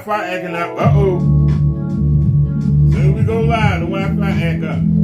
Wi-Fi acting up. Uh-oh. Soon as we go live, the Wi-Fi act up.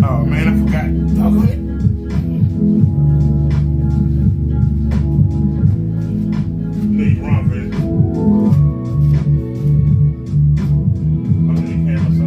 Oh man, I forgot. Doggone it. Leave wrong, man. Under the camera, so.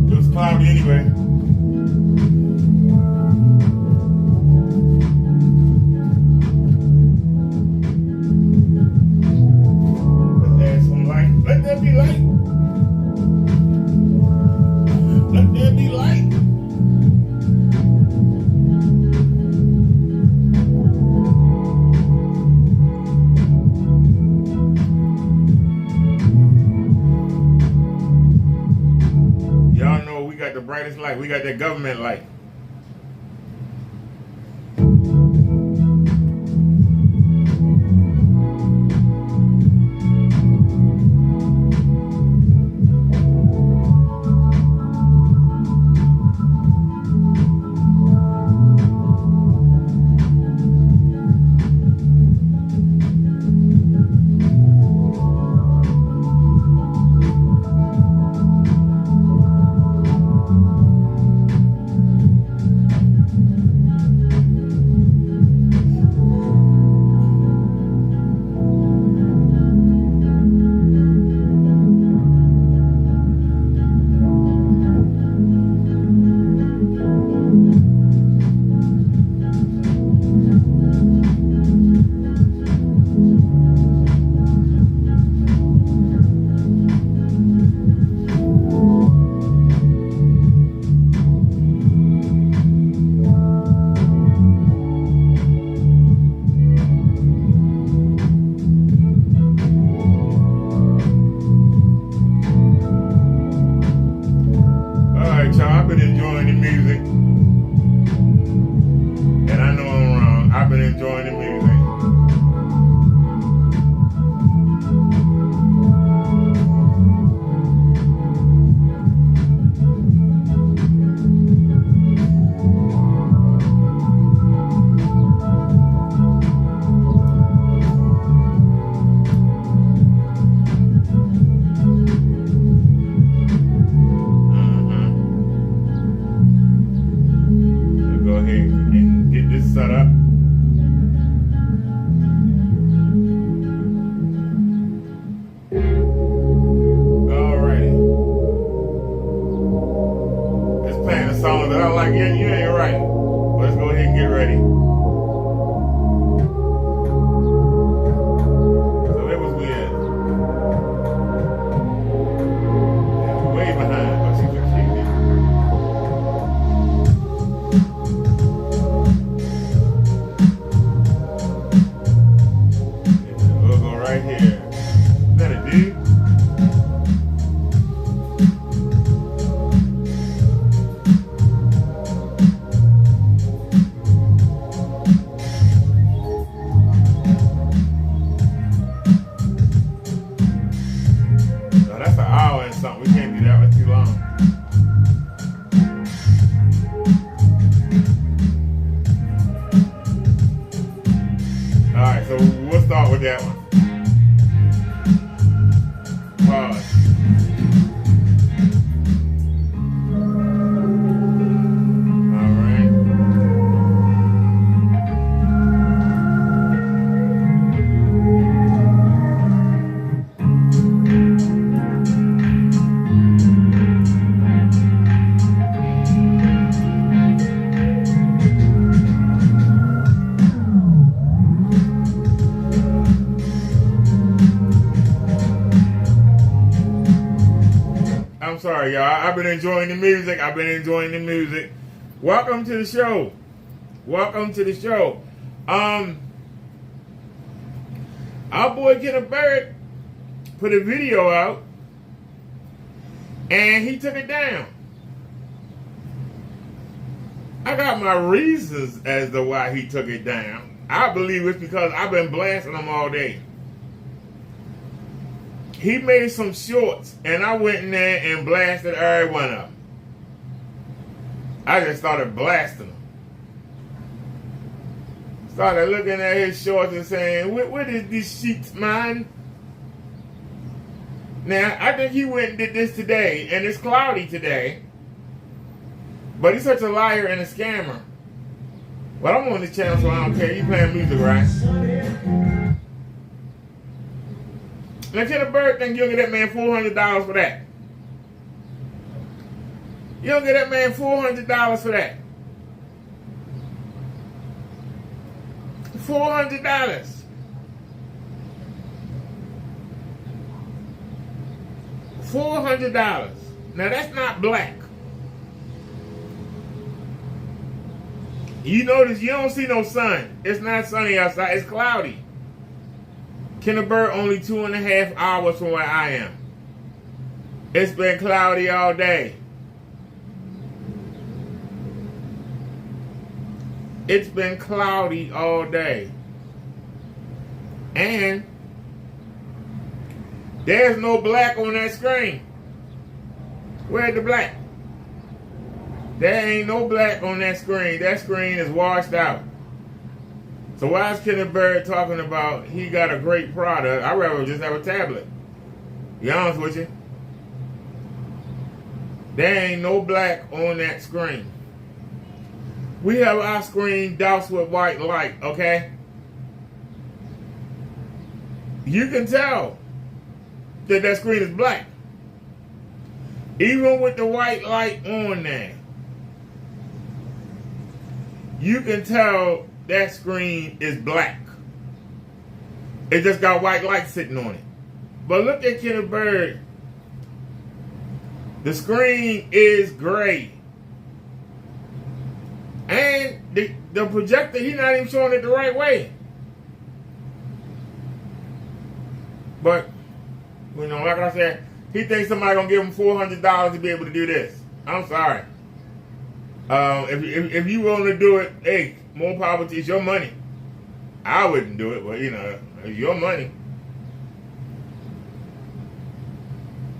It was cloudy anyway. Let's add some light. Let there be light. Let there be light. Y'all know we got the brightest light. We got that government light. I've been enjoying the music, and I know I'm wrong. I've been enjoying the music. And get this set up. Alrighty. It's playing a song that I like. Yeah, you ain't right. But let's go ahead and get ready. So it was weird. Yeah, way behind. Oh, she's right here. Is that a dig? No, that's an hour and something. We can't do that one too long. Alright, so we'll start with that one. Pause. sorry, y'all. I've been enjoying the music. Welcome to the show. Our boy Kenneth Barrett put a video out, and he took it down. I got my reasons as to why he took it down. I believe it's because I've been blasting him all day. He made some shorts, and I went in there and blasted every one of them. I just started blasting them. Started looking at his shorts and saying, what is these sheets, man? Now, I think he went and did this today, and it's cloudy today. But he's such a liar and a scammer. But I'm on this channel, so I don't care. You playing music, right? Now, Kenneth Barrett think you'll get that man $400 for that. You don't get that man $400 for that. $400. $400. Now, that's not black. You notice you don't see no sun. It's not sunny outside. It's cloudy. Kenneth Barrett only 2.5 hours from where I am. It's been cloudy all day. It's been cloudy all day. And there's no black on that screen. Where's the black? There ain't no black on that screen. That screen is washed out. So why is Kenneth Barrett talking about he got a great product? I'd rather just have a tablet. Be honest with you. There ain't no black on that screen. We have our screen doused with white light, okay? You can tell that that screen is black. Even with the white light on there. You can tell that screen is black. It just got white light sitting on it. But look at Kenneth Barrett. The screen is gray. And the projector, he's not even showing it the right way. But, you know, like I said, he thinks somebody gonna give him $400 to be able to do this. I'm sorry. If you willing to do it, hey, more power to you. It's your money. I wouldn't do it, but you know, it's your money.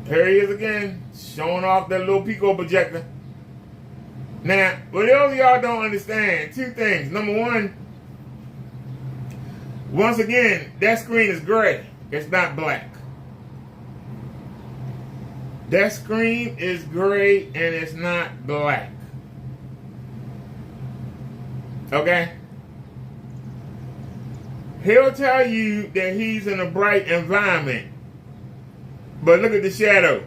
Here he is again, showing off that little Pico projector. Now, what else y'all don't understand? Two things. Number one, once again, that screen is gray. It's not black. That screen is gray and it's not black. Okay? He'll tell you that he's in a bright environment. But look at the shadow.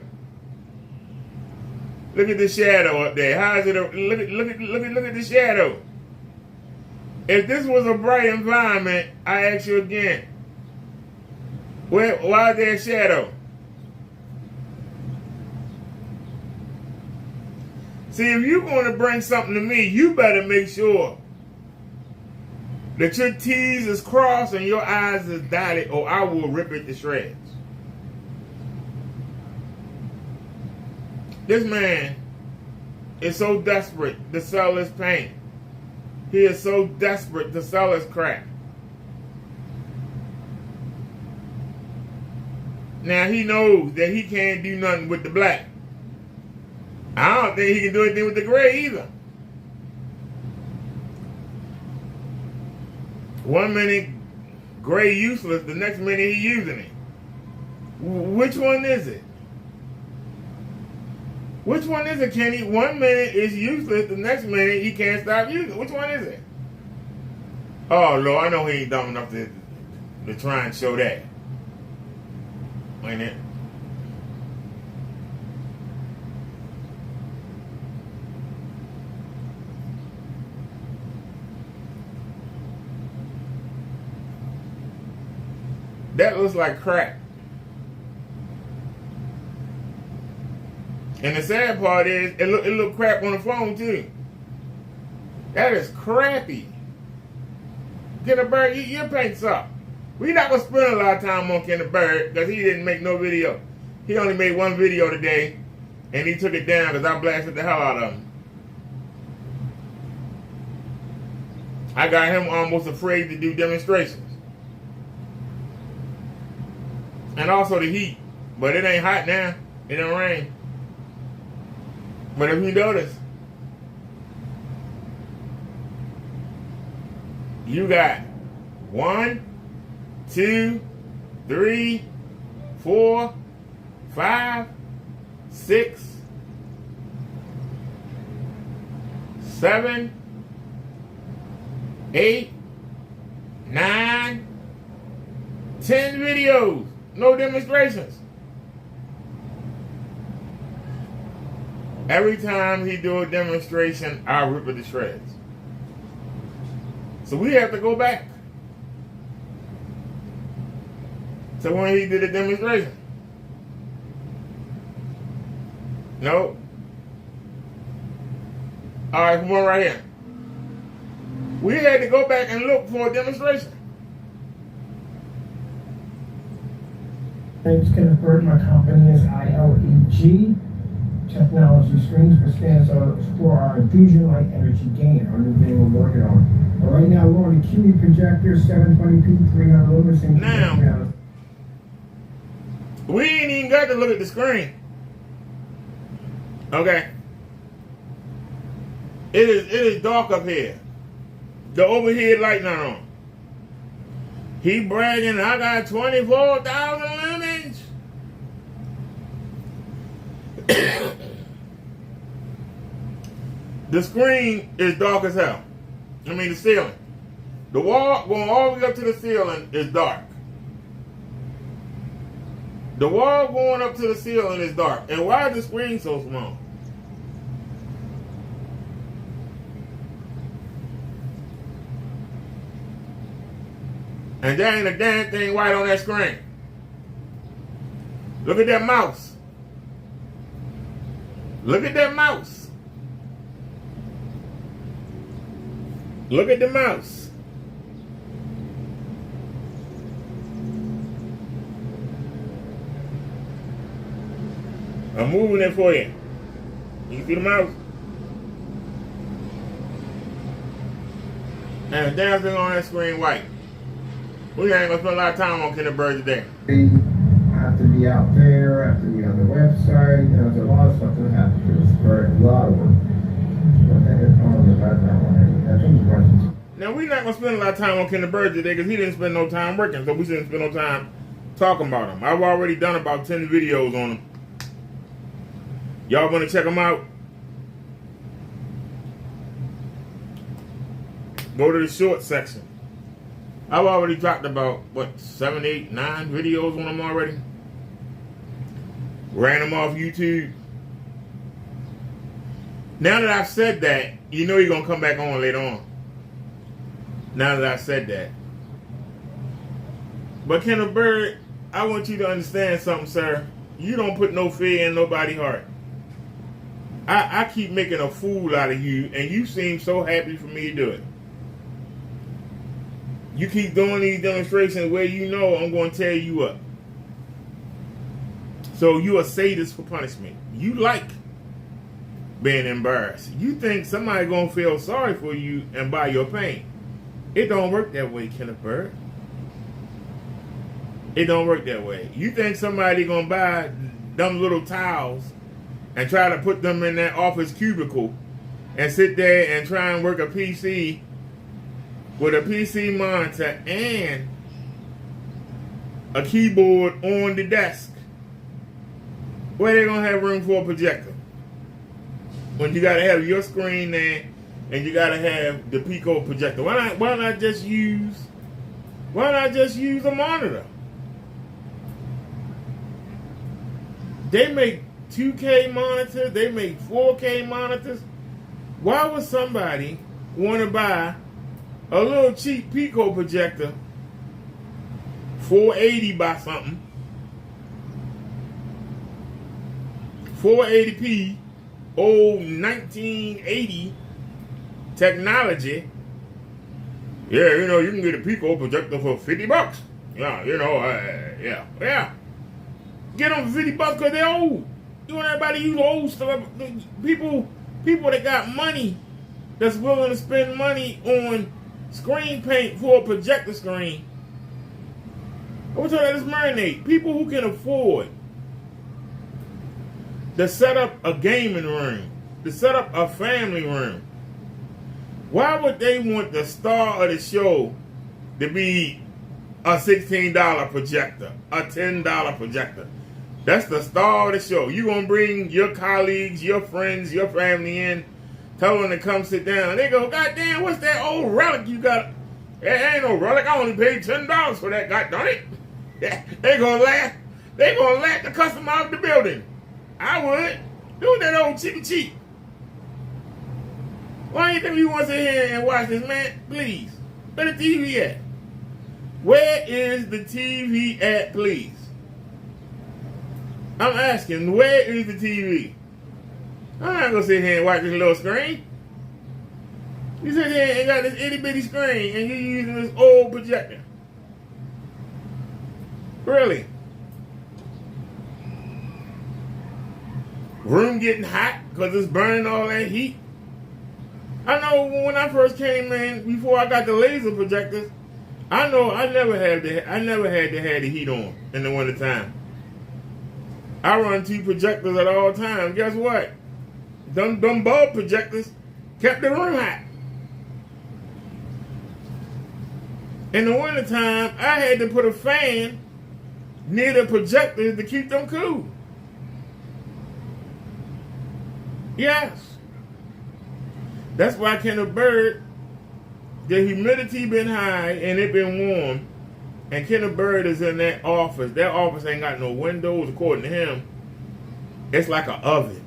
Look at the shadow up there. How is it? Look at the shadow. If this was a bright environment, I ask you again. Why is there a shadow? See, if you're going to bring something to me, you better make sure that your T's is crossed and your I's is dotted, or I will rip it to shreds. This man is so desperate to sell his paint. He is so desperate to sell his crap. Now he knows that he can't do nothing with the black. I don't think he can do anything with the gray either. One minute gray useless, the next minute he using it. Which one is it? Which one is it, Kenny? 1 minute is useless, the next minute he can't stop using it. Which one is it? Oh, Lord, I know he ain't dumb enough to try and show that. Ain't it? That looks like crack. And the sad part is, it look crap on the phone too. That is crappy. Kenneth Bird, your paint suck. We're not gonna spend a lot of time on Kenneth Bird because he didn't make no video. He only made one video today, and he took it down because I blasted the hell out of him. I got him almost afraid to do demonstrations. And also the heat. But it ain't hot now. It don't rain. But if you notice, you got 1, 2, 3, 4, 5, 6, 7, 8, 9, 10 videos. No demonstrations. Every time he do a demonstration, I rip it to shreds. So we have to go back to when he did a demonstration. No. All right, one right here. We had to go back and look for a demonstration. My name's Kenneth Bird. My company is ILEG Technology Screens, which stands for our Infusion Light Energy Gain, our new thing we're working on. But right now we're on a QE projector, 720p, 300 lumens. Now, we ain't even got to look at the screen. Okay. It is dark up here. The overhead light not on. He bragging, I got 24,000 lumens. The screen is dark as hell. I mean the ceiling. The wall going all the way up to the ceiling is dark. The wall going up to the ceiling is dark. And why is the screen so small? And there ain't a damn thing white on that screen. Look at that mouse. Look at that mouse. Look at the mouse. I'm moving it for you. You see the mouse? And the damn thing on that screen white. We ain't gonna spend a lot of time on Kenneth Bird today. I have to be out there, I have to be on the website, there's a lot of stuff that has to do. It's a lot of work. But that is on the background one. That's any questions. Now, we're not gonna spend a lot of time on Kenneth Bird today because he didn't spend no time working, so we shouldn't spend no time talking about him. I've already done about 10 videos on him. Y'all wanna check him out? Go to the short section. I've already dropped about, 7, 8, 9 videos on them already. Ran them off YouTube. Now that I've said that, you know you're going to come back on later on. Now that I've said that. But Kenneth Bird, I want you to understand something, sir. You don't put no fear in nobody's heart. I keep making a fool out of you, and you seem so happy for me to do it. You keep doing these demonstrations where you know I'm going to tear you up. So you a sadist for punishment. You like being embarrassed. You think somebody going to feel sorry for you and buy your pain. It don't work that way, Kenneth Bird. It don't work that way. You think somebody going to buy them little towels and try to put them in that office cubicle and sit there and try and work a PC with a PC monitor and a keyboard on the desk, where they gonna have room for a projector? When you gotta have your screen there and you gotta have the Pico projector. Why not just use a monitor? They make 2K monitors, they make 4K monitors. Why would somebody want to buy a little cheap Pico projector, 480 by something, 480p, old 1980 technology. Yeah, you know, you can get a Pico projector for $50. Yeah, you know, yeah. Get them for $50 because they're old. You want everybody to use old stuff. People that got money, that's willing to spend money on screen paint for a projector screen. We're talking about this marinade. People who can afford to set up a gaming room, to set up a family room. Why would they want the star of the show to be a $16 projector, a $10 projector? That's the star of the show. You're going to bring your colleagues, your friends, your family in, tell them to come sit down. They go, God damn, what's that old relic you got? It ain't no relic. I only paid $10 for that. God darn it. They going to laugh. They going to laugh the customer out of the building. I would. Do that old cheap. Why do you think we want to sit here and watch this, man? Please. Where the TV at? Where is the TV at, please? I'm asking, where is the TV? I'm not going to sit here and watch this little screen. You sit here and got this itty bitty screen and you're using this old projector. Really? Room getting hot because it's burning all that heat. I know when I first came in, before I got the laser projectors, I know I never had to have the heat on in the wintertime. I run 2 projectors at all times. Guess what? Them bulb projectors kept the room hot. In the wintertime, I had to put a fan near the projectors to keep them cool. Yes. That's why Kenneth Bird, the humidity been high and it been warm, and Kenneth Bird is in that office. That office ain't got no windows, according to him. It's like an oven.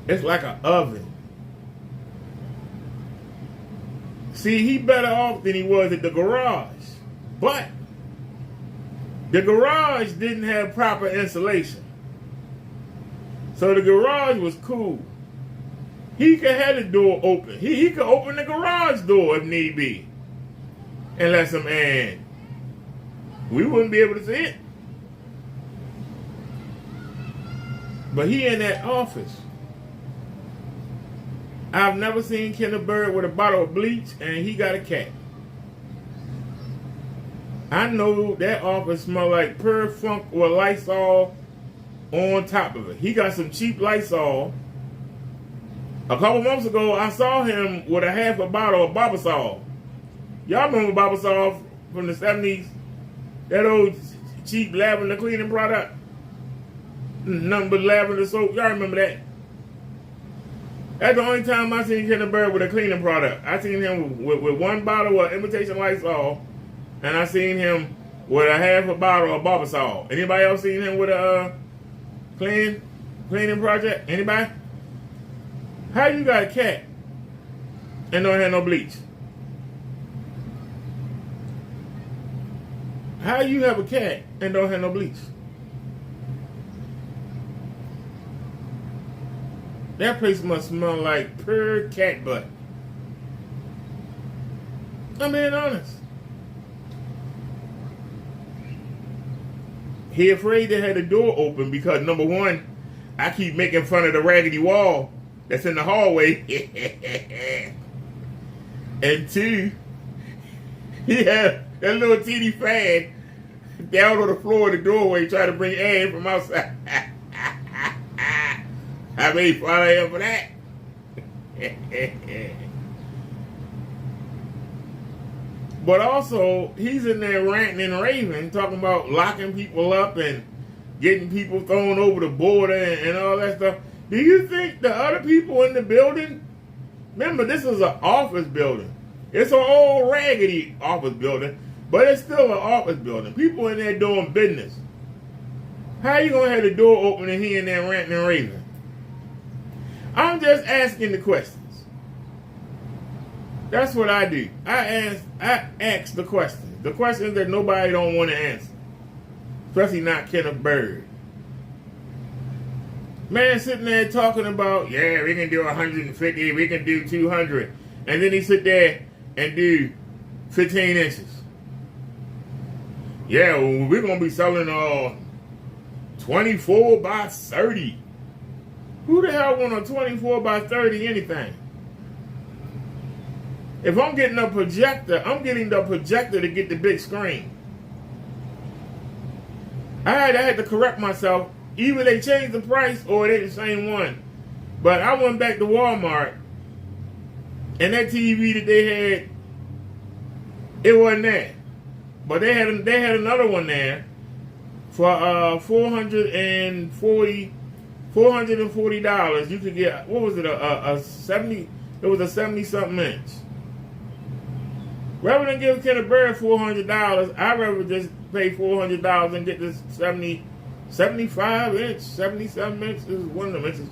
It's like an oven. See, he better off than he was at the garage. But the garage didn't have proper insulation. So the garage was cool. He could have the door open. He could open the garage door if need be. And let some air in. We wouldn't be able to see it. But he in that office. I've never seen Kenneth Bird with a bottle of bleach and he got a cat. I know that office smell like Pure Funk or Lysol on top of it. He got some cheap Lysol. A couple months ago, I saw him with a half a bottle of Barbasol. Y'all remember Barbasol from the 70s? That old cheap lavender cleaning product? Nothing but lavender soap. Y'all remember that? That's the only time I seen Kenneth Bird with a cleaning product. I seen him with 1 bottle of imitation Lysol, and I seen him with a half a bottle of Barbasol. Anybody else seen him with a cleaning project? Anybody? How you got a cat and don't have no bleach? How you have a cat and don't have no bleach? That place must smell like pure cat butt. I'm being honest. He afraid to have the door open because, number one, I keep making fun of the raggedy wall that's in the hallway. And 2, he had that little teeny fan down on the floor of the doorway trying to bring air in from outside. I made fun of him for that. But also, he's in there ranting and raving, talking about locking people up and getting people thrown over the border and all that stuff. Do you think the other people in the building, remember this is an office building. It's an old raggedy office building, but it's still an office building. People in there doing business. How you going to have the door open and he in there ranting and raving? I'm just asking the questions. That's what I do. I ask the questions. The questions that nobody don't want to answer. Especially not Kenneth Bird. Man sitting there talking about, yeah, we can do 150, we can do 200. And then he sit there and do 15 inches. Yeah, well, we're going to be selling 24 by 30. Who the hell want a 24 by 30 anything? If I'm getting a projector, I'm getting the projector to get the big screen. I had to correct myself. Either they changed the price or they the same one. But I went back to Walmart, and that TV that they had, it wasn't there. But they had another one there for $440. You could get, what was it, a 70? It was a 70-something inch. Rather than give Kenneth Bird $400, I'd rather just pay $400 and get this 75 inch, 77 inch. This is one of them inches.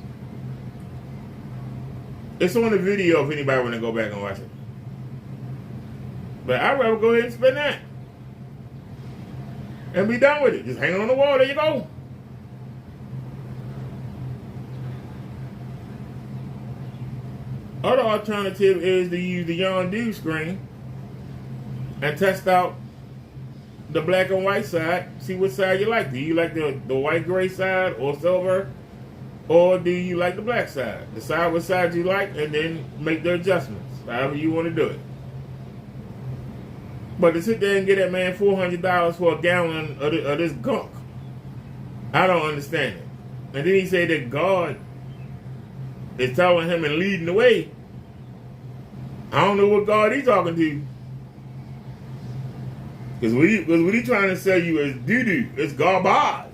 It's on the video if anybody want to go back and watch it. But I'd rather go ahead and spend that and be done with it. Just hang it on the wall. There you go. Other alternative is to use the Yondu screen and test out the black and white side. See what side you like. Do you like the white gray side or silver? Or do you like the black side? Decide what side you like and then make the adjustments. However you want to do it. But to sit there and get that man $400 for a gallon of this gunk, I don't understand it. And then he said that God is telling him and leading the way. I don't know what God he's talking to. Because what he trying to sell you is doo-doo. It's garbage.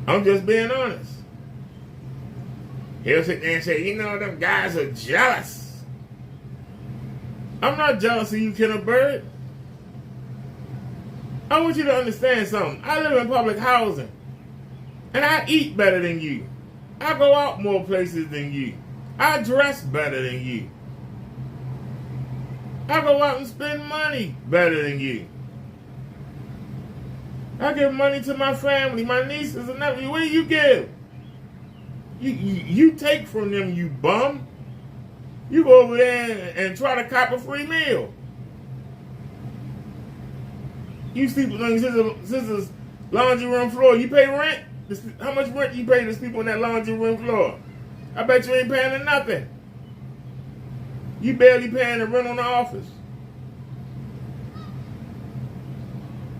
I'm just being honest. He'll sit there and say, you know, them guys are jealous. I'm not jealous of you, Kenneth Bird. I want you to understand something. I live in public housing. And I eat better than you. I go out more places than you. I dress better than you. I go out and spend money better than you. I give money to my family, my nieces and nephews. What do you give? You take from them, you bum. You go over there and try to cop a free meal. You sleep on your sister's laundry room floor. You pay rent? How much rent you pay to people on that laundry room floor? I bet you ain't paying them nothing. You barely paying the rent on the office.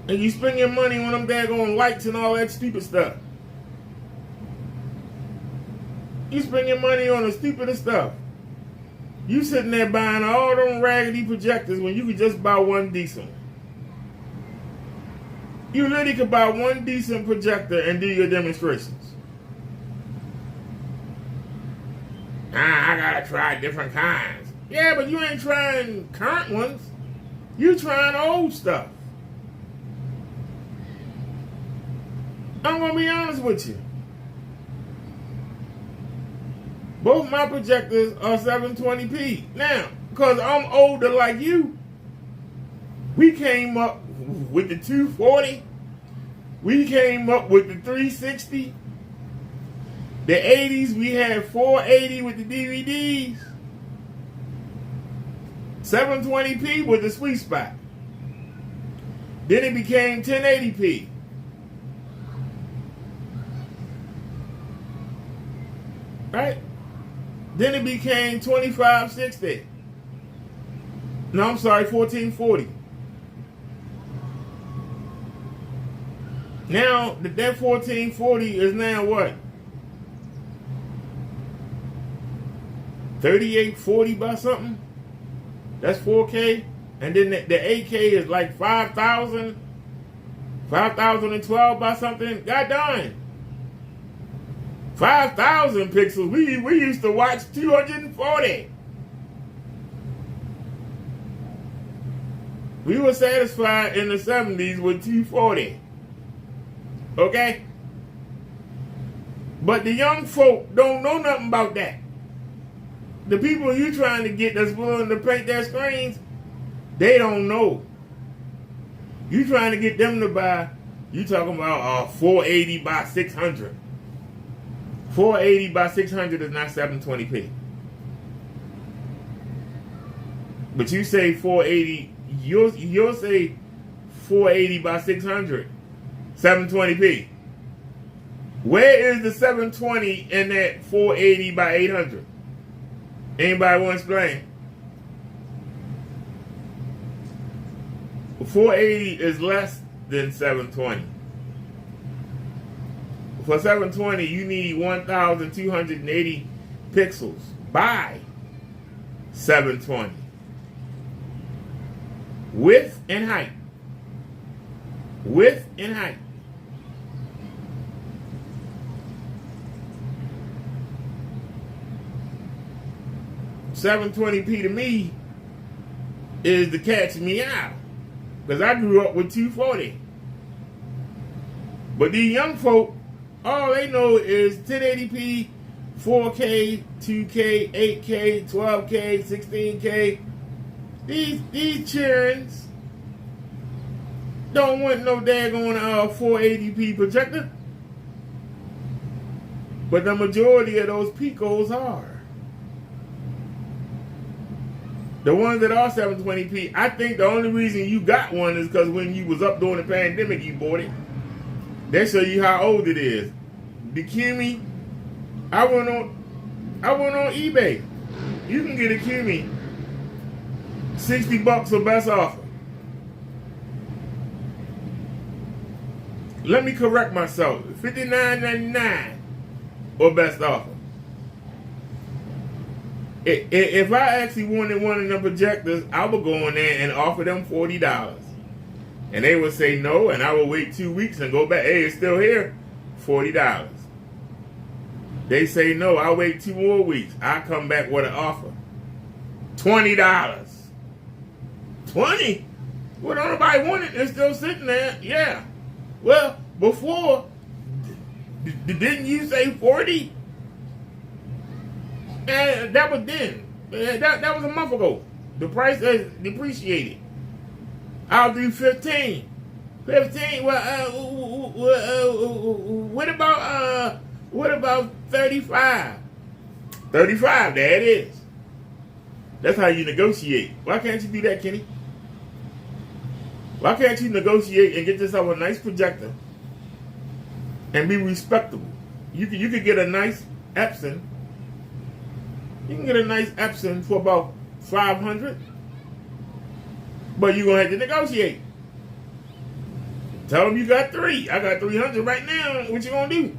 And you spend your money on them daggone lights and all that stupid stuff. You spend your money on the stupidest stuff. You sitting there buying all them raggedy projectors when you could just buy one decent. You literally could buy one decent projector and do your demonstrations. I gotta try different kinds. Yeah, but you ain't trying current ones. You trying old stuff. I'm gonna be honest with you. Both my projectors are 720p. Now, because I'm older like you, we came up with the 240. We came up with the 360. The 80s, we had 480 with the DVDs. 720p was the sweet spot. Then it became 1080p. Right? Then it became 2560. No, I'm sorry, 1440. Now, that 1440 is now what? 3840 by something? That's 4K. And then the 8K is like 5,000. 5,012 by something. God darn. 5,000 pixels. We used to watch 240. We were satisfied in the 70s with 240. Okay? But the young folk don't know nothing about that. The people you trying to get that's willing to paint their screens, they don't know. You trying to get them to buy, you talking about 480 by 600. 480 by 600 is not 720p. But you say 480, you'll say 480 by 600, 720p. Where is the 720 in that 480 by 800? Anybody want to explain? 480 is less than 720. For 720, you need 1,280 pixels by 720. Width and height. Width and height. $720p to me is the catch me out. Because I grew up with 240. But these young folk, all they know is 1080p, 4K, 2K, 8K, 12K, 16K. These childrens don't want no daggone 480p projector. But the majority of those Picos are. The ones that are 720p, I think the only reason you got one is because when you was up during the pandemic, you bought it. They show you how old it is. The Kimi, I went on eBay. You can get a Kimi $60 or best offer. Let me correct myself. $59.99 or best offer. If I actually wanted one of them projectors, I would go in there and offer them $40. And they would say no, and I would wait 2 weeks and go back. Hey, it's still here, $40. They say no, I'll wait 2 more weeks. I come back with an offer. $20. 20? Well, don't nobody want it. It's still sitting there. Yeah. Well, before, didn't you say 40? And that was then. That was a month ago. The price has depreciated. I'll do 15. 15. Well, what about 35? 35. There it is. That's how you negotiate. Why can't you do that, Kenny? Why can't you negotiate and get yourself a nice projector and be respectable? You could get a nice Epson. You can get a nice Epson for about $500, but you're gonna have to negotiate. Tell them you got 3. I got 300 right now. What you gonna do?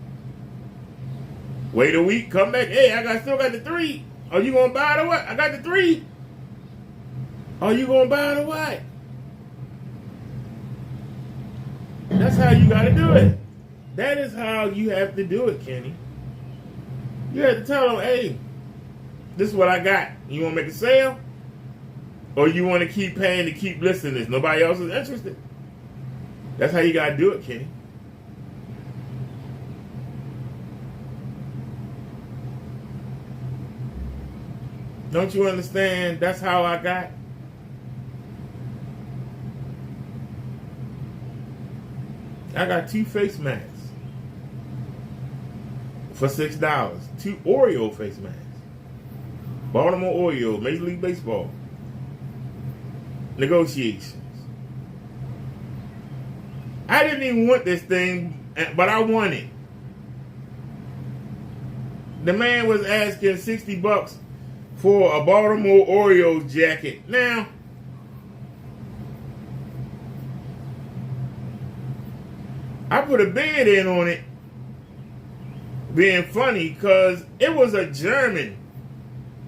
Wait a week, come back. Hey, still got the 3. Are you gonna buy the what? I got the 3. Are you gonna buy the what? That's how you gotta do it. That is how you have to do it, Kenny. You have to tell them, hey, this is what I got. You want to make a sale? Or you want to keep paying to keep listening to this? Nobody else is interested. That's how you got to do it, Kenny. Don't you understand? That's how I got. I got 2 face masks for $6. 2 Oreo face masks. Baltimore Orioles, Major League Baseball. Negotiations. I didn't even want this thing, but I want it. The man was asking $60 for a Baltimore Orioles jacket. Now, I put a bid in on it, being funny, because it was a German.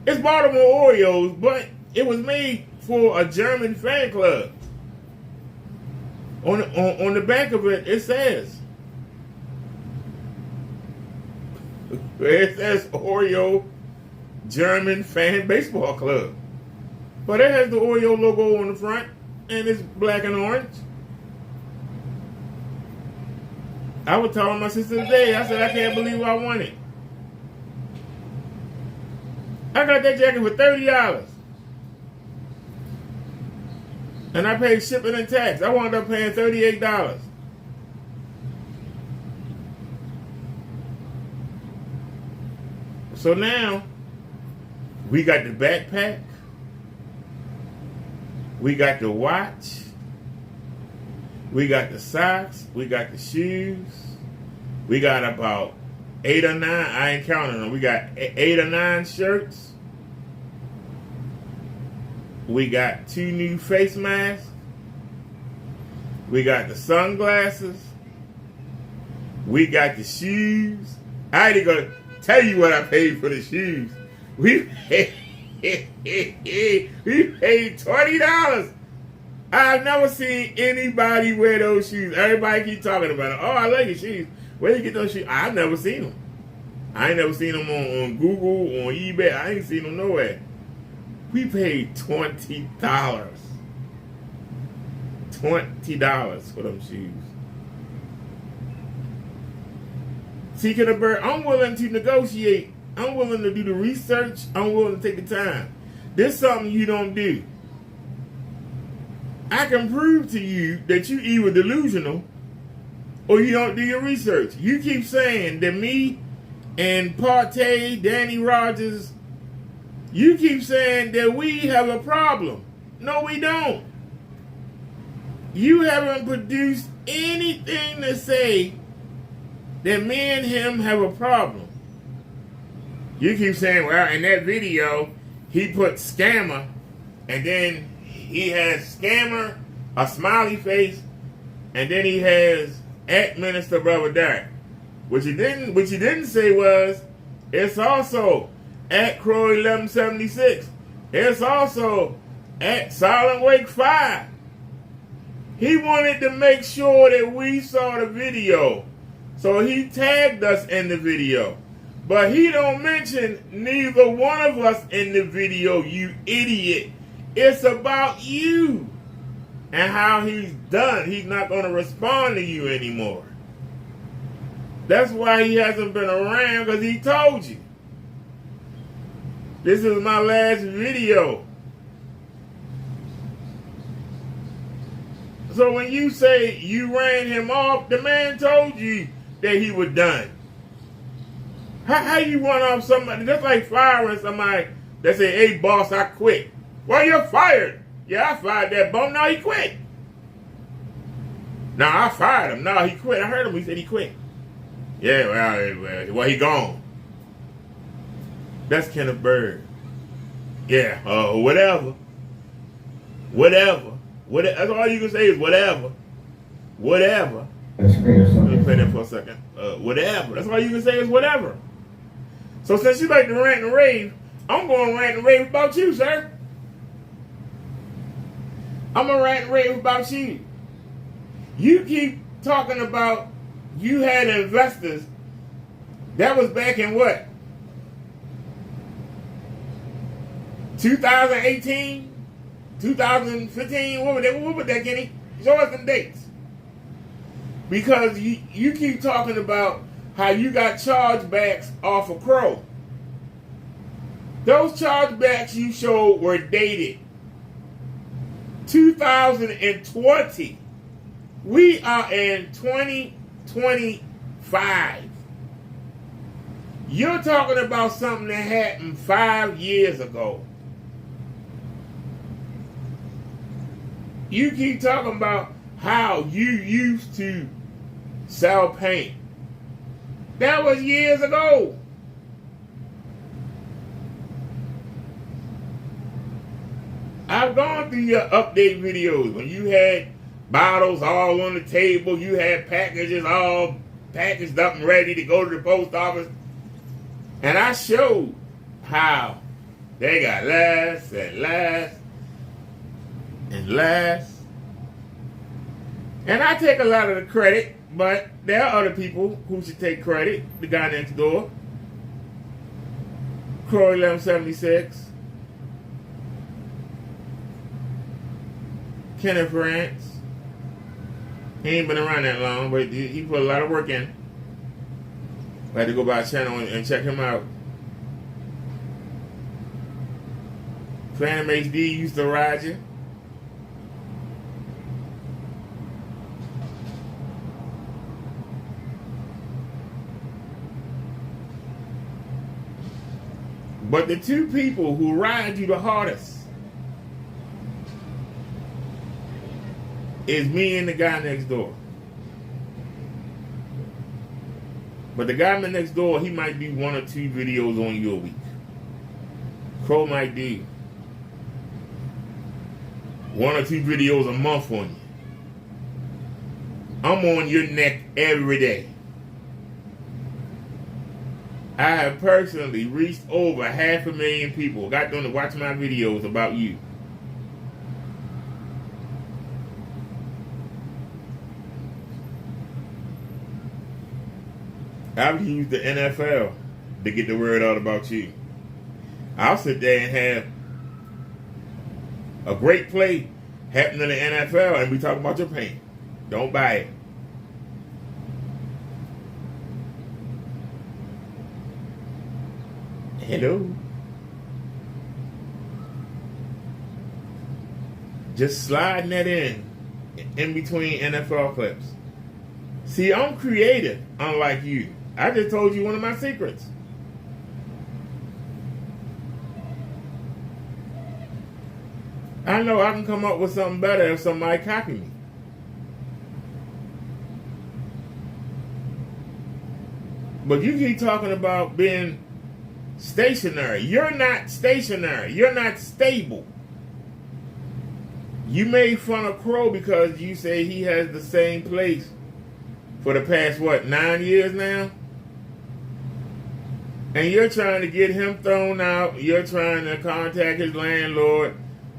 It's Baltimore Orioles, but it was made for a German fan club. On the back of it, it says Oreo German Fan Baseball Club. But it has the Oreo logo on the front, and it's black and orange. I was telling my sister today, I said, I can't believe I won it. I got that jacket for $30. And I paid shipping and tax. I wound up paying $38. So now, we got the backpack. We got the watch. We got the socks. We got the shoes. We got about 8 or 9. I ain't counting them. We got 8 or 9 shirts. We got 2 new face masks. We got the sunglasses. We got the shoes. I ain't gonna tell you what I paid for the shoes. We paid $20. I've never seen anybody wear those shoes. Everybody keep talking about it. Oh, I like your shoes. Where you get those shoes? I've never seen them. I ain't never seen them on Google, on eBay. I ain't seen them nowhere. We paid $20. $20 for them shoes. See, Bird, I'm willing to negotiate. I'm willing to do the research. I'm willing to take the time. This is something you don't do. I can prove to you that you either delusional or you don't do your research. You keep saying that me and Partey, Danny Rogers, you keep saying that we have a problem. No, we don't. You haven't produced anything to say that me and him have a problem. You keep saying, well, in that video, he put scammer, and then he has scammer, a smiley face, and then he has at Minister Brother Derrick. What you didn't say was, it's also at Crow 1176. It's also at Silent Wake 5. He wanted to make sure that we saw the video. So he tagged us in the video. But he don't mention neither one of us in the video, you idiot. It's about you and how he's done. He's not going to respond to you anymore. That's why he hasn't been around, because he told you. This is my last video. So when you say you ran him off, the man told you that he was done. How you run off somebody? That's like firing somebody that say, hey boss, I quit. Well, you're fired. Yeah, I fired that bum. No, he quit. No, I fired him. No, he quit. I heard him. He said he quit. Yeah, well, he gone. That's Kenneth Bird. Yeah, whatever. Whatever. That's all you can say is whatever. Whatever. Let me play that for a second. Whatever. That's all you can say is whatever. So since you like to rant and rave, I'm going to rant and rave about you, sir. I'm going to rant and rave about you. You keep talking about you had investors. That was back in what? 2018? 2015? What was that, Kenny? Show us some dates. Because you keep talking about how you got chargebacks off of Crow. Those chargebacks you showed were dated 2020. We are in 2025. You're talking about something that happened 5 years ago. You keep talking about how you used to sell paint. That was years ago. I've gone through your update videos when you had bottles all on the table, you had packages all packaged up and ready to go to the post office. And I showed how they got last and last and last. And I take a lot of the credit, but there are other people who should take credit. The guy next door, Crow 1176, Kenneth France. He ain't been around that long, but he put a lot of work in. I had to go by his channel and check him out. Phantom HD used to ride you. But the two people who ride you the hardest is me and the guy next door. But the guy next door, he might do 1 or 2 videos on you a week. Crow might do 1 or 2 videos a month on you. I'm on your neck every day. I have personally reached over 500,000 people, got them to watch my videos about you. I've used the NFL to get the word out about you. I'll sit there and have a great play happen in the NFL and we talk about your pain. Don't buy it. Hello. Just sliding that in between NFL clips. See, I'm creative, unlike you. I just told you one of my secrets. I know I can come up with something better if somebody copy me. But you keep talking about being stationary. You're not stationary. You're not stable. You made fun of Crow because you say he has the same place for the past, 9 years now? And you're trying to get him thrown out. You're trying to contact his landlord.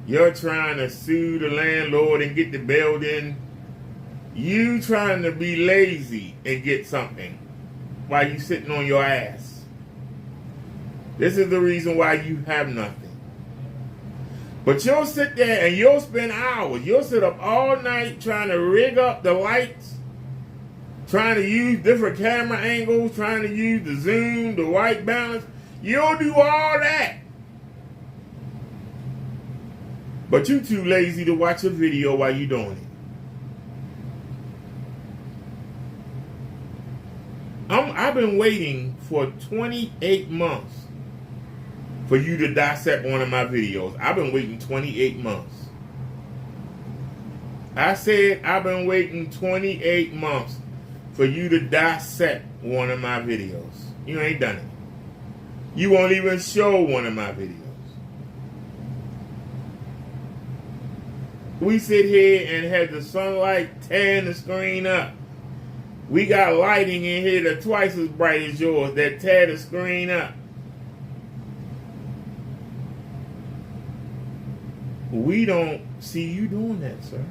You're trying to sue the landlord and get the building. You trying to be lazy and get something while you sitting on your ass. This is the reason why you have nothing. But you'll sit there and you'll spend hours. You'll sit up all night trying to rig up the lights, trying to use different camera angles, trying to use the zoom, the white balance. You'll do all that. But you're too lazy to watch a video while you're doing it. I've been waiting for 28 months for you to dissect one of my videos. I've been waiting 28 months. I said I've been waiting 28 months for you to dissect one of my videos. You ain't done it. You won't even show one of my videos. We sit here and have the sunlight tearing the screen up. We got lighting in here that's twice as bright as yours that tear the screen up. We don't see you doing that, sir.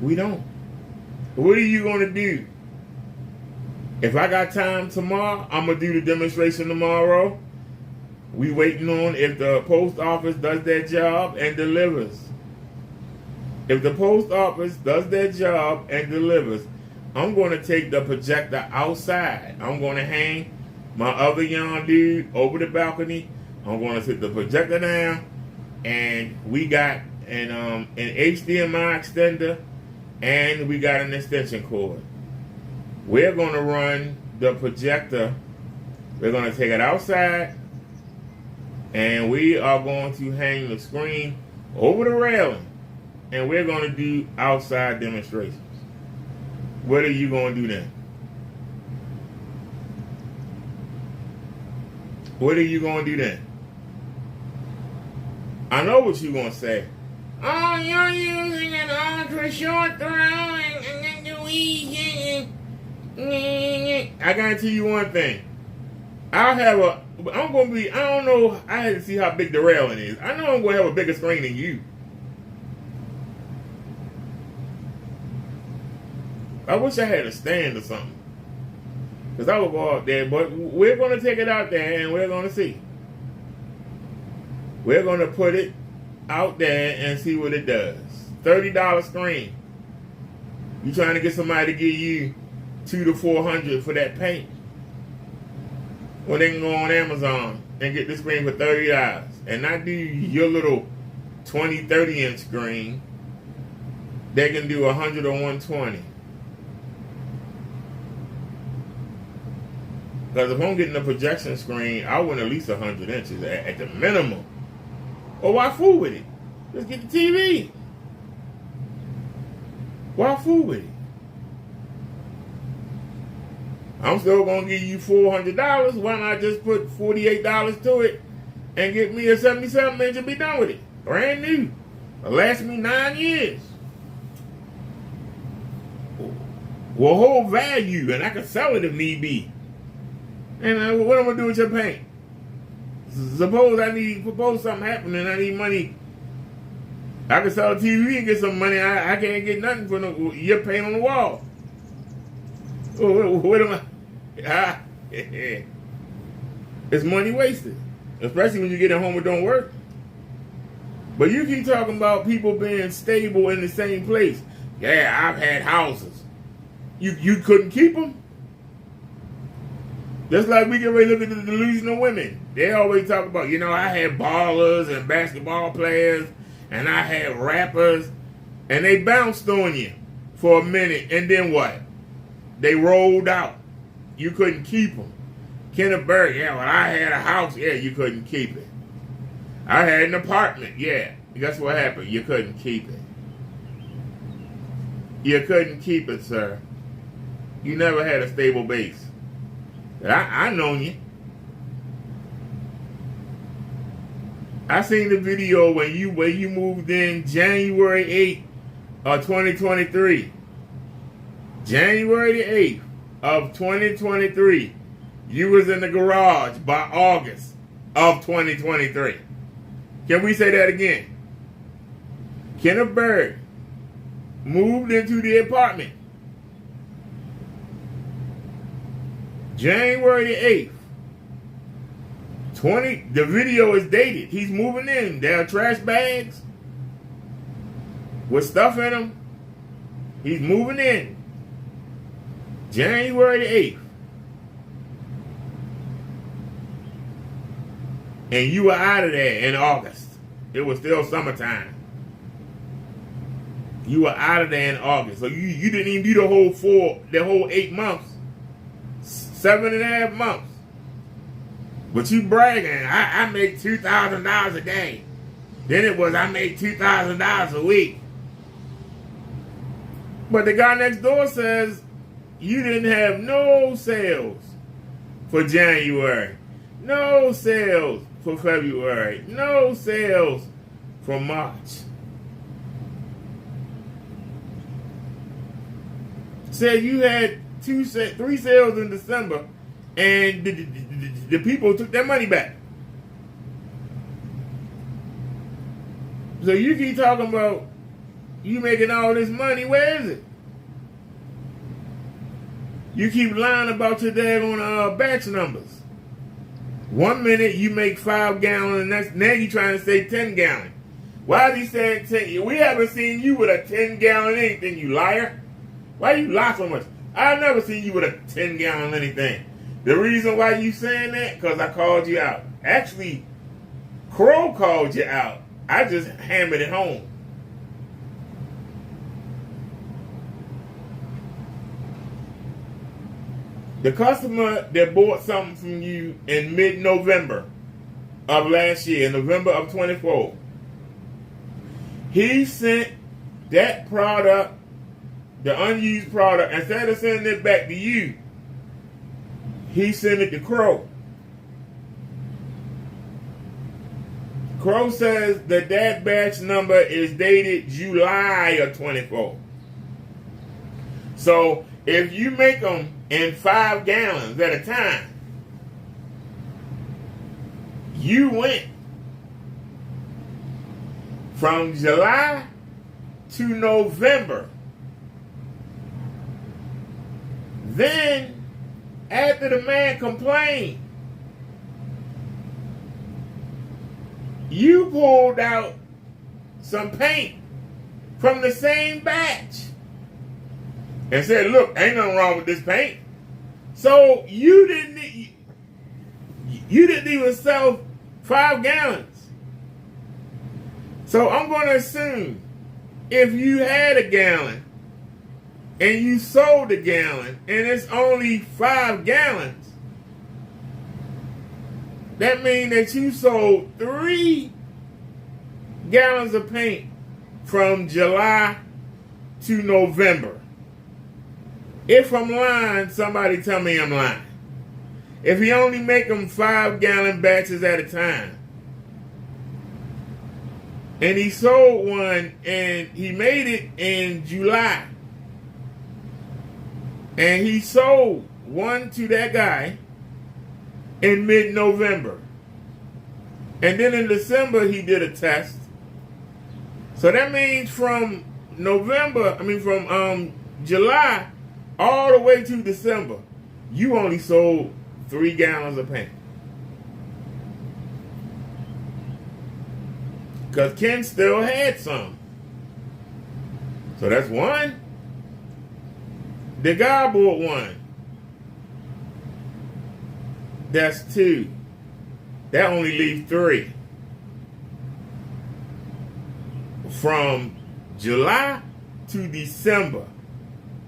We don't. What are you going to do? If I got time tomorrow, I'm going to do the demonstration tomorrow. We waiting on if the post office does their job and delivers. If the post office does their job and delivers, I'm going to take the projector outside. I'm going to hang my other young dude over the balcony. I'm going to sit the projector down, and we got an HDMI extender, and we got an extension cord. We're going to run the projector. We're going to take it outside, and we are going to hang the screen over the railing, and we're going to do outside demonstrations. What are you going to do then? What are you going to do then? I know what you're going to say. Oh, you're using an ultra short throw and the easy. I guarantee you one thing. I don't know, I had to see how big the railing is. I know I'm going to have a bigger screen than you. I wish I had a stand or something. Because I would go out there, but we're going to take it out there and we're going to see. We're going to put it out there and see what it does. $30 screen. You trying to get somebody to give you $200 to $400 for that paint? Well, they can go on Amazon and get this screen for $30 and not do your little 20, 30-inch screen. They can do 100 or 120. Because if I'm getting a projection screen, I want at least 100 inches at the minimum. Or why fool with it? Just get the TV. Why fool with it? I'm still going to give you $400. Why not just put $48 to it and get me a 77 inch and be done with it? Brand new. It'll last me 9 years. Will hold value, and I can sell it if need be. And what am I going to do with your paint? Suppose something happened and I need money. I can sell a TV and get some money. I can't get nothing for your paint on the wall. What am I? It's money wasted. Especially when you get it home, it don't work. But you keep talking about people being stable in the same place. Yeah, I've had houses. You couldn't keep them? Just like we can really look at the delusional women. They always talk about, I had ballers and basketball players and I had rappers and they bounced on you for a minute and then what? They rolled out. You couldn't keep them. Kenneth Berg, I had a house. Yeah, you couldn't keep it. I had an apartment. Yeah. Guess what happened? You couldn't keep it. You couldn't keep it, sir. You never had a stable base. I known you. I seen the video when you moved in January 8th of 2023. January the 8th of 2023. You was in the garage by August of 2023. Can we say that again? Kenneth Berg moved into the apartment January the 8th. The video is dated. He's moving in. There are trash bags with stuff in them. He's moving in. January the 8th. And you were out of there in August. It was still summertime. You were out of there in August. So you didn't even do the whole 8 months. 7.5 months. But you bragging, I make $2,000 a day. Then it was, I make $2,000 a week. But the guy next door says, you didn't have no sales for January. No sales for February. No sales for March. Said you had 3 sales in December, and the people took their money back. So you keep talking about you making all this money. Where is it? You keep lying about your daggone batch numbers. 1 minute you make 5 gallons, and now you trying to say 10 gallons. Why is he saying 10? We haven't seen you with a 10 gallon anything, you liar. Why you lie so much? I've never seen you with a 10 gallon anything. The reason why you saying that, because I called you out. Actually, Crow called you out. I just hammered it home. The customer that bought something from you in mid-November of last year, November of 24, he sent that product, the unused product, instead of sending it back to you, he sent it to Crow. Crow says that batch number is dated July of 24. So if you make them in 5 gallons at a time, you went from July to November. Then, after the man complained, you pulled out some paint from the same batch and said, look, ain't nothing wrong with this paint. So you didn't even sell 5 gallons. So I'm going to assume if you had a gallon and you sold a gallon and it's only 5 gallons, that means that you sold 3 gallons of paint from July to November. If I'm lying, somebody tell me I'm lying. If he only make them 5-gallon batches at a time, and he sold one and he made it in July, and he sold one to that guy in mid-November, and then in December he did a test. So that means from July all the way to December, you only sold 3 gallons of paint. Because Ken still had some. So that's 1. The guy bought 1. That's 2. That only leaves 3. From July to December,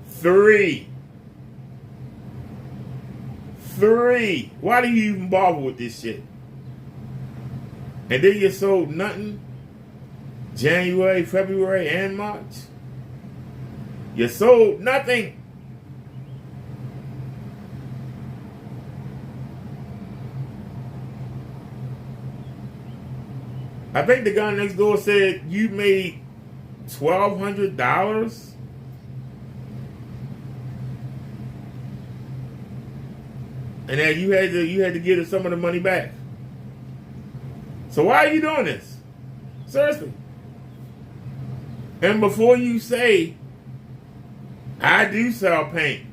3. Why do you even bother with this shit? And then you sold nothing January, February, and March. You sold nothing. I think the guy next door said you made $1,200. And then you had to give some of the money back. So why are you doing this? Seriously. And before you say, I do sell paint,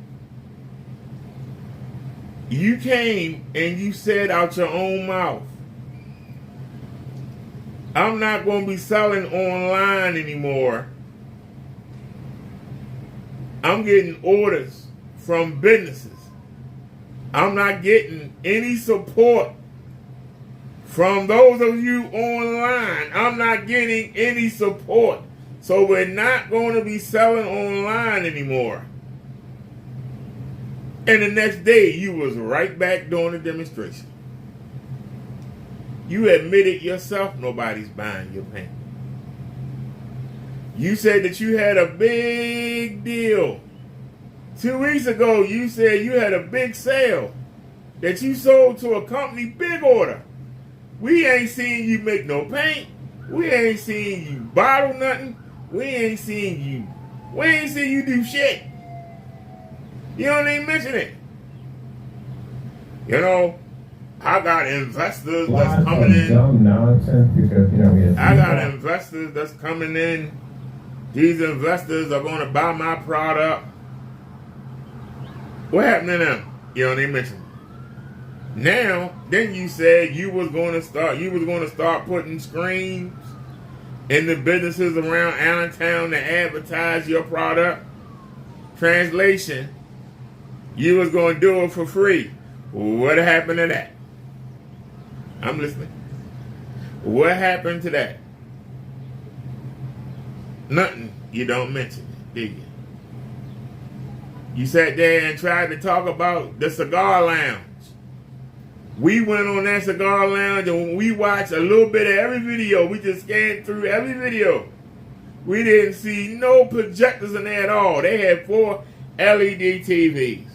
you came and you said out your own mouth, I'm not going to be selling online anymore. I'm getting orders from businesses. I'm not getting any support from those of you online. I'm not getting any support. So we're not going to be selling online anymore. And the next day, you was right back doing the demonstration. You admitted yourself nobody's buying your paint. You said that you had a big deal. 2 weeks ago, you said you had a big sale that you sold to a company, big order. We ain't seen you make no paint. We ain't seen you bottle nothing. We ain't seen you do shit. You don't even mention it. You know, I got investors that's coming in. Dumb nonsense because, I got investors that's coming in. These investors are going to buy my product. What happened to them? You don't even mention it. Now, then you said you was going to start putting screens in the businesses around Allentown to advertise your product. Translation, you was going to do it for free. What happened to that? I'm listening. What happened to that? Nothing. You don't mention it, did you? You sat there and tried to talk about the cigar lounge. We went on that cigar lounge and we watched a little bit of every video. We just scanned through every video. We didn't see no projectors in there at all. They had 4 LED TVs.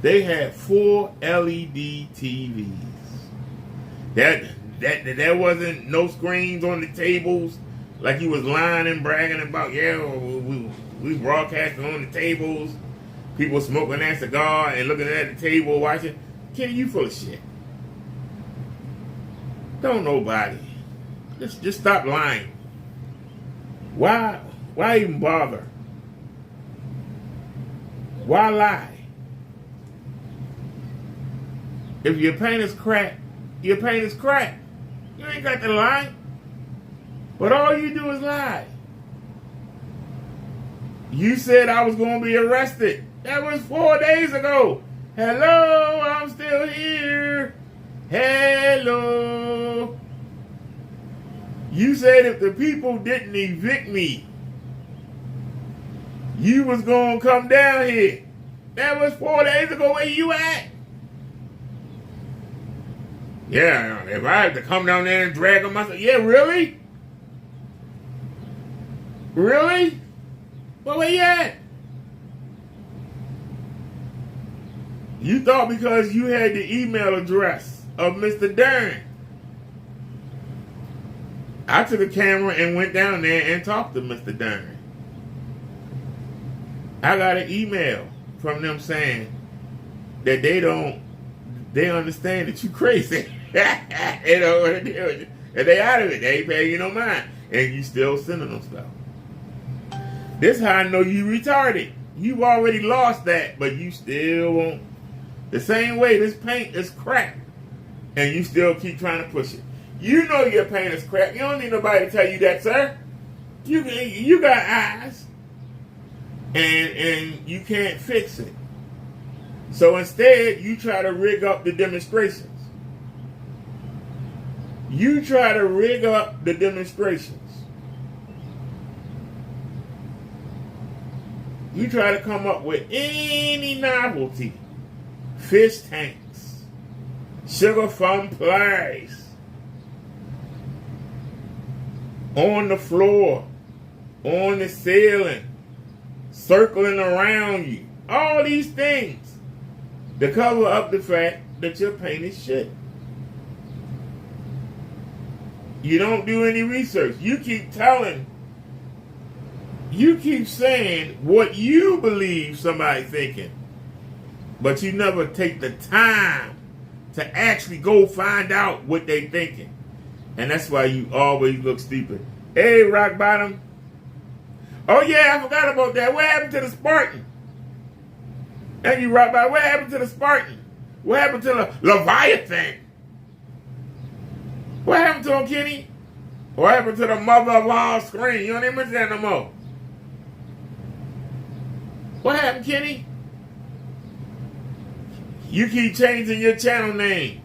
They had 4 LED TVs. There wasn't no screens on the tables like you was lying and bragging about, yeah, we broadcasting on the tables. People smoking that cigar and looking at the table watching. Kenny, you full of shit. Don't nobody. Just stop lying. Why even bother? Why lie? If your paint is cracked, your paint is cracked. You ain't got to lie. But all you do is lie. You said I was going to be arrested. That was 4 days ago. Hello, I'm still here. Hello. You said if the people didn't evict me, you was going to come down here. That was 4 days ago. Where you at? Yeah, if I had to come down there and drag them myself. Yeah, really? Really? Well, where you at? You thought because you had the email address of Mr. Darren. I took a camera and went down there and talked to Mr. Darren. I got an email from them saying that they understand that you crazy. You know what they do. And they out of it. They ain't paying you no mind. And you still sending them stuff. This how I know you retarded. You already lost that, but you still won't. The same way this paint is crap. And you still keep trying to push it. You know your paint is crap. You don't need nobody to tell you that, sir. You got eyes. And you can't fix it. So instead, you try to rig up the demonstrations. You try to rig up the demonstrations. You try to come up with any novelty. Fish tanks. Sugar foam plies. On the floor. On the ceiling. Circling around you. All these things to cover up the fact that your paint is shit. You don't do any research. You keep saying what you believe somebody's thinking, but you never take the time to actually go find out what they thinking. And that's why you always look stupid. Hey, Rock Bottom. Oh yeah, I forgot about that. What happened to the Spartan? And you, Rock Bottom. What happened to the Spartan? What happened to the Leviathan? What happened to him, Kenny? What happened to the mother of all screen? You don't even mention that no more. What happened, Kenny? You keep changing your channel names.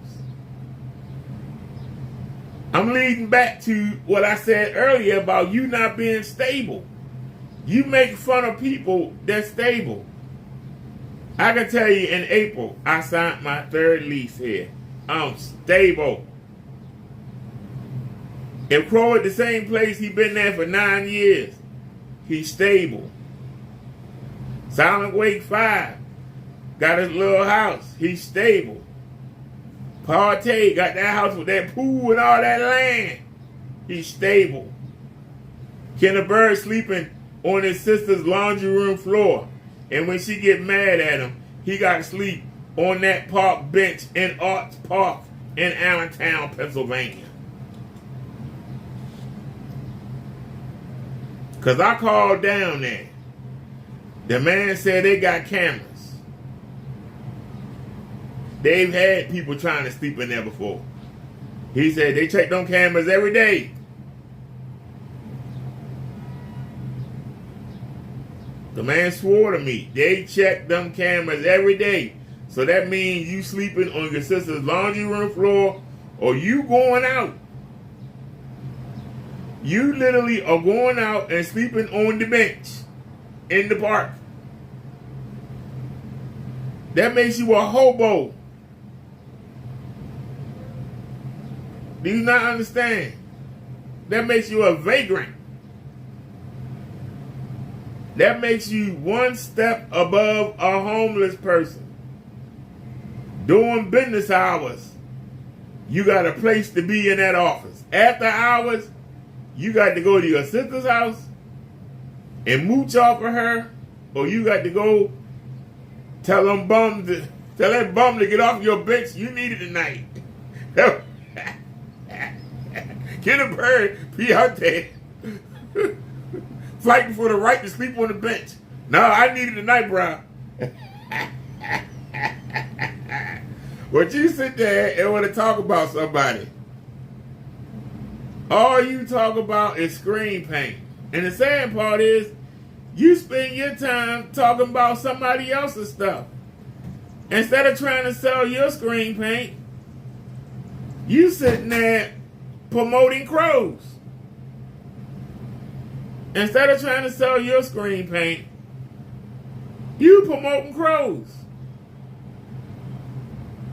I'm leading back to what I said earlier about you not being stable. You make fun of people that's stable. I can tell you in April, I signed my 3rd lease here. I'm stable. If Crow at the same place, he been there for 9 years. He's stable. Silent Wake 5 got his little house. He's stable. Partey got that house with that pool and all that land. He's stable. Kenneth Bird sleeping on his sister's laundry room floor. And when she get mad at him, he got to sleep on that park bench in Arts Park in Allentown, Pennsylvania. Because I called down there. The man said they got cameras. They've had people trying to sleep in there before. He said they check them cameras every day. The man swore to me. They check them cameras every day. So that means you sleeping on your sister's laundry room floor or you going out. You literally are going out and sleeping on the bench in the park. That makes you a hobo. Do you not understand? That makes you a vagrant. That makes you one step above a homeless person. During business hours, you got a place to be in that office. After hours, you got to go to your sister's house and mooch off of her, or you got to go tell that bum to get off your bench. You need it tonight. Kenneth Bird be out there fighting for the right to sleep on the bench. No, I need it tonight, bro. But you sit there and want to talk about somebody. All you talk about is screen paint. And the sad part is, you spend your time talking about somebody else's stuff. Instead of trying to sell your screen paint, you sitting there promoting crows. Instead of trying to sell your screen paint, you promoting crows.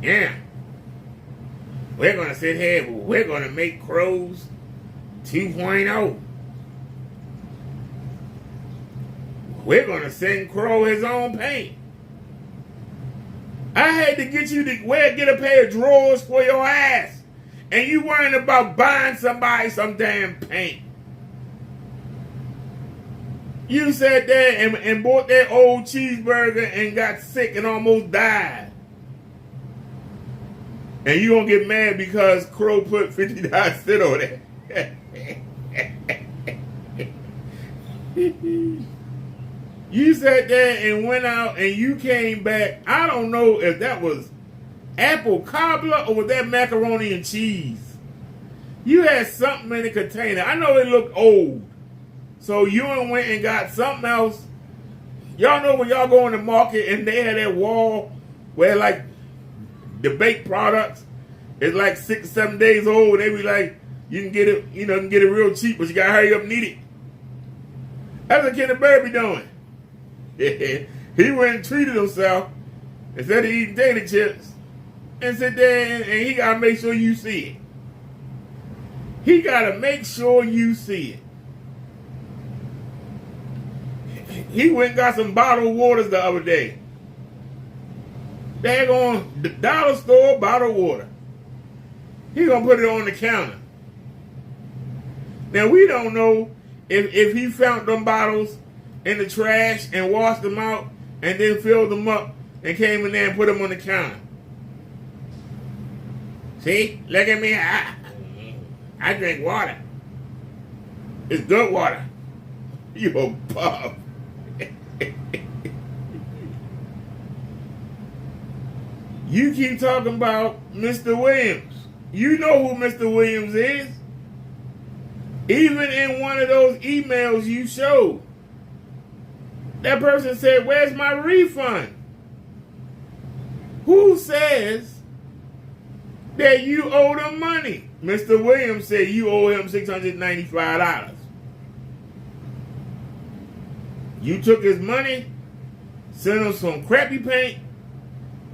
Yeah. We're going to sit here, we're going to make Crows 2.0. We're going to send Crow his own paint. I had to get you to get a pair of drawers for your ass. And you worrying about buying somebody some damn paint. You sat there and bought that old cheeseburger and got sick and almost died. And you gonna get mad because Crow put $50 sit on it. You sat there and went out and you came back. I don't know if that was apple cobbler or was that macaroni and cheese. You had something in the container. I know it looked old. So you went and got something else. Y'all know when y'all go in the market and they had that wall where like the baked products is like 6 or 7 days old. They be like, you can get it, you can get it real cheap, but you gotta hurry up and eat it. That's what Kenny Bird be doing. He went and treated himself instead of eating tater chips and sit there and he gotta make sure you see it. He gotta make sure you see it. He went and got some bottled waters the other day. They're on the dollar store bottled water. He gonna put it on the counter. Now we don't know if he found them bottles in the trash and washed them out and then filled them up and came in there and put them on the counter. See? Look at me. I drink water. It's good water. You a pup. You keep talking about Mr. Williams. You know who Mr. Williams is. Even in one of those emails you showed, that person said, where's my refund? Who says that you owe them money? Mr. Williams said you owe him $695. You took his money, sent him some crappy paint,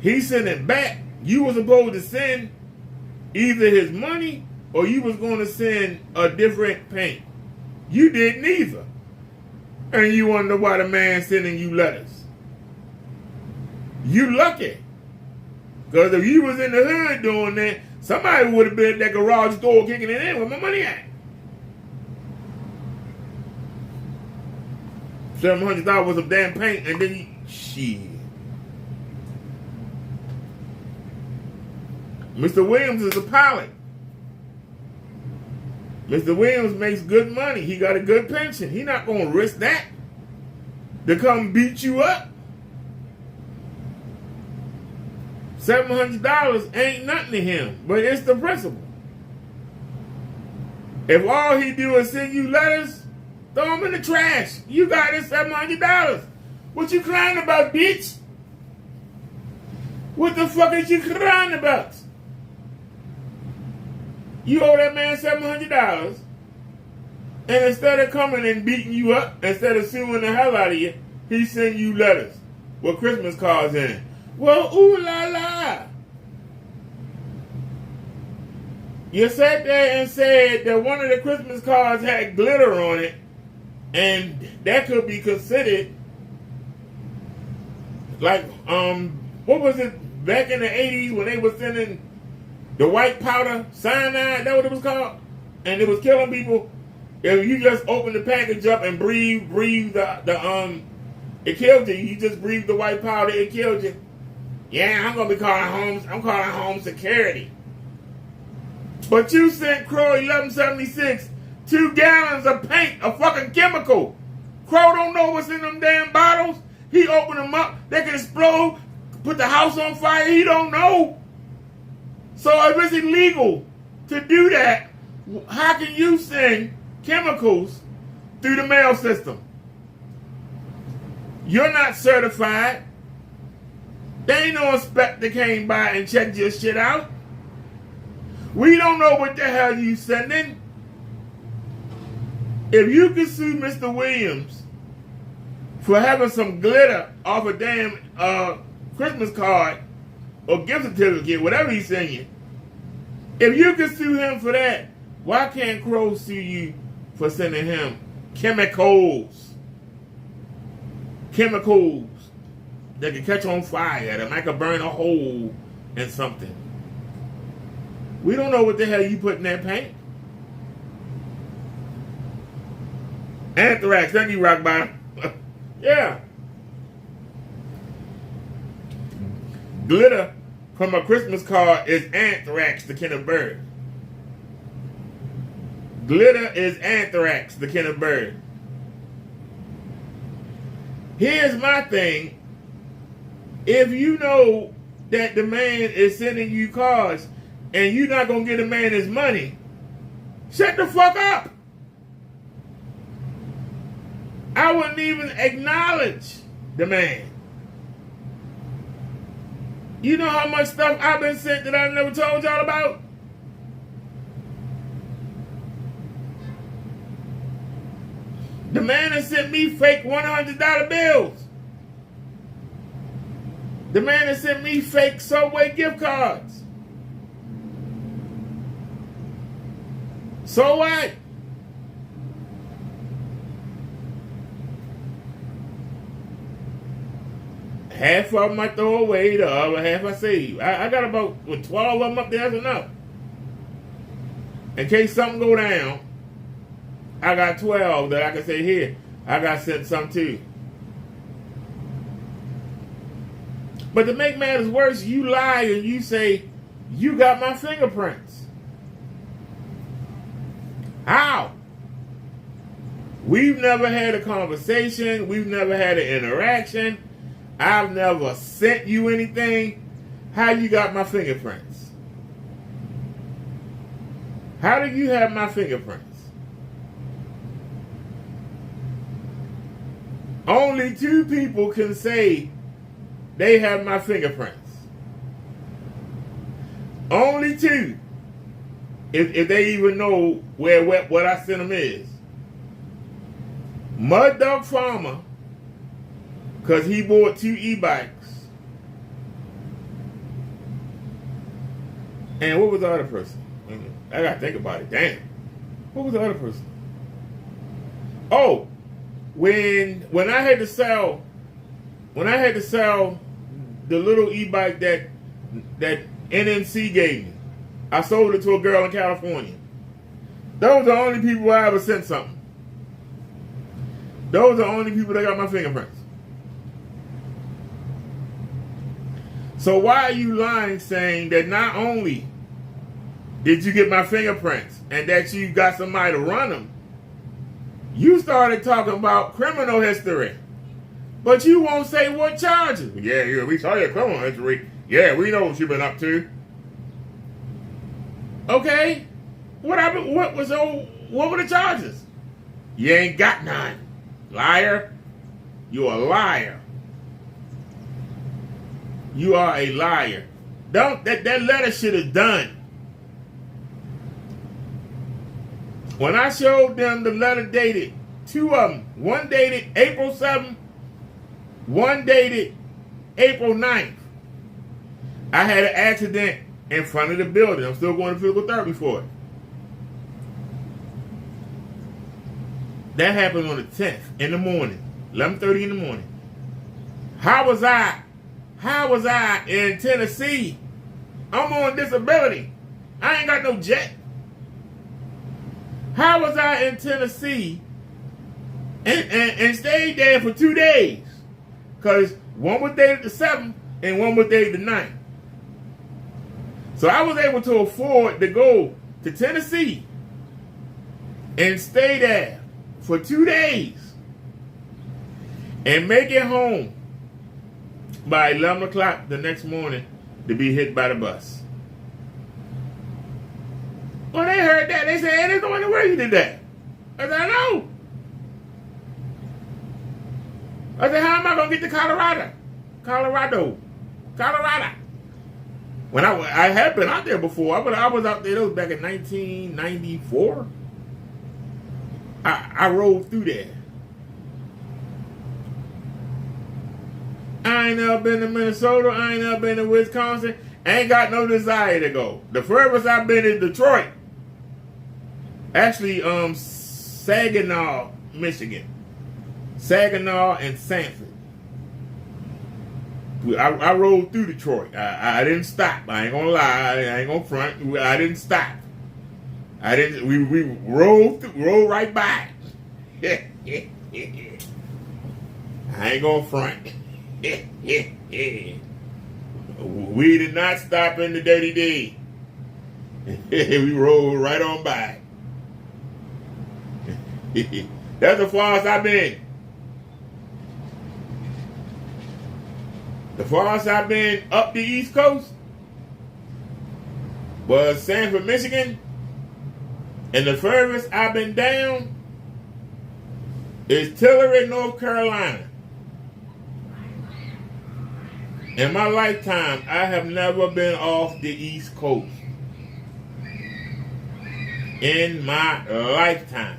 he sent it back. You were supposed to send either his money or you was going to send a different paint. You did neither. And you wonder why the man sending you letters. You lucky. Because if you was in the hood doing that, somebody would have been at that garage door kicking it in. Where my money at? $700 worth of damn paint, and then you... Shit. Mr. Williams is a pilot. Mr. Williams makes good money. He got a good pension. He not going to risk that to come beat you up. $700 ain't nothing to him, but it's the principle. If all he do is send you letters, throw them in the trash. You got his $700. What you crying about, bitch? What the fuck is you crying about? You owe that man $700, and instead of coming and beating you up, instead of suing the hell out of you, he send you letters with Christmas cards in it. Well, ooh la la. You sat there and said that one of the Christmas cards had glitter on it, and that could be considered like, what was it back in the 80s when they were sending the white powder, cyanide, that what it was called? And it was killing people. If you just open the package up and breathe it killed you. You just breathe the white powder, it killed you. Yeah, I'm calling home security. But you sent Crow 1176 2 gallons of paint, a fucking chemical. Crow don't know what's in them damn bottles. He opened them up, they can explode, put the house on fire, he don't know. So if it's illegal to do that, how can you send chemicals through the mail system? You're not certified. There ain't no inspector came by and checked your shit out. We don't know what the hell you sending. If you can sue Mr. Williams for having some glitter off a damn Christmas card or gift certificate, whatever he's sending you, If you can sue him for that, why can't Crow sue you for sending him chemicals? Chemicals that can catch on fire, that might could burn a hole in something. We don't know what the hell you put in that paint. Anthrax, thank you, Rock Bottom. Yeah. Glitter from a Christmas card is anthrax, the kind of bird. Glitter is anthrax, the kind of bird. Here's my thing. If you know that the man is sending you cards and you're not going to get the man his money, shut the fuck up. I wouldn't even acknowledge the man. You know how much stuff I've been sent that I've never told y'all about? The man has sent me fake $100 bills. The man has sent me fake Subway gift cards. So what? Half of them I throw away, the other half I save. I got about 12 of them up there, that's enough. In case something go down, I got 12 that I can say, here, I got sent some too. But to make matters worse, you lie and you say, you got my fingerprints. How? We've never had a conversation. We've never had an interaction. I've never sent you anything. How you got my fingerprints? How do you have my fingerprints? Only 2 people can say they have my fingerprints. Only 2. If they even know where what I sent them is. Mud Dog Farmer, because he bought 2 e-bikes. And what was the other person? I gotta think about it. Damn. What was the other person? Oh, when I had to sell the little e-bike that NNC gave me, I sold it to a girl in California. Those are the only people I ever sent something. Those are the only people that got my fingerprints. So why are you lying saying that not only did you get my fingerprints and that you got somebody to run them, you started talking about criminal history. But you won't say what charges. Yeah, we saw your criminal history. Yeah, we know what you've been up to. Okay? What were the charges? You ain't got none. Liar. You're a liar. You are a liar. That letter should have done. When I showed them the letter dated, 2 of them, one dated April 7th, one dated April 9th. I had an accident in front of the building. I'm still going to physical therapy for it. That happened on the 10th in the morning, 11:30 in the morning. How was I in Tennessee? I'm on disability. I ain't got no jet. How was I in Tennessee and stayed there for 2 days? Because one was dated the 7th and one was dated the 9th. So I was able to afford to go to Tennessee and stay there for 2 days and make it home by 11 o'clock the next morning to be hit by the bus. When they heard that, they said, hey, there's no way you did that. I said, I know. I said, how am I going to get to Colorado? When I had been out there before. I was out there, that was back in 1994. I rode through there. I ain't never been to Minnesota. I ain't never been to Wisconsin. I ain't got no desire to go. The furthest I've been is Detroit. Actually, Saginaw, Michigan. Saginaw and Sanford. I rode through Detroit. I didn't stop. I ain't gonna lie. I ain't gonna front. I didn't stop. I didn't. We rolled right by. I ain't gonna front. We did not stop in the Dirty D. We rolled right on by. That's the farthest I've been. The farthest I've been up the East Coast was Sanford, Michigan. And the furthest I've been down is Tillery, North Carolina. In my lifetime, I have never been off the East Coast. In my lifetime,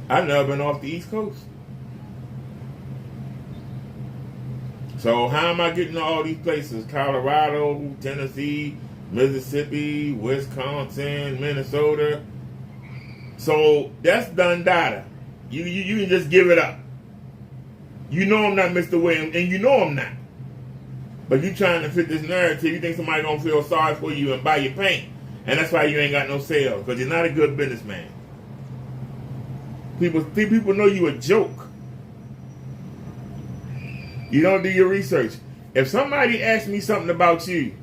I've never been off the East Coast. So how am I getting to all these places? Colorado, Tennessee, Mississippi, Wisconsin, Minnesota. So that's done data. You can just give it up. You know I'm not Mr. Williams, and you know I'm not. But you trying to fit this narrative. You think somebody gonna feel sorry for you and buy your paint. And that's why you ain't got no sales, because you're not a good businessman. People know you a joke. You don't do your research. If somebody asks me something about you,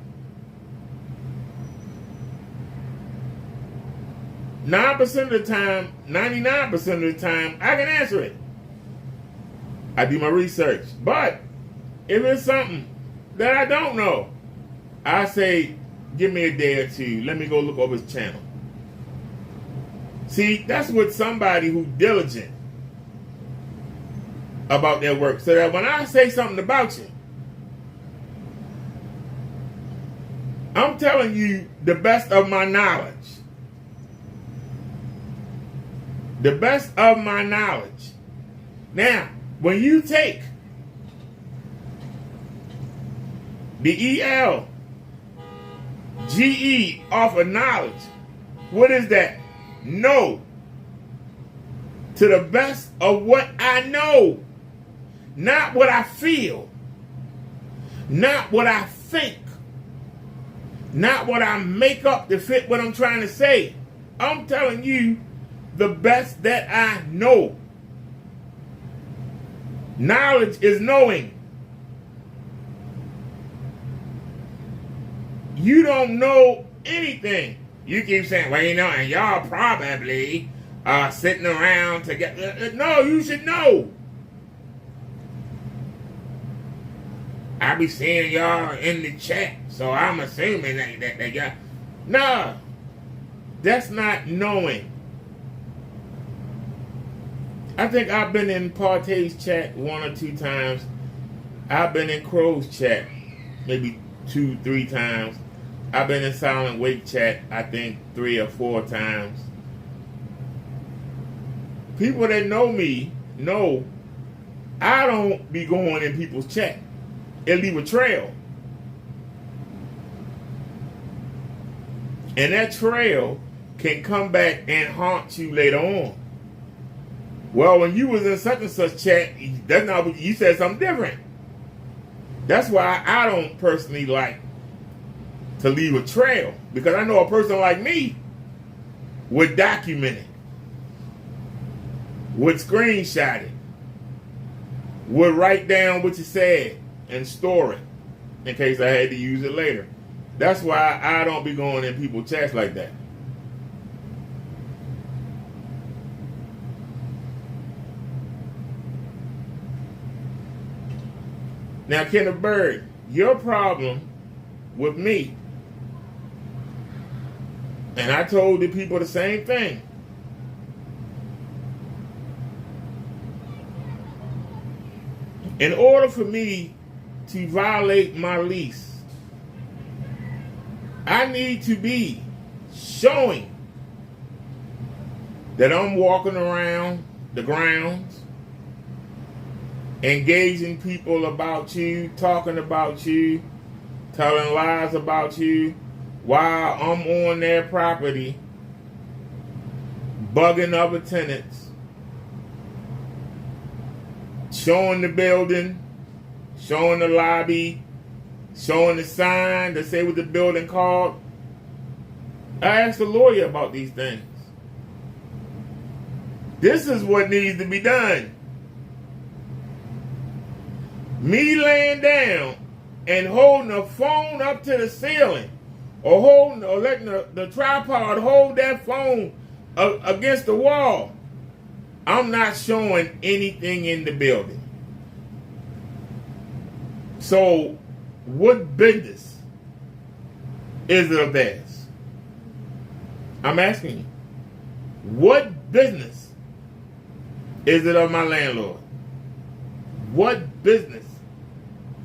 9% of the time, 99% of the time, I can answer it. I do my research. But if it's something that I don't know, I say, give me a day or two. Let me go look over his channel. See, that's what somebody who's diligent about their work. So that when I say something about you, I'm telling you the best of my knowledge. The best of my knowledge. Now, when you take the ELGE off of knowledge, what is that? Know. To the best of what I know. Not what I feel. Not what I think. Not what I make up to fit what I'm trying to say. I'm telling you the best that I know. Knowledge is knowing. You don't know anything. You keep saying, well, you know, and y'all probably are sitting around together. No, you should know. I be seeing y'all in the chat, so I'm assuming that y'all. No, that's not knowing. I think I've been in Partay's chat 1 or 2 times. I've been in Crow's chat maybe 2, 3 times. I've been in Silent Wake chat, I think 3 or 4 times. People that know me know I don't be going in people's chat. It leave a trail. And that trail can come back and haunt you later on. Well, when you was in such and such chat, that's not what you said, something different. That's why I don't personally like to leave a trail, because I know a person like me would document it, would screenshot it, would write down what you said and store it in case I had to use it later. That's why I don't be going in people's chats like that. Now, Kenneth Bird, your problem with me, and I told the people the same thing. In order for me to violate my lease, I need to be showing that I'm walking around the grounds, engaging people about you, talking about you, telling lies about you while I'm on their property, bugging other tenants, showing the building, showing the lobby, showing the sign that say what the building called. I asked a lawyer about these things. This is what needs to be done. Me laying down and holding the phone up to the ceiling, or letting the tripod hold that phone against the wall. I'm not showing anything in the building. So, what business is it of theirs? I'm asking you. What business is it of my landlord? What business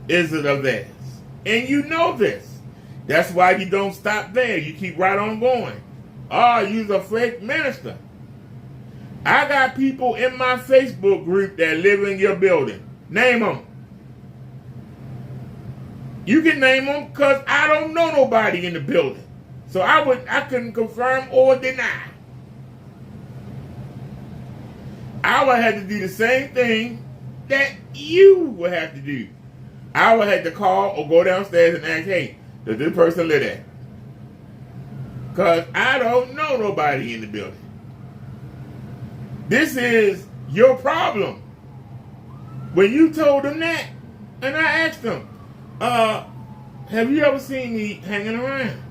is it of theirs? And you know this. That's why you don't stop there. You keep right on going. Oh, you're a fake minister. I got people in my Facebook group that live in your building. Name them. You can name them because I don't know nobody in the building. So I couldn't confirm or deny. I would have to do the same thing that you would have to do. I would have to call or go downstairs and ask, hey, does this person live there? Because I don't know nobody in the building. This is your problem. When you told them that, and I asked them, have you ever seen me hanging around?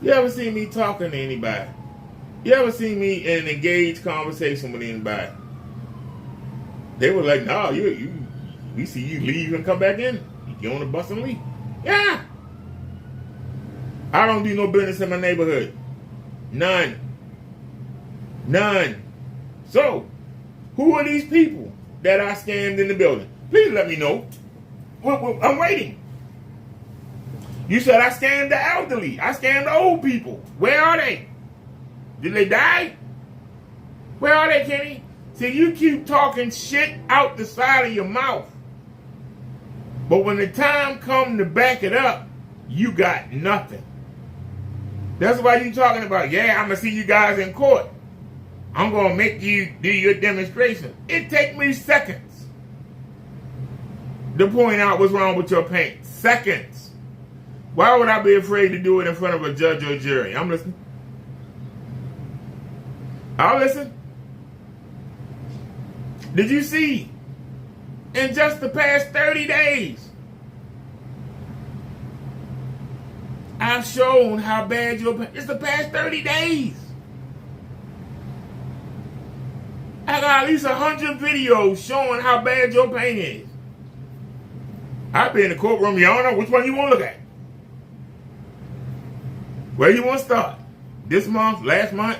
You ever seen me talking to anybody? You ever seen me in an engaged conversation with anybody? They were like, no, we see you leave and come back in. You get on the bus and leave. Yeah. I don't do no business in my neighborhood. None. So, who are these people that I scammed in the building? Please let me know. I'm waiting. You said I scammed the elderly. I scammed the old people. Where are they? Did they die? Where are they, Kenny? See, you keep talking shit out the side of your mouth. But when the time comes to back it up, you got nothing. That's why you talking about, yeah, I'm going to see you guys in court. I'm going to make you do your demonstration. It take me seconds to point out what's wrong with your paint. Seconds. Why would I be afraid to do it in front of a judge or jury? I'm listening. I'll listen. Did you see in just the past 30 days, I've shown how bad your paint. It's the past 30 days. I got at least 100 videos showing how bad your paint is. I've been in the courtroom, Your Honor. Which one you want to look at? Where you want to start? This month? Last month?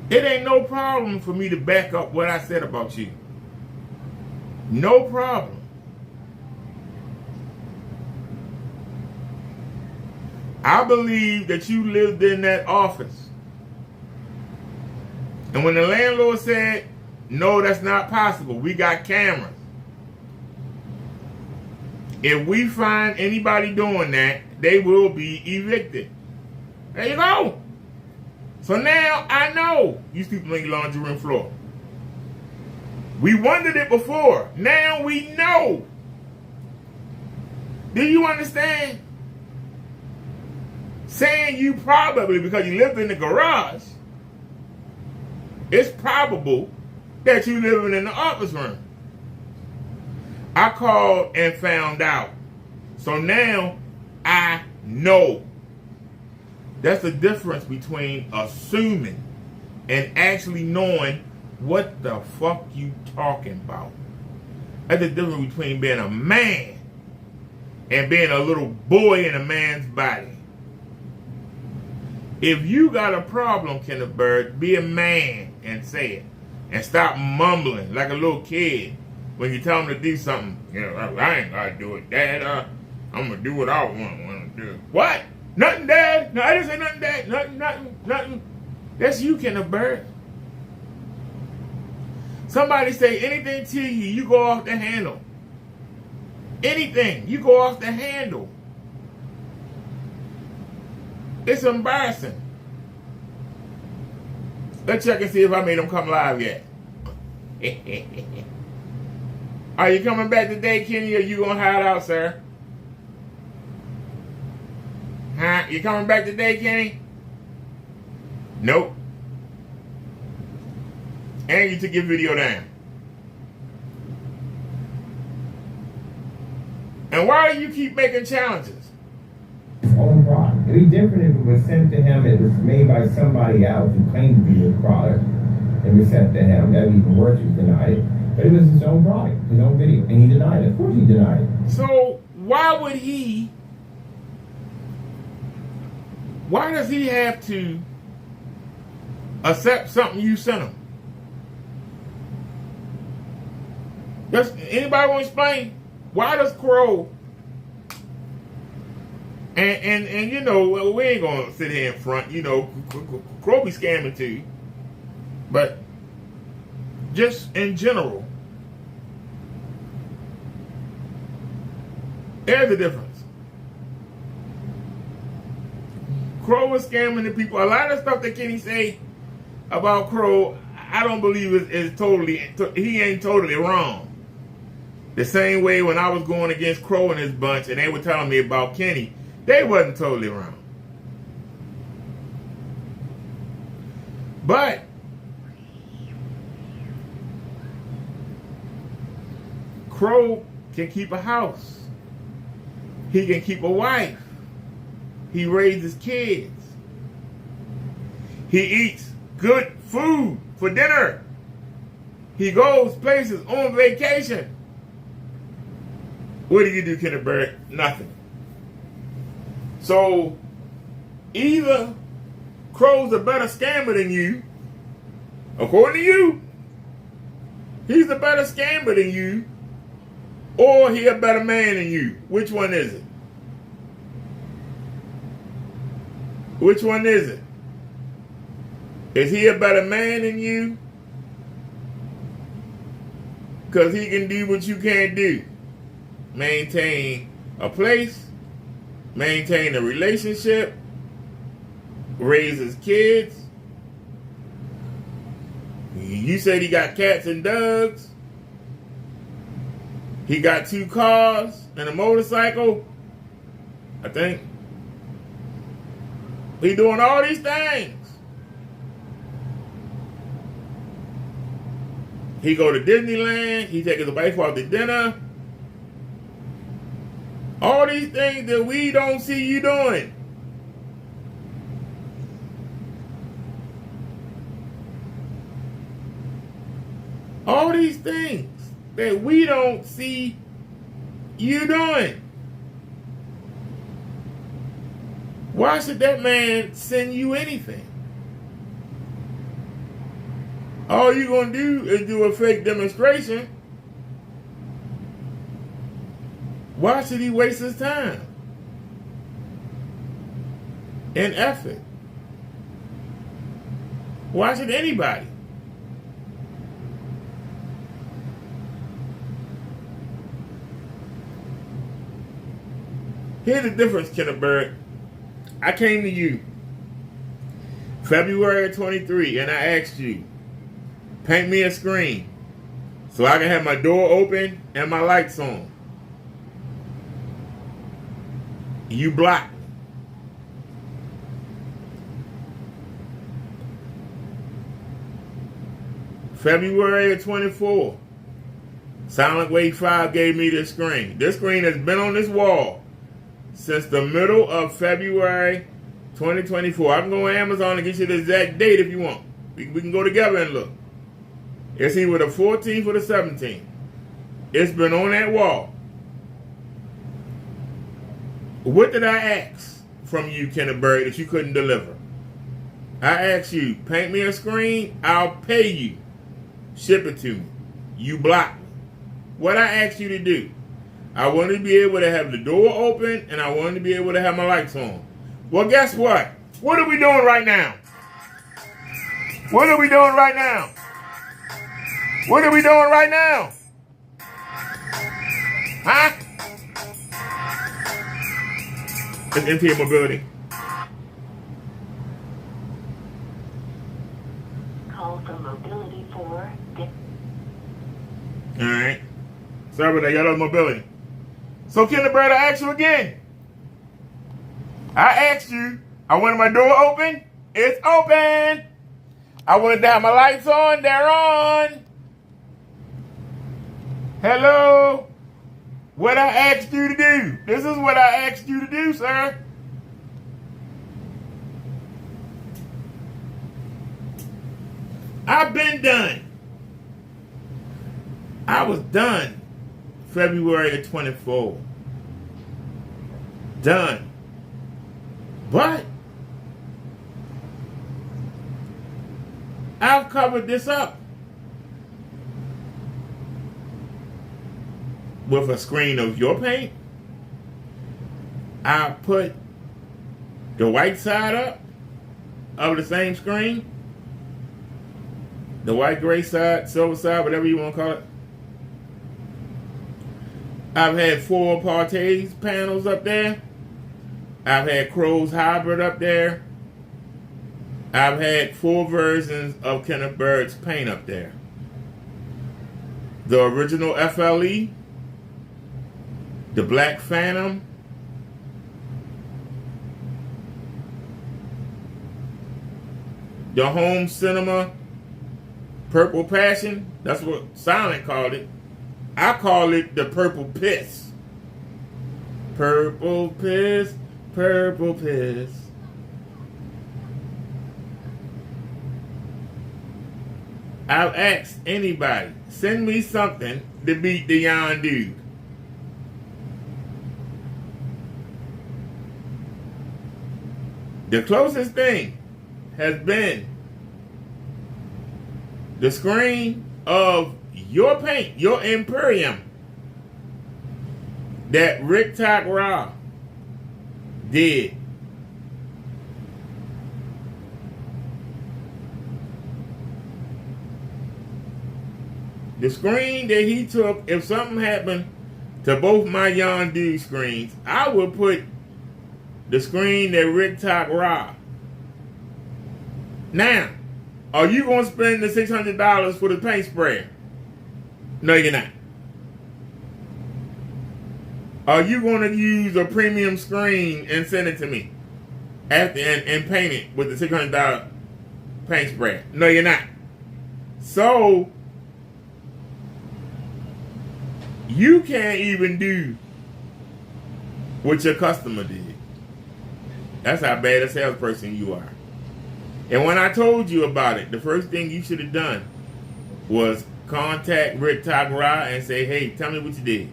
It ain't no problem for me to back up what I said about you. No problem. I believe that you lived in that office. And when the landlord said, no, that's not possible, we got cameras. If we find anybody doing that, they will be evicted. There you go. So now I know you sleep on your laundry room floor. We wondered it before. Now we know. Do you understand? Saying you probably, because you lived in the garage, it's probable that you living in the office room. I called and found out. So now I know. That's the difference between assuming and actually knowing what the fuck you talking about. That's the difference between being a man and being a little boy in a man's body. If you got a problem, Kenneth Bird, be a man and say it. And stop mumbling like a little kid when you tell them to do something. You know, I ain't got to do it, Dad. I'm going to do what I want to do. What? Nothing, Dad. No, I didn't say nothing, Dad. Nothing. That's you, Kenneth Bird. Somebody say anything to you, you go off the handle. Anything, you go off the handle. It's embarrassing. Let's check and see if I made them come live yet. Are you coming back today, Kenny, or you gonna hide out, sir? Huh? You coming back today, Kenny? Nope. And you took your video down. And why do you keep making challenges? His own product. It'd be different if it was sent to him, it was made by somebody else who claimed to be his product. It was sent to him. That'd be even worse if he denied it. But it was his own product, his own video. And he denied it. Of course he denied it. So why does he have to accept something you sent him? Does anybody want to explain? Why does Crow and you know, we ain't gonna sit here in front, you know, Crow be scamming too. But just in general, there's a difference. Crow is scamming the people. A lot of stuff that Kenny say about Crow, I don't believe is totally, he ain't totally wrong. The same way when I was going against Crow and his bunch and they were telling me about Kenny, they wasn't totally wrong. But Crow can keep a house. He can keep a wife. He raises kids. He eats good food for dinner. He goes places on vacation. What do you do, Kenneth Barrett? Nothing. So, either Crow's a better scammer than you, according to you, he's a better scammer than you, or he a better man than you. Which one is it? Which one is it? Is he a better man than you? Because he can do what you can't do. Maintain a place, maintain a relationship, raise his kids. You said he got cats and dogs. He got 2 cars and a motorcycle, I think. He doing all these things. He go to Disneyland. He take his wife out to dinner. All these things that we don't see you doing. All these things that we don't see you doing. Why should that man send you anything? All you're going to do is do a fake demonstration. Why should he waste his time and effort? Why should anybody? Here's the difference, Kenneth Barrett. I came to you February 23 and I asked you, paint me a screen so I can have my door open and my lights on. You blocked me. February 24, Silent Wave 5 gave me this screen. This screen has been on this wall since the middle of February 2024. I can go on Amazon and get you the exact date if you want. We can go together and look. It's either the 14th or the 17th. It's been on that wall. What did I ask from you, Kenneth Barrett, that you couldn't deliver? I asked you, paint me a screen, I'll pay you. Ship it to me. You blocked me. What I asked you to do? I wanted to be able to have the door open and I wanted to be able to have my lights on. Well, guess what? What are we doing right now? What are we doing right now? What are we doing right now? Huh? It's NTA Mobility. Call from Mobility 4. Alright. Sorry about that. Y'all love Mobility. So, Kinderbird, I asked you again. I asked you, I wanted my door open. It's open. I wanted to have my lights on. They're on. Hello? What I asked you to do. This is what I asked you to do, sir. I've been done. I was done February the 24th. Done. But I've covered this up with a screen of your paint. I put the white side up of the same screen. The white, gray side, silver side, whatever you want to call it. I've had 4 Partes panels up there. I've had Crow's Hybrid up there. I've had 4 versions of Kenneth Bird's paint up there. The original FLE, the Black Phantom, the Home Cinema Purple Passion. That's what Silent called it. I call it the Purple Piss. Purple Piss, Purple Piss. I've asked anybody, send me something to beat the Yon Dude. The closest thing has been the screen of your paint, your Imperium, that Rick Tock Raw did. The screen that he took, if something happened to both my Yon Dude screens, I would put the screen that Rick Tock Raw. Now, are you going to spend the $600 for the paint sprayer? No, you're not. Are you going to use a premium screen and send it to me after and paint it with the $600 paint sprayer? No, you're not. So, you can't even do what your customer did. That's how bad a salesperson you are. And when I told you about it, the first thing you should have done was contact Rick Tock Raw and say, hey, tell me what you did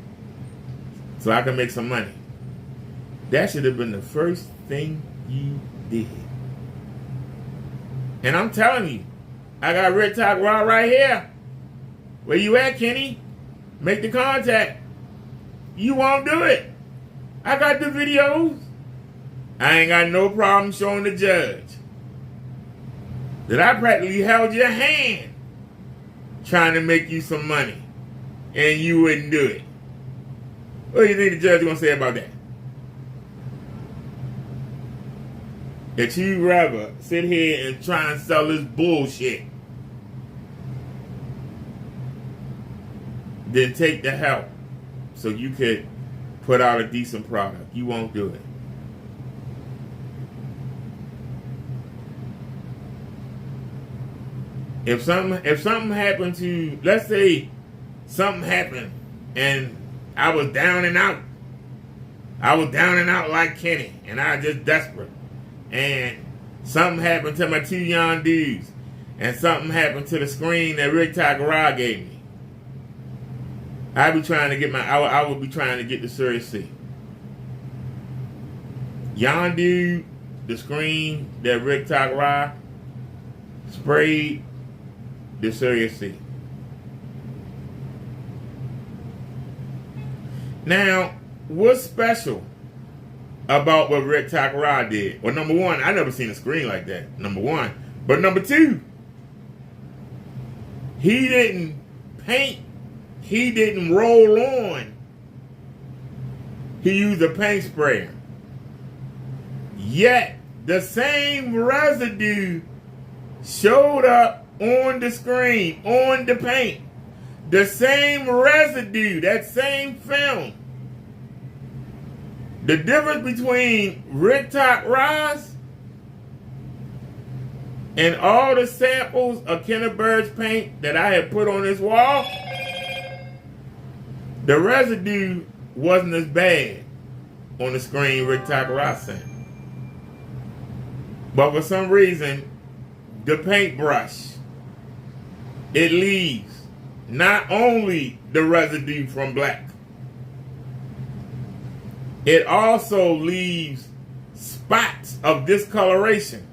so I can make some money. That should have been the first thing you did. And I'm telling you, I got Rick Tock Raw right here. Where you at, Kenny? Make the contact. You won't do it. I got the videos. I ain't got no problem showing the judge that I practically held your hand trying to make you some money and you wouldn't do it. What do you think the judge is going to say about that? That you'd rather sit here and try and sell this bullshit than take the help so you could put out a decent product. You won't do it. If something happened to, let's say something happened and I was down and out. I was down and out like Kenny and I was just desperate. And something happened to my 2 Yon Dudes and something happened to the screen that Rick Tock Raw gave me. I would be trying to get the Series C. Yon Dude, the screen that Rick Tock Raw sprayed, the Series C. Now, what's special about what Rick Tock Raw did? Well, number one, I never seen a screen like that. Number one. But number two, he didn't paint he didn't roll on. He used a paint sprayer. Yet, the same residue showed up on the screen, on the paint. The same residue, that same film. The difference between Rick Top Ross and all the samples of Kenneth Bird's paint that I had put on this wall, the residue wasn't as bad on the screen Rick Top Ross sent. But for some reason, the paintbrush, it leaves not only the residue from black, it also leaves spots of discoloration.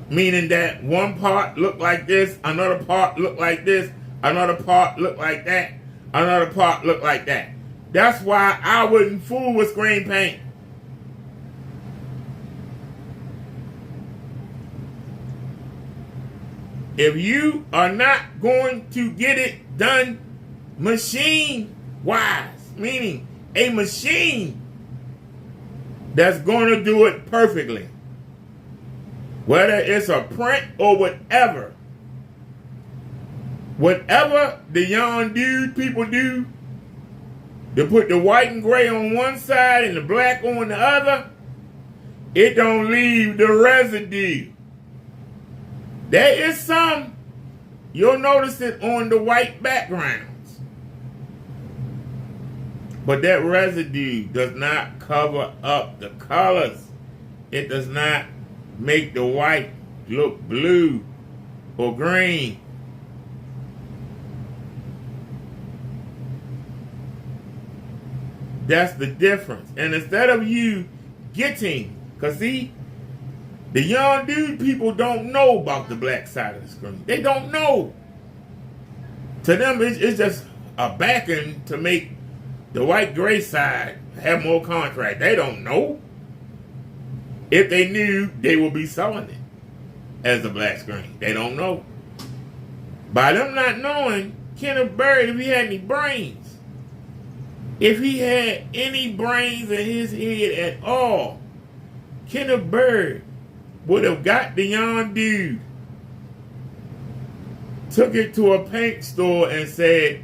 Meaning that one part looked like this, another part looked like this, another part looked like that, another part looked like that. That's why I wouldn't fool with screen paint. If you are not going to get it done machine-wise, meaning a machine that's going to do it perfectly, whether it's a print or whatever the young dude people do, to put the white and gray on one side and the black on the other, it don't leave the residue. There is some, you'll notice it on the white backgrounds. But that residue does not cover up the colors. It does not make the white look blue or green. That's the difference. And instead of you getting, because see, the young dude people don't know about the black side of the screen. They don't know. To them, it's just a backing to make the white gray side have more contrast. They don't know. If they knew, they would be selling it as a black screen. They don't know. By them not knowing, Kenneth Bird, if he had any brains, in his head at all, Kenneth Bird would have got the young dude, took it to a paint store and said,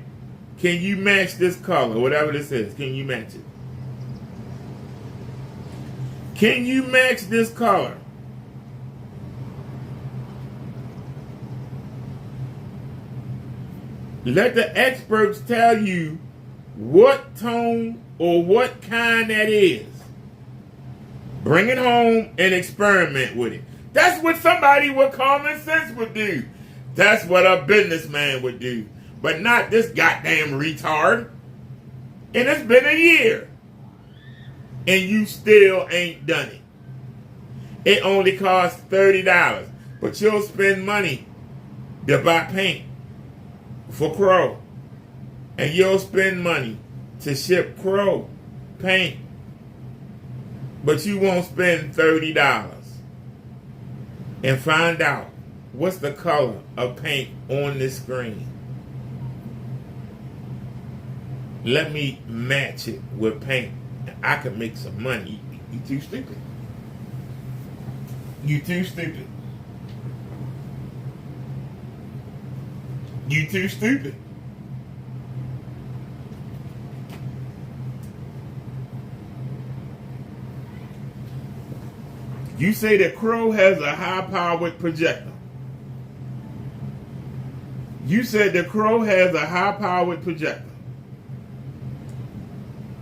can you match this color, whatever this is, can you match it? Can you match this color? Let the experts tell you what tone or what kind that is. Bring it home and experiment with it. That's what somebody with common sense would do. That's what a businessman would do. But not this goddamn retard. And it's been a year. And you still ain't done it. It only costs $30. But you'll spend money to buy paint for Crow. And you'll spend money to ship Crow paint. But you won't spend $30 and find out what's the color of paint on this screen. Let me match it with paint. I can make some money. You too stupid. You too stupid. You too stupid. You say that Crow has a high-powered projector. You said that Crow has a high-powered projector.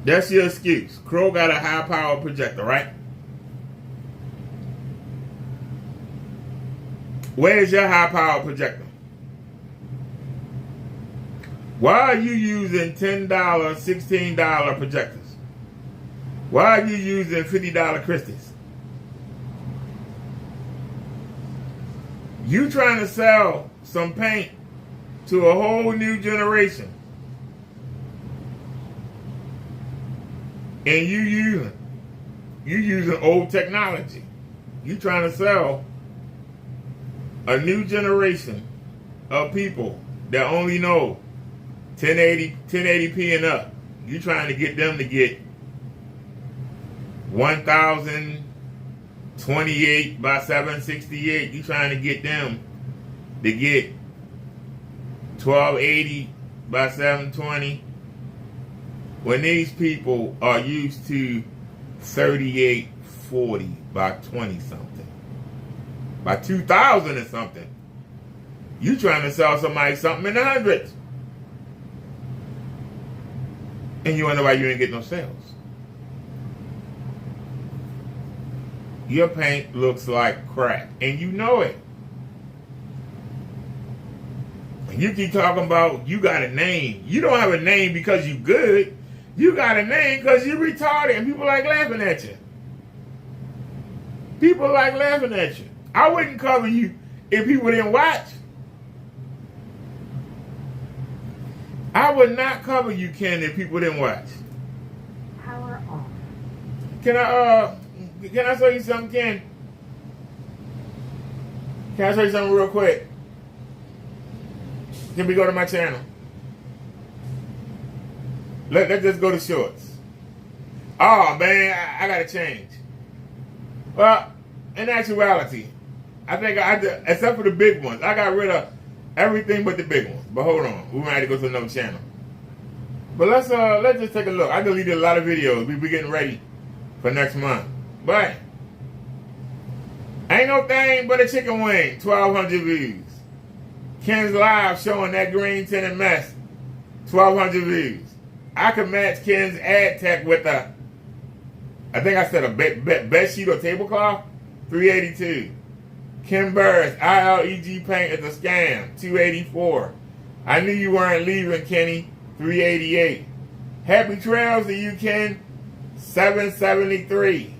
That's your excuse. Crow got a high-powered projector, right? Where's your high-powered projector? Why are you using $10, $16 projectors? Why are you using $50 Christies? You trying to sell some paint to a whole new generation. And you using old technology. You trying to sell a new generation of people that only know 1080p and up. You trying to get them to get 1028 by 768. You trying to get them to get 1280 by 720. When these people are used to 3840 by 20 something, by 2000 or something. You trying to sell somebody something in the hundreds. And you wonder why you ain't get no sales. Your paint looks like crap, and you know it. And you keep talking about you got a name. You don't have a name because you good. You got a name because you retarded, and people like laughing at you. People like laughing at you. I wouldn't cover you if people didn't watch. I would not cover you, Ken, if people didn't watch. Power off. Can I show you something, Ken? Can I show you something real quick? Can we go to my channel? Let's just go to shorts. Oh, man, I got to change. Well, in actuality, I think except for the big ones, I got rid of everything but the big ones. But hold on, we might have to go to another channel. But let's just take a look. I deleted a lot of videos. We getting ready for next month. But ain't no thing but a chicken wing. 1,200 views. Ken's live showing that green tinted mess. 1,200 views. I could match Ken's ad tech with I think I said a bed sheet or tablecloth. 382. Ken Burris, ILEG paint is a scam. 284. I knew you weren't leaving, Kenny. 388. Happy trails to you, Ken. 773.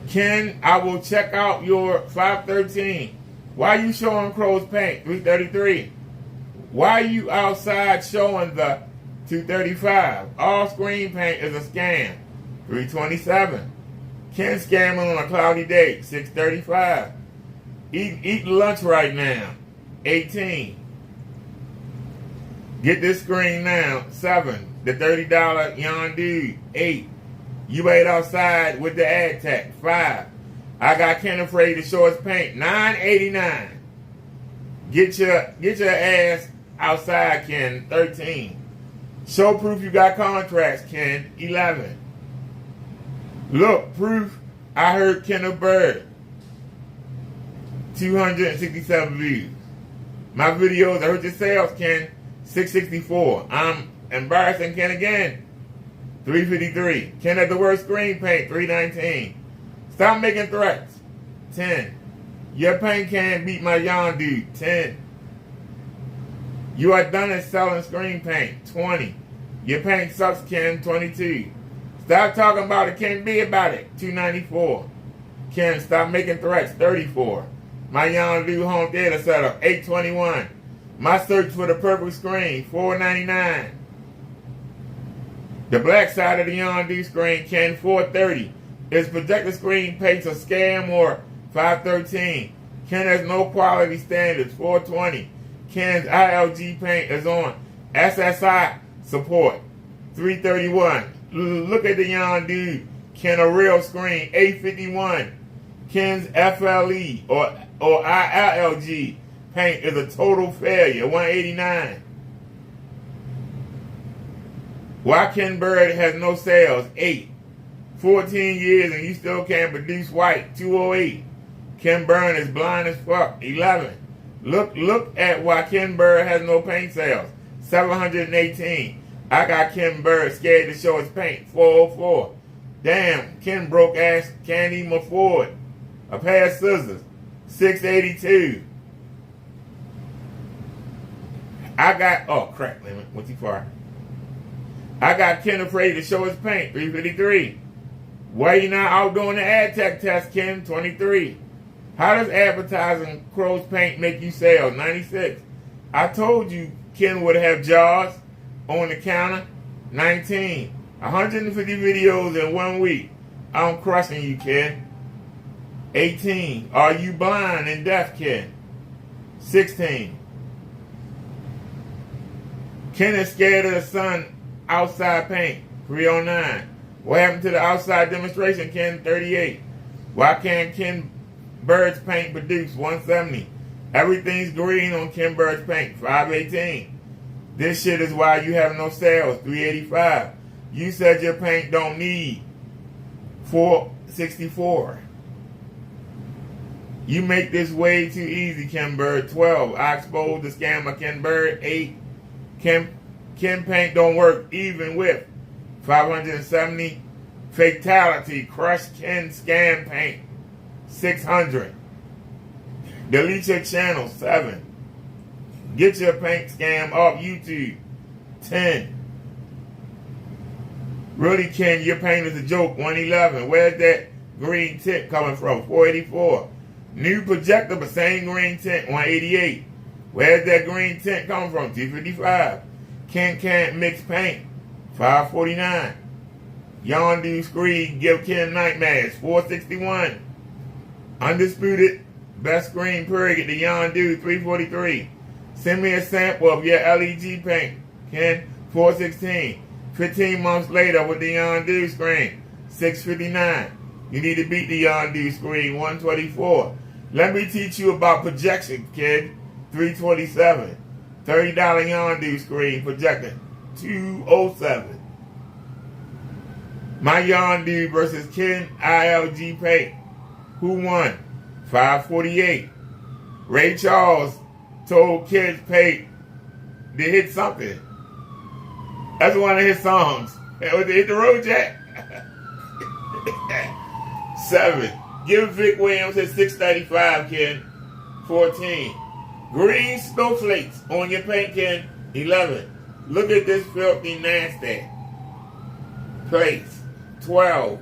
Ken, I will check out your 513. Why you showing Crow's paint? 333. Why you outside showing the 235? All screen paint is a scam. 327. Ken scamming on a cloudy day. 635. Eat lunch right now. 18. Get this screen now. 7. The $30 Yon Dude. 8. You ate outside with the ad tech. 5. I got Ken afraid to show his paint. 989. Get your ass outside, Ken. 13. Show proof you got contracts, Ken. 11. Look, proof I heard Kenneth Bird. 267 views. My videos, I heard your sales, Ken. 664. I'm embarrassing Ken again. 353. Ken had the worst screen paint. 319. Stop making threats. 10. Your paint can't beat my Yon Dude. 10. You are done at selling screen paint. 20. Your paint sucks, Ken. 22. Stop talking about it. Can't be about it. 294. Ken, stop making threats. 34. My Yon Dude home theater setup. 821. My search for the perfect screen. 499. The black side of the Yon Dude screen, Ken. 430. Is projector screen paints a scam or 513? Ken has no quality standards. 420. Ken's ILG paint is on SSI support. 331. Look at the Yon Dude. Ken, a real screen. 851. Ken's FLE or ILG paint is a total failure. 189. Why Ken Bird has no sales? 8. 14 years and you still can't produce white. 208. Ken Bird is blind as fuck. 11. Look at why Ken Bird has no paint sales. 718. I got Ken Bird scared to show his paint. 404. Damn, Ken broke ass can't even afford a pair of scissors. 682. Oh crap, went too far. I got Ken afraid to show his paint. 353. Why you not out doing the ad tech test, Ken? 23. How does advertising Crow's paint make you sell? 96. I told you Ken would have jaws on the counter. 19. 150 videos in 1 week. I'm crushing you, Ken. 18. Are you blind and deaf, Ken? 16. Ken is scared of the sun outside paint. 309. What happened to the outside demonstration, Ken? 38. Why can't Ken Bird's paint produce? 170. Everything's green on Ken Bird's paint. 518. This shit is why you have no sales. 385. You said your paint don't need. 464. You make this way too easy, Ken Bird. 12. I exposed the scammer, Ken Bird. 8. Ken paint don't work even with 570. Fatality. Crush Ken scam paint. 600. Delete your channel. 7. Get your paint scam off YouTube. 10. Really, Ken, your paint is a joke. 111. Where's that green tint coming from? 484. New projector, but same green tint. 188. Where's that green tint coming from? 255. Ken can't mix paint. 549. Yondu screen give Ken nightmares. 461. Undisputed best screen period. Get the Yondu. 343. Send me a sample of your LED paint, Ken. 416. 15 months later with the Yondu screen. 659. You need to beat the Yondu screen. 124. Let me teach you about projection, kid. 327. $30 Yondu screen projector. 207. My Yondu versus Ken ILG paint. Who won? 548. Ray Charles told kids paint to hit something. That's one of his songs. Hit the road, Jack. 7. Give Vic Williams his 635, Ken. 14. Green snowflakes on your paint, Ken. 11. Look at this filthy nasty place. 12.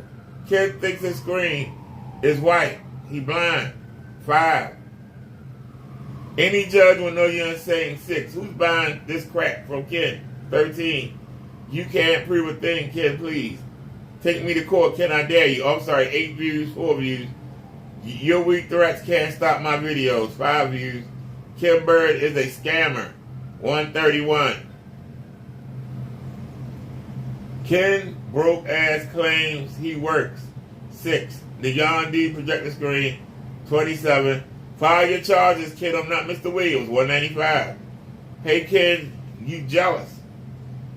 Ken thinks his screen is white. He blind. 5. Any judge will know you're insane. 6. Who's buying this crap from Ken? 13. You can't prove a thing, Ken, please. Take me to court, Ken, I dare you. Oh, I'm sorry, 8 views, 4 views. Your weak threats can't stop my videos. 5 views. Ken Bird is a scammer. 131. Ken broke ass claims he works. 6. The Yondu projector screen. 27. File your charges, kid. I'm not Mr. Williams. 195. Hey, kid, you jealous.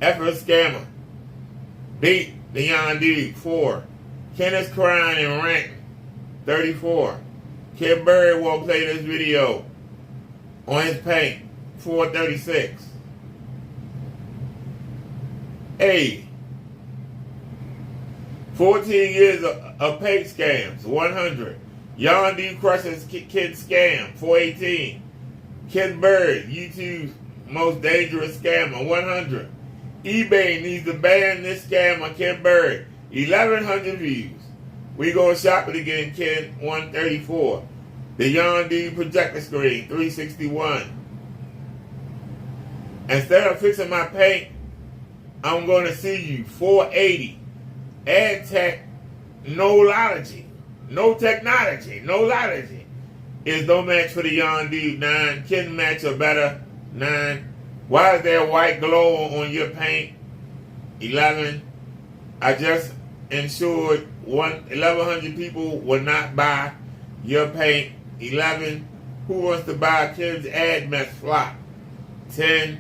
Effort scammer. Beat the Yondu. 4. Ken is crying and ranting. 34. Ken Bird won't play this video on his paint. 436. A. 14 years of paint scams. 100. Yondu crushes kid scam. 418. Ken Bird, YouTube's most dangerous scammer. 100. eBay needs to ban this scam on Ken Bird. 1,100 views. We gonna shop it again, Ken. 134. The Yondu projector screen. 361. Instead of fixing my paint, I'm gonna see you. 480. Ad tech, knowledge. No technology. Knowledge is no match for the Yondu. 9. Ken match or better. 9. Why is there white glow on your paint? 11. I just ensured 1,100 people will not buy your paint. 11. Who wants to buy Ken's ad mess flop? 10.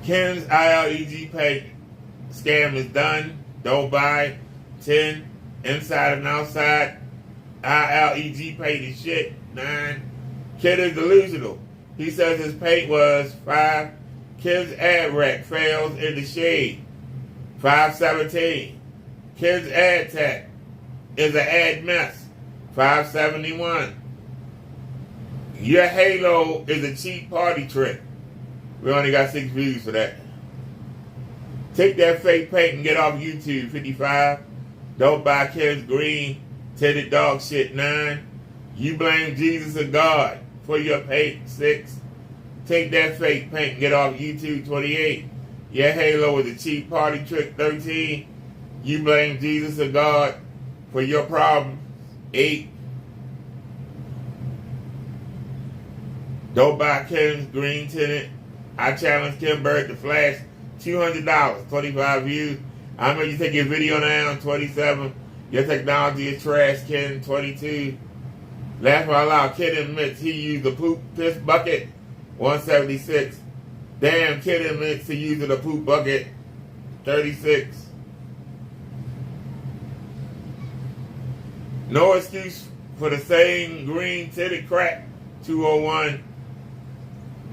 Ken's ILEG paint scam is done. Don't buy. 10. Inside and outside ILEG paint is shit. 9. Ken is delusional. He says his paint was 5. Ken's ad rack fails in the shade. 517. Ken's ad tech is an ad mess. 571. Your halo is a cheap party trick. We only got 6 views for that. Take that fake paint and get off YouTube. 55. Don't buy Ken's green tinted dog shit. 9. You blame Jesus or God for your paint. 6. Take that fake paint and get off YouTube. 28. Your halo is a cheap party trick. 13. You blame Jesus or God for your problem. 8. Don't buy Ken's green tenant. I challenge Ken Bird to flash $200. 25 views. I know you take your video down. 27. Your technology is trash. Ken. 22. Laugh out loud. Ken admits he used a poop piss bucket. 176. Damn, Ken admits he used a poop bucket. 36. No excuse for the same green titty crack. 201.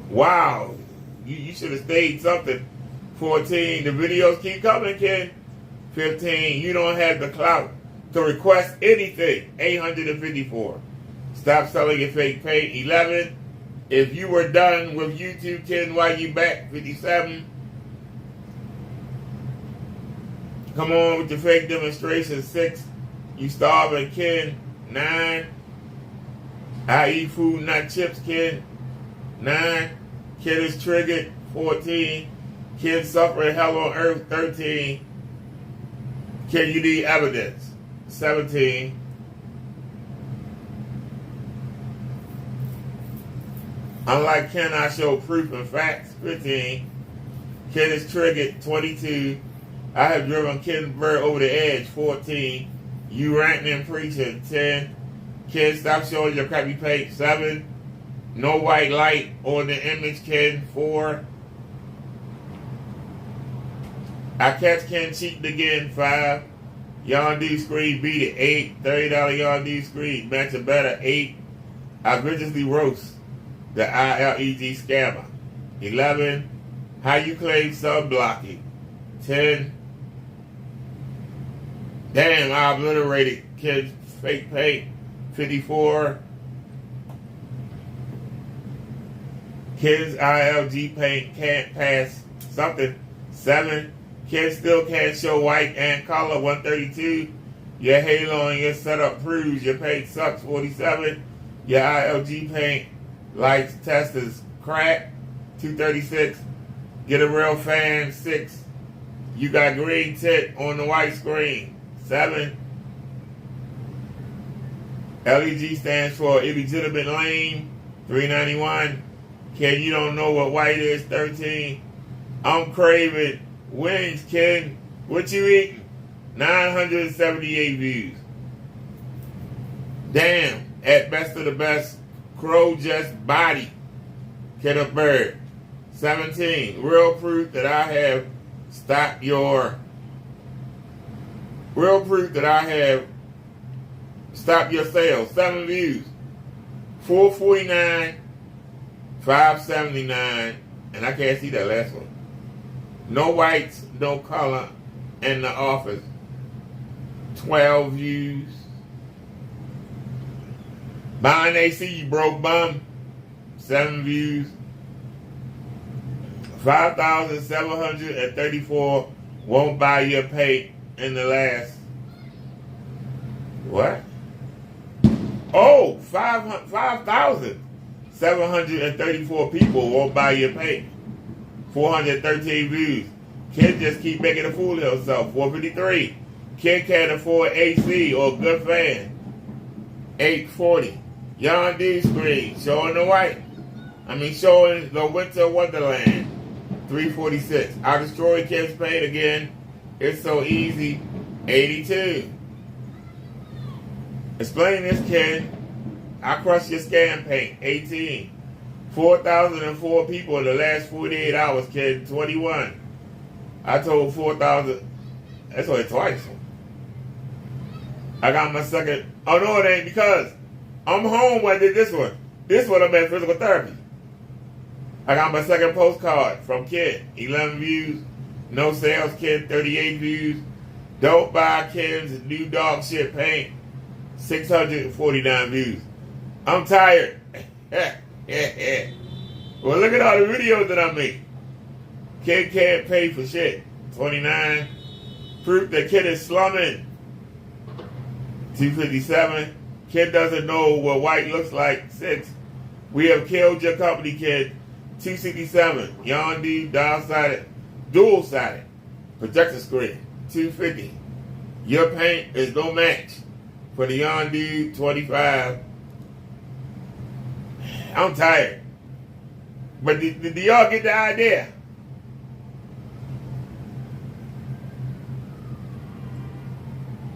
Wow. You should have stayed something. 14. The videos keep coming, Ken. 15. You don't have the clout to request anything. 854. Stop selling your fake pay. 11. If you were done with YouTube, Ken, why you back? 57. Come on with your fake demonstration. 6. You starving, Ken. 9. I eat food, not chips, Ken. 9. Ken is triggered. 14. Ken suffering hell on earth. 13. Ken, you need evidence. 17. Unlike Ken, I show proof and facts. 15. Ken is triggered. 22. I have driven Ken Bird over the edge. 14. You ranting and preaching. 10. Ken, stop showing your crappy page. 7. No white light on the image, Ken. 4. I catch Ken cheating again. 5. Yondu screen beat it. 8. $30 Yondu screen. Match it better. 8. I viciously roast the ILEG scammer. 11. How you claim sub blocking. 10. Damn, I obliterated Ken's fake pay. 54. Ken's ILG paint can't pass something. 7. Ken still can't show white and color. 132. Your halo and your setup proves your paint sucks. 47. Your ILG paint lights testers crack. 236. Get a real fan. 6. You got green tint on the white screen. 7. LEG stands for illegitimate lame. 391. Ken, you don't know what white is. 13. I'm craving wings, Ken. What you eating? 978 views. Damn. At best of the best. Crow just body. Ken Bird. 17. Real proof that I have stopped your sales. 7 views. 449. 579. And I can't see that last one. No whites, no color in the office. 12 views. Buying AC, you broke bum. 7 views. 5,734 won't buy your pay in the last. What? Oh, 5,734 people won't buy your pay. 413 views. Ken just keep making a fool of himself. 453. Ken can't afford AC or good fan. 840. Yondu screen showing the white. Showing the winter wonderland. 346. I destroy Ken's paint again. It's so easy. 82. Explain this, Ken. I crushed your scam paint. 18. 4,004 people in the last 48 hours, Ken. 21. I told 4,000. That's only twice. I got my second. Oh, no, it ain't because I'm home when I did this one. This one I'm at physical therapy. I got my second postcard from Ken. 11 views. No sales, Ken. 38 views. Don't buy Ken's new dog shit paint. 649 views. I'm tired. Well, look at all the videos that I make. Ken can't pay for shit. 29. Proof that Ken is slumming. 257. Ken doesn't know what white looks like. 6. We have killed your company, Ken. 267. Yondu dual-sided projector screen. 250. Your paint is no match. for the young dude, 25. I'm tired. But do y'all get the idea?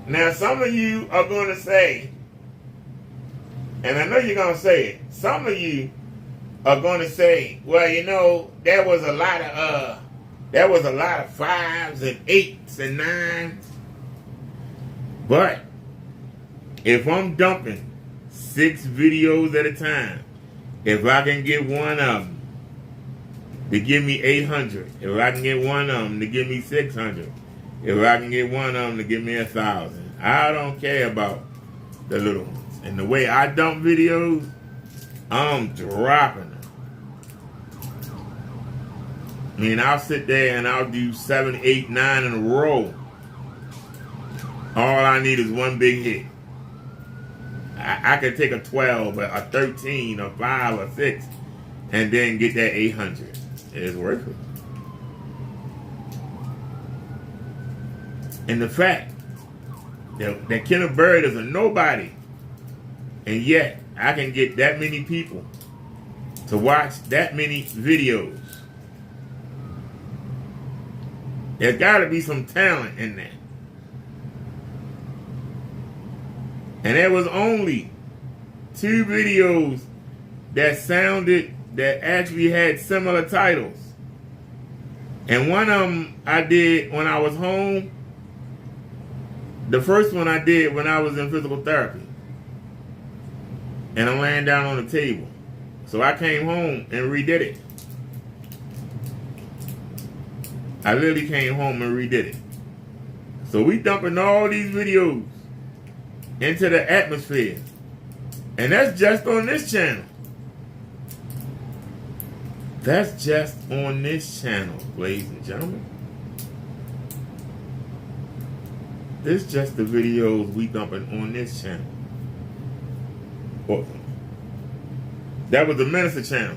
Now, some of you are going to say, and I know you're going to say it, some of you are going to say, well, you know, there was a lot of 5s and 8s and 9s. But if I'm dumping 6 videos at a time, if I can get one of them to give me 800, if I can get one of them to give me 600, if I can get one of them to give me 1,000, I don't care about the little ones. And the way I dump videos, I'm dropping them. I mean, I'll sit there and I'll do 7, 8, 9 in a row. All I need is one big hit. I could take a 12, a 13, a 5, or 6, and then get that 800. It's worth it. And the fact that Kenneth Bird is a nobody, and yet I can get that many people to watch that many videos. There's got to be some talent in that. And there was only 2 videos that actually had similar titles. And one of them I did when I was home. The first one I did when I was in physical therapy. And I'm laying down on the table. So I came home and redid it. I literally came home and redid it. So we dumping all these videos into the atmosphere. And that's just on this channel. That's just on this channel, ladies and gentlemen. This is just the videos we dumping on this channel. Well, that was the Minister channel.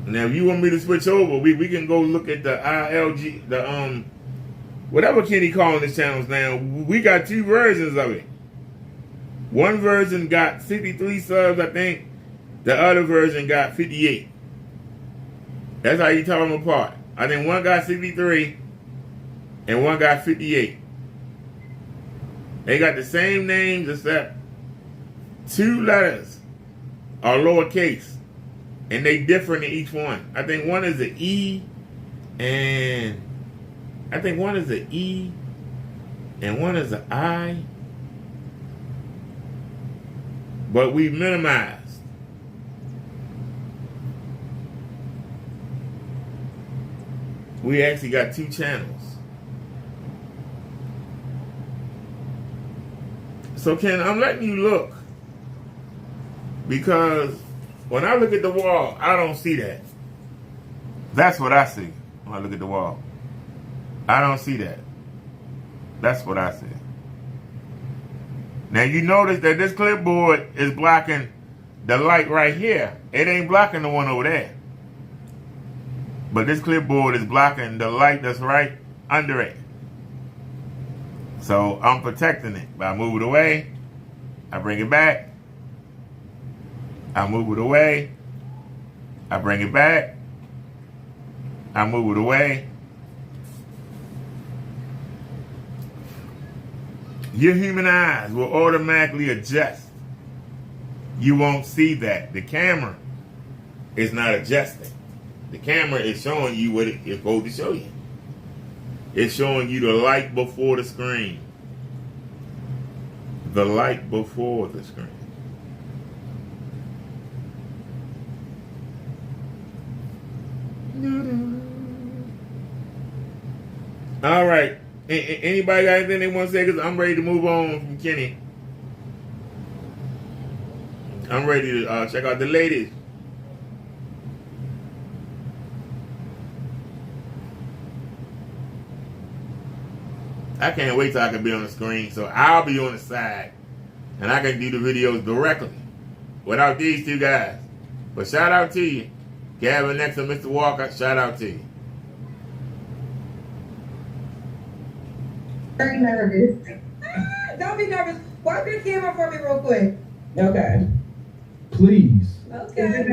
Now, if you want me to switch over, we can go look at the ILG, whatever Kenny calling this channels now. We got 2 versions of it. One version got 63 subs, I think. The other version got 58. That's how you tell them apart. I think one got 63 and one got 58. They got the same names except 2 letters are lowercase. And they different in each one. I think one is an E and one is an I. But we minimized. We actually got 2 channels. So Ken, I'm letting you look. Because when I look at the wall, I don't see that. That's what I see when I look at the wall. I don't see that. That's what I see. Now you notice that this clipboard is blocking the light right here. It ain't blocking the one over there. But this clipboard is blocking the light that's right under it. So I'm protecting it. I move it away. I bring it back. I move it away. I bring it back. I move it away. Your human eyes will automatically adjust. You won't see that. The camera is not adjusting. The camera is showing you what it's supposed to show you. It's showing you the light before the screen. The light before the screen. All right. Anybody got anything they want to say? Because I'm ready to move on from Kenny. I'm ready to check out the ladies. I can't wait till I can be on the screen. So I'll be on the side. And I can do the videos directly. Without these 2 guys. But shout out to you. Gavin next to Mr. Walker. Shout out to you. Very nervous. Don't be nervous. Wipe your camera for me real quick. Okay. Please. Okay.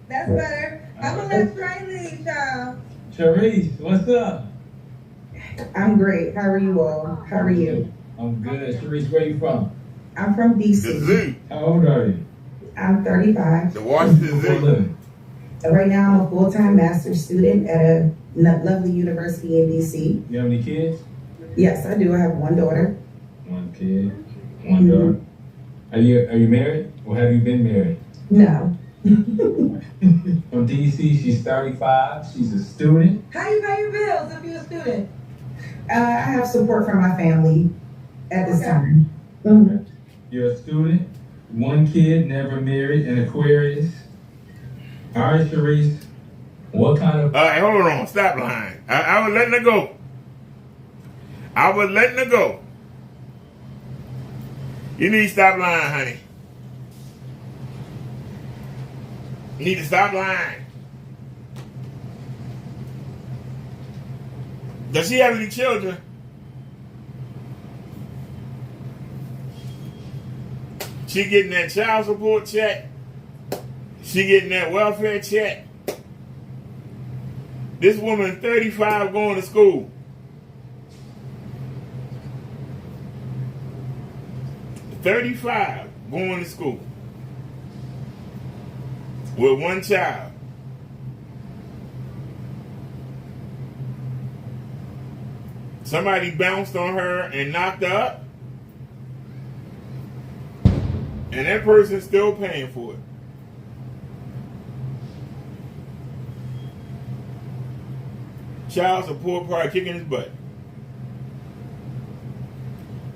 That's better. I'm gonna let Trey lead, y'all. Sharice, what's up? I'm great. How are you all? How are you? I'm good. Sharice, where you from? I'm from The DC. zoo. How old are you? I'm 35. The Washington For a Zoo. living. Right now, I'm a full-time master's student at a lovely university in DC. You have any kids? Yes, I do. I have one daughter. One kid, one daughter. Are you married or have you been married? No. From DC, she's 35. She's a student. How you pay your bills if you're a student? I have support from my family at this Okay. time. Mhm. You're a student. One kid, never married, an Aquarius. All right, Sharice. What kind of All right, hold on. Stop lying. I was letting her go. I was letting her go. You need to stop lying, honey. You need to stop lying. Does she have any children? She getting that child support check? She getting that welfare check? This woman 35 going to school. 35 going to school with one child. Somebody bounced on her and knocked her up, and that person's still paying for it. Child support probably kicking his butt.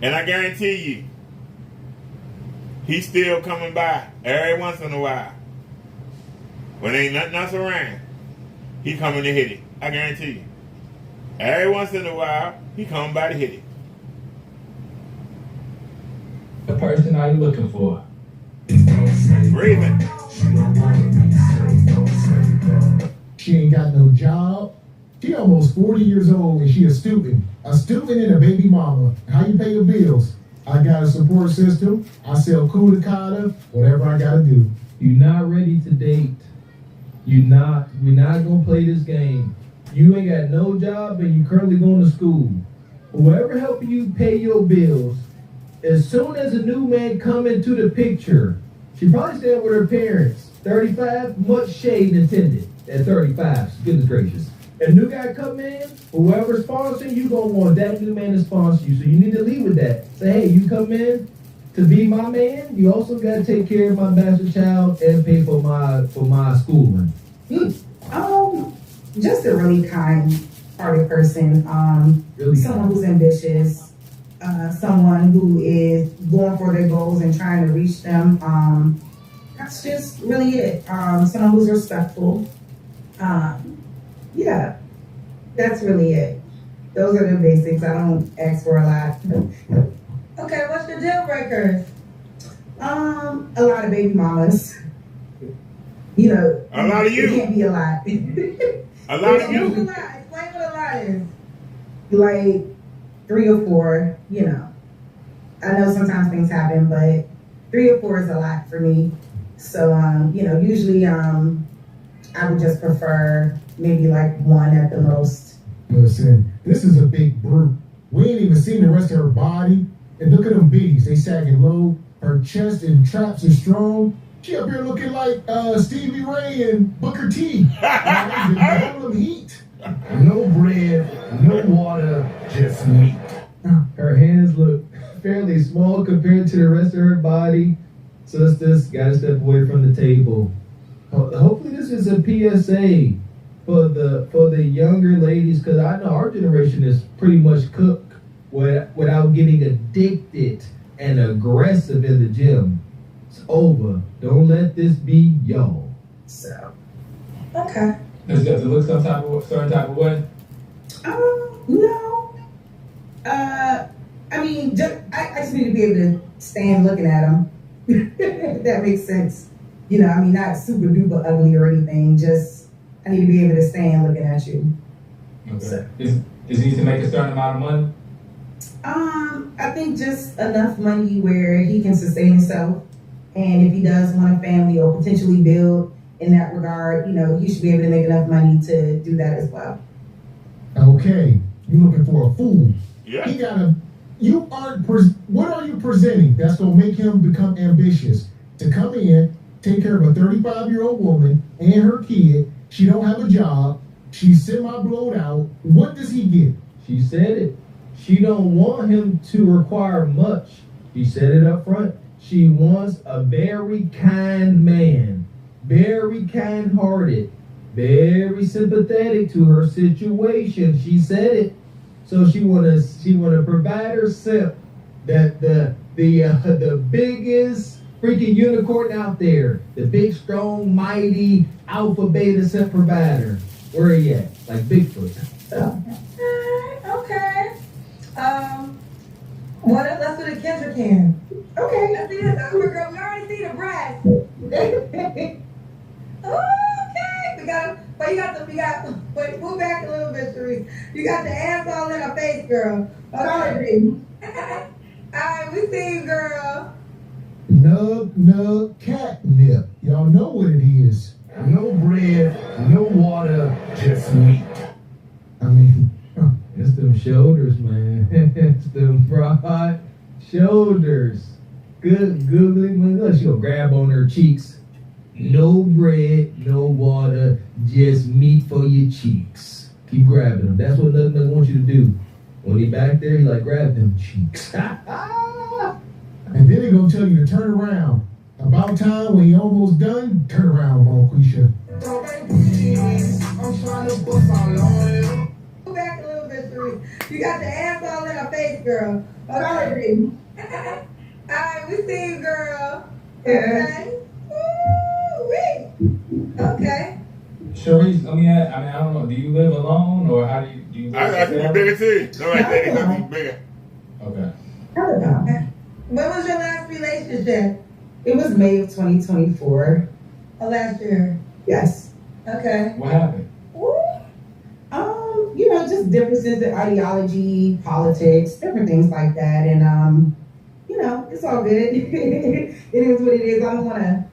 And I guarantee you, he's still coming by every once in a while. When ain't nothing else around, he coming to hit it. I guarantee you. Every once in a while, he coming by to hit it. the person are you looking for? Raven. She ain't got no job. She almost 40 years old and she a student. A student and a baby mama. How you pay your bills? I got a support system. I sell Kuda Kata, whatever I gotta do. You're not ready to date. We're not gonna play this game. You ain't got no job and you currently going to school. Whoever helping you pay your bills, as soon as a new man come into the picture, she probably staying with her parents. 35, much shade intended at 35. Goodness gracious. A new guy come in, whoever's sponsoring you gonna want that new man to sponsor you. So you need to lead with that. Say, hey, you come in to be my man, you also gotta take care of my bastard child and pay for my schooling. Just a really kind-hearted person. Really Someone who's ambitious. Someone who is going for their goals and trying to reach them. That's just really it. Someone who's respectful. Yeah, that's really it. Those are the basics. I don't ask for a lot. Okay, what's the deal breakers? A lot of baby mamas. You know, A lot of you. It can't be a lot. A lot of What's a you. lie? Explain what a lie is. Like 3 or 4, you know. I know sometimes things happen, but 3 or 4 is a lot for me. So, you know, usually I would just prefer maybe like 1 at the most. Listen, this is a big brute. We ain't even seen the rest of her body. And look at them bees. They sagging low. Her chest and traps are strong. She up here looking like Stevie Ray and Booker T. Harlem Heat. No bread, no water, just meat. Her hands look fairly small compared to the rest of her body. Sisters, gotta step away from the table. Hopefully this is a PSA for the younger ladies, because I know our generation is pretty much cooked without getting addicted and aggressive in the gym. It's over. Don't let this be y'all. So, okay. Does you have to look certain type of way? No. I mean, I just need to be able to stand looking at them. If that makes sense. You know, I mean, not super duper ugly or anything. Just, I need to be able to stand looking at you. Okay. Does he need to make a certain amount of money? I think just enough money where he can sustain himself. And if he does want a family or potentially build in that regard, he should be able to make enough money to do that as well. Okay, you looking for a fool. Yeah. He gotta, what are you presenting that's gonna make him become ambitious? To come in, take care of a 35-year-old woman and her kid. She don't have a job. She's semi-blowed out. What does he get? She said it. She don't want him to require much. She said it up front. She wants a very kind man, very kind-hearted, very sympathetic to her situation. She said it. So she want a provider simp, that the biggest freaking unicorn out there, the big, strong, mighty alpha beta simp provider. Where he at? Like Bigfoot. Okay. Let's do the Kendrick can. Okay. Let's see this over, girl. We already see the breast. Okay. Wait, move back a little bit, Sharice. You got the ass all in her face, girl. Okay. Alright, we see you, girl. Nug, catnip. Y'all know what it is. No bread, no water, just meat. I mean, It's them shoulders, man. It's them broad shoulders. Good googly. Look, she gonna grab on her cheeks. No bread, no water, just meat for your cheeks. Keep grabbing them. That's what Nug wants you to do. When he back there, he like, grab them cheeks. and then he gonna tell you to turn around. About time when he almost done, turn around, Monquisha. I'm trying to bust all on you. Move back a little bit, Sharice. You got the ass all in her face, girl. Okay. Alright, we see you, girl. Okay. Woo-wee. Okay. Sharice, I don't know. Do you live alone or how do you I think you're bigger too. No, I think you're bigger. Okay. When was your last relationship? It was May of 2024. Last year. Yes. Okay. What happened? Just differences in ideology, politics, different things like that. And, it's all good. It is what it is. I don't want to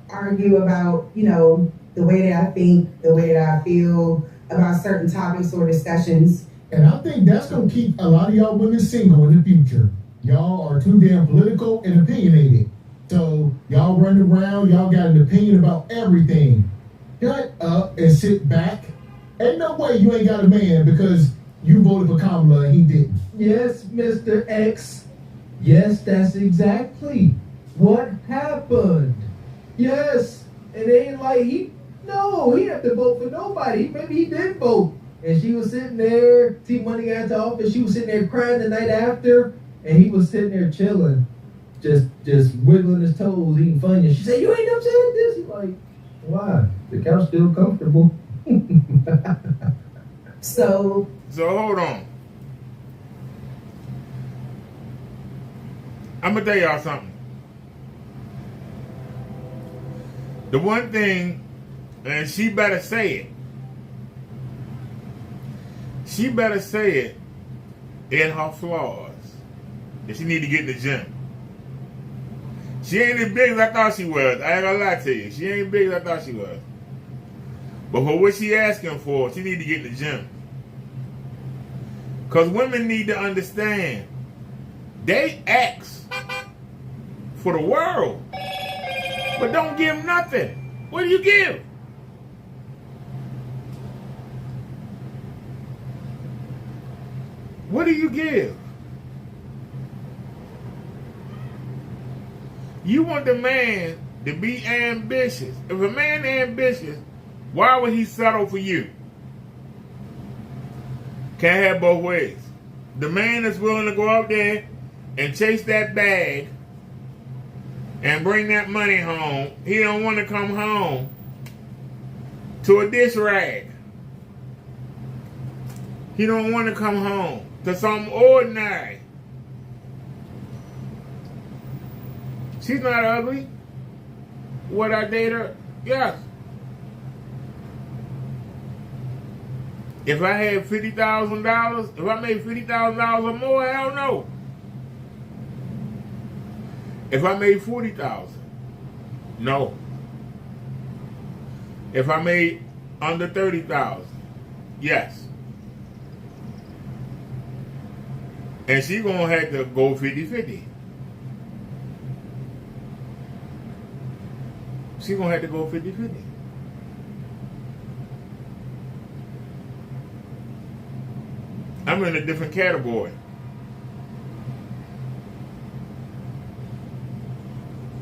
argue about, the way that I think, the way that I feel about certain topics or discussions. And I think that's gonna keep a lot of y'all women single in the future. Y'all are too damn political and opinionated. So y'all run around, y'all got an opinion about everything. Shut up and sit back. Ain't no way you ain't got a man because you voted for Kamala and he didn't. Yes, Mr. X. Yes, that's exactly what happened. Yes, it ain't like he didn't have to vote for nobody. Maybe he did vote. And she was sitting there, T Money got into office, she was sitting there crying the night after, and he was sitting there chilling, just wiggling his toes, eating Funyuns. She said, "You ain't upset at this?" He's like, "Why? The couch still comfortable." So hold on. I'm gonna tell y'all something. The one thing, and she better say it. She better say it in her flaws. That she need to get in the gym. She ain't as big as I thought she was. I ain't gonna lie to you. She ain't as big as I thought she was. But for what she asking for, she need to get in the gym. Because women need to understand. They ask for the world. But don't give nothing. What do you give? What do you give? You want the man to be ambitious. If a man ambitious, why would he settle for you? Can't have both ways. The man that's willing to go out there and chase that bag and bring that money home, he don't want to come home to a dish rag. He don't want to come home to something ordinary. She's not ugly. Would I date her? Yes. If I had $50,000, if I made $50,000 or more, hell no. If I made 40,000, no. If I made under 30,000, yes. And she gonna have to go 50-50. She gonna have to go 50-50. I'm in a different category.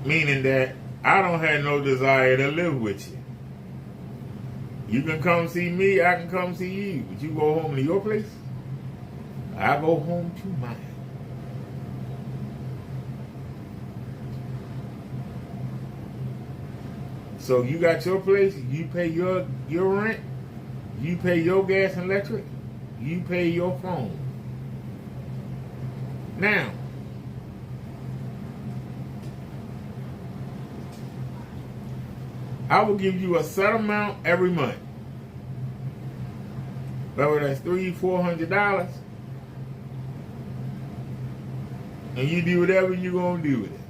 Meaning that I don't have no desire to live with you. You can come see me, I can come see you. But you go home to your place, I go home to mine. So you got your place, you pay your rent, you pay your gas and electric, you pay your phone. Now, I will give you a set amount every month. Whether that's $300-400, and you do whatever you're gonna do with it.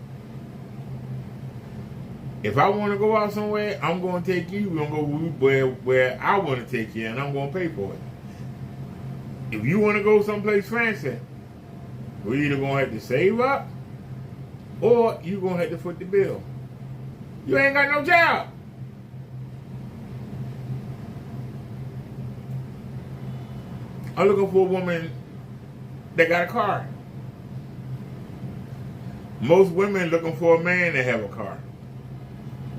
If I want to go out somewhere, I'm gonna take you. We're gonna go where I want to take you, and I'm gonna pay for it. If you want to go someplace fancy, we're either gonna have to save up, or you're gonna have to foot the bill. You ain't got no job. I'm looking for a woman that got a car. Most women looking for a man that have a car.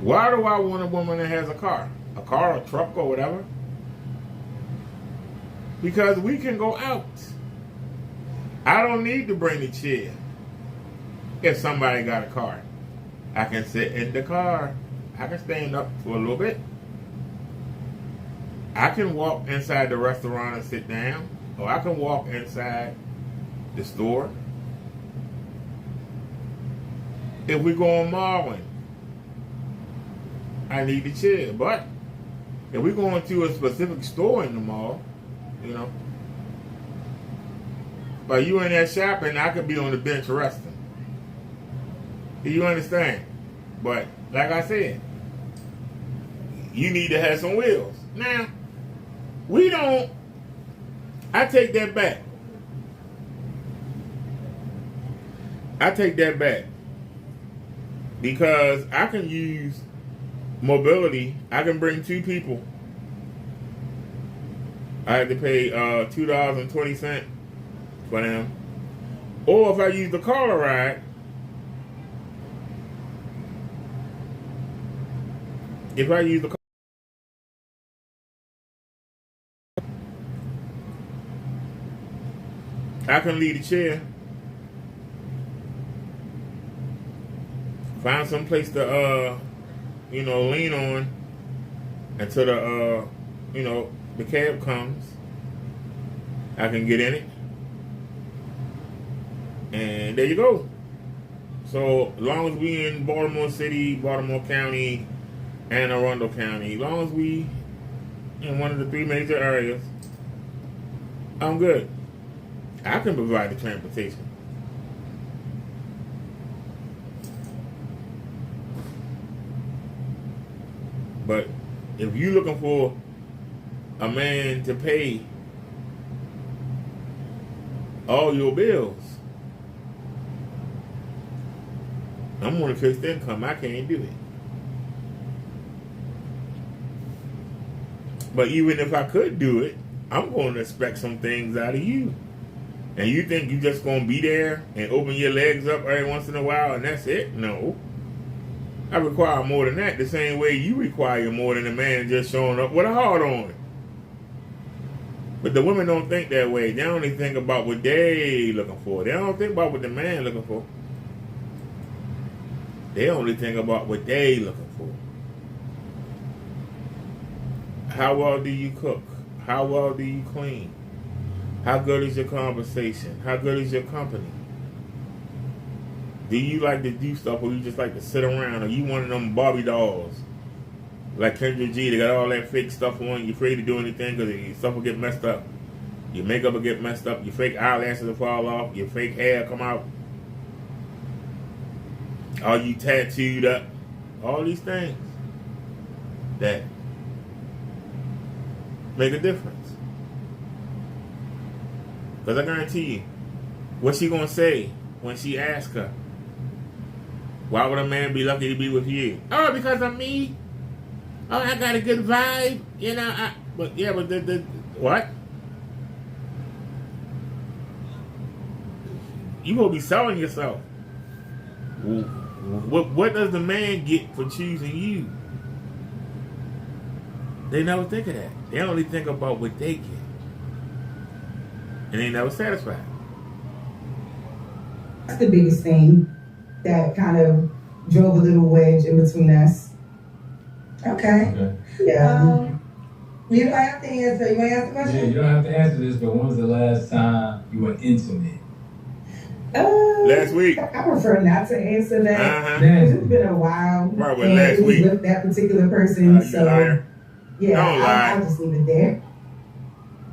Why do I want a woman that has a car? A car, a truck, or whatever? Because we can go out. I don't need to bring the chair if somebody got a car. I can sit in the car. I can stand up for a little bit. I can walk inside the restaurant and sit down, or I can walk inside the store. If we go on Marlin, I need the chair. But if we're going to a specific store in the mall, you know, but you in there shopping, I could be on the bench resting. Do you understand? But like I said, you need to have some wheels. Now, we don't. I take that back. I take that back. Because I can use mobility. I can bring 2 people. I have to pay $2.20 for them. Or if I use the car ride, I can leave the chair, find some place to lean on until the cab comes. I can get in it, and there you go. So as long as we in Baltimore City, Baltimore County, Anne Arundel County, as long as we in one of the 3 major areas, I'm good. I can provide the transportation. But if you're looking for a man to pay all your bills, I'm on a fixed income. I can't do it. But even if I could do it, I'm going to expect some things out of you. And you think you just going to be there and open your legs up every once in a while and that's it? No. I require more than that, the same way you require more than a man just showing up with a heart on. But the women don't think that way. They only think about what they looking for. They don't think about what the man looking for. They only think about what they looking for. How well do you cook? How well do you clean? How good is your conversation? How good is your company? Do you like to do stuff or you just like to sit around? Or you one of them Barbie dolls Like Kendra G, they got all that fake stuff on. You're afraid to do anything because your stuff will get messed up. Your makeup will get messed up. Your fake eyelashes will fall off. Your fake hair come out. All you tattooed up. All these things that make a difference. Because I guarantee you, what's she going to say when she asks her, why would a man be lucky to be with you? Oh, because of me. Oh, I got a good vibe. You know, but the what? You gonna be selling yourself. What does the man get for choosing you? They never think of that. They only think about what they get. And they never satisfied. That's the biggest thing that kind of drove a little wedge in between us. Okay. Yeah. You don't have to answer. You want to ask the question? Yeah, you don't have to answer this, but when was the last time you were intimate? Last week. I prefer not to answer that. Uh-huh. It's been a while. Probably and last it was week. with that particular person. You liar. Yeah, Don't lie. I'll just leave it there.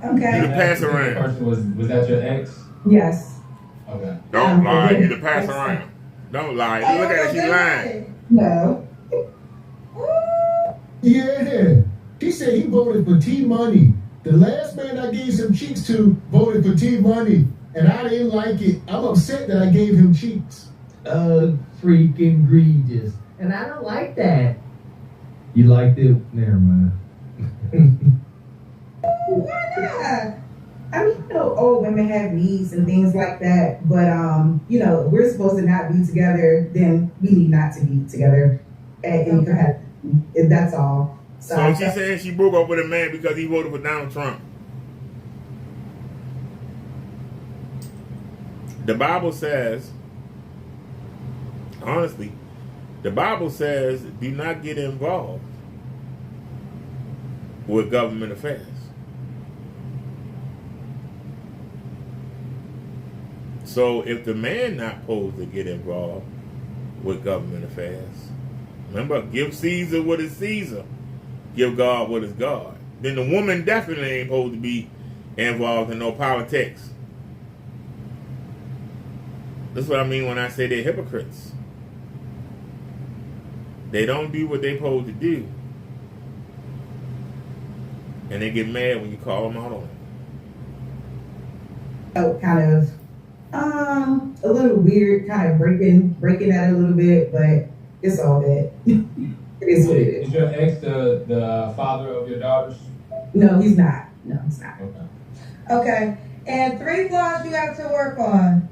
Okay. You the pass That around. person was that your ex? Yes. Okay. Don't lie. Yeah. You the pass around. Don't lie. You look at her, she lying. No. Yeah. He said he voted for T-Money. The last man I gave some cheeks to voted for T-Money. And I didn't like it. I'm upset that I gave him cheeks. Freaking egregious. And I don't like that. You liked it? Never mind. Why not? I mean, you know, old women have needs and things like that, but you know, if we're supposed to not be together, then we need not to be together at any capacity. That's all. So she's saying she broke up with a man because he voted for Donald Trump. The Bible says, honestly, the Bible says do not get involved with government affairs. So if the man not supposed to get involved with government affairs, remember, give Caesar what is Caesar, give God what is God. Then the woman definitely ain't supposed to be involved in no politics. That's what I mean when I say they're hypocrites. They don't do what they're supposed to do. And they get mad when you call them out on it. Kind of a little weird, kind of breaking that a little bit, but it's all good. It is what it is. Is your ex the father of your daughters? No, he's not. No, he's not. Okay. Okay. And 3 flaws you have to work on.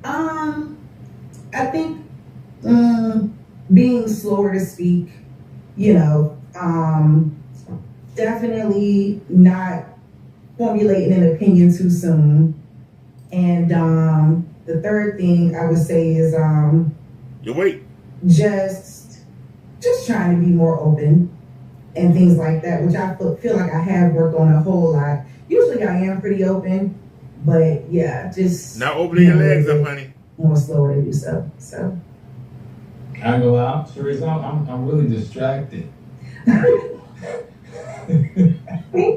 I think being slower to speak, you know, definitely not formulating an opinion too soon. And the third thing I would say is You wait. just trying to be more open and things like that, which I feel like I have worked on a whole lot. Usually I am pretty open, but yeah, just Now opening your legs up, honey. more slower to do so. So I ain't gonna lie, Sharice, I'm really distracted. thank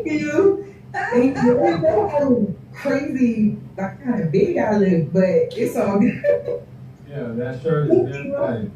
you. Thank you. I know how crazy, like kind of big I look, but it's all good. Yeah, that shirt is very tight.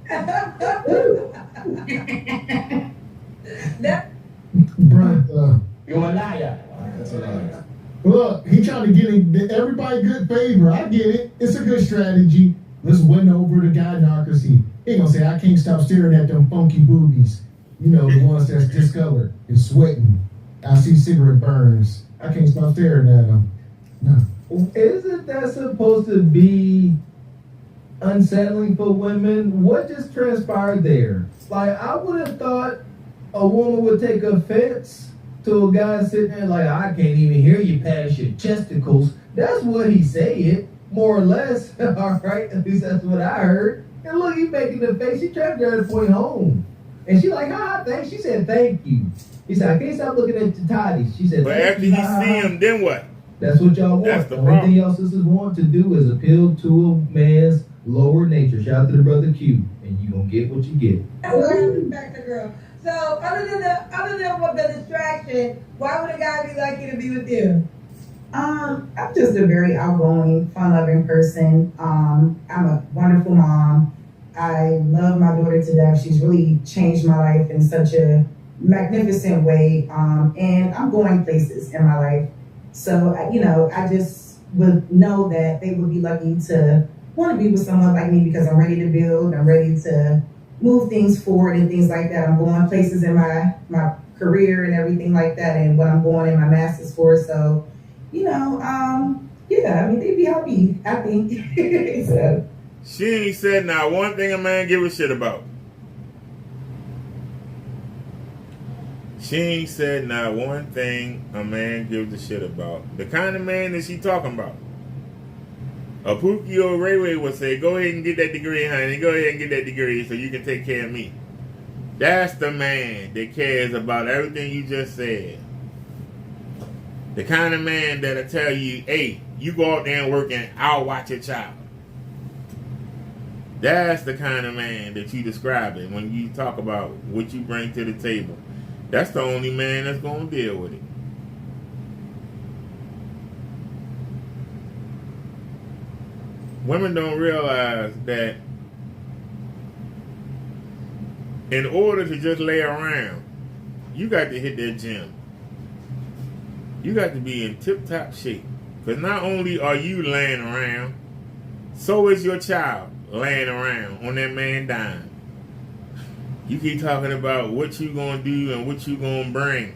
Bruh, You're a liar. that's a lie. Look, he trying to get everybody good favor. I get it. It's a good strategy. Let's win over the gynocracy. He ain't gonna say, I can't stop staring at them funky boobies. You know, the ones that's discolored and sweating. I see cigarette burns. I can't stop staring at them. No. Isn't that supposed to be unsettling for women? What just transpired there? Like, I would have thought a woman would take offense to a guy sitting there like, I can't even hear you past your chesticles. That's what he said, more or less. All right, at least that's what I heard. And look, he making the face. He tried to point home. And she like, thanks. She said, thank you. He said, I can't stop looking at your toddies. She said, But thank after you. you see him, then what? That's what y'all want. That's the only problem. thing y'all sisters want to do is appeal to a man's lower nature. Shout out to the brother Q, and you gonna get what you get. Back to girl. So other than what the distraction, why would a guy be lucky to be with you? I'm just a very outgoing, fun-loving person. I'm a wonderful mom. I love my daughter to death. She's really changed my life in such a magnificent way. And I'm going places in my life. So, I just would know that they would be lucky to want to be with someone like me because I'm ready to build. I'm ready to move things forward and things like that. I'm going places in my career and everything like that and what I'm going in my master's for. So, they'd be happy, I think. So. She ain't said not one thing a man give a shit about. She ain't said not one thing a man gives a shit about. The kind of man that she talking about. A Pookie or Ray Ray would say, go ahead and get that degree, honey. Go ahead and get that degree so you can take care of me. That's the man that cares about everything you just said. The kind of man that'll tell you, hey, you go out there and work and I'll watch your child. That's the kind of man that you describing when you talk about what you bring to the table. That's the only man that's going to deal with it. Women don't realize that in order to just lay around, you got to hit that gym. You got to be in tip-top shape. Because not only are you laying around, so is your child laying around on that man dime. You keep talking about what you going to do and what you going to bring.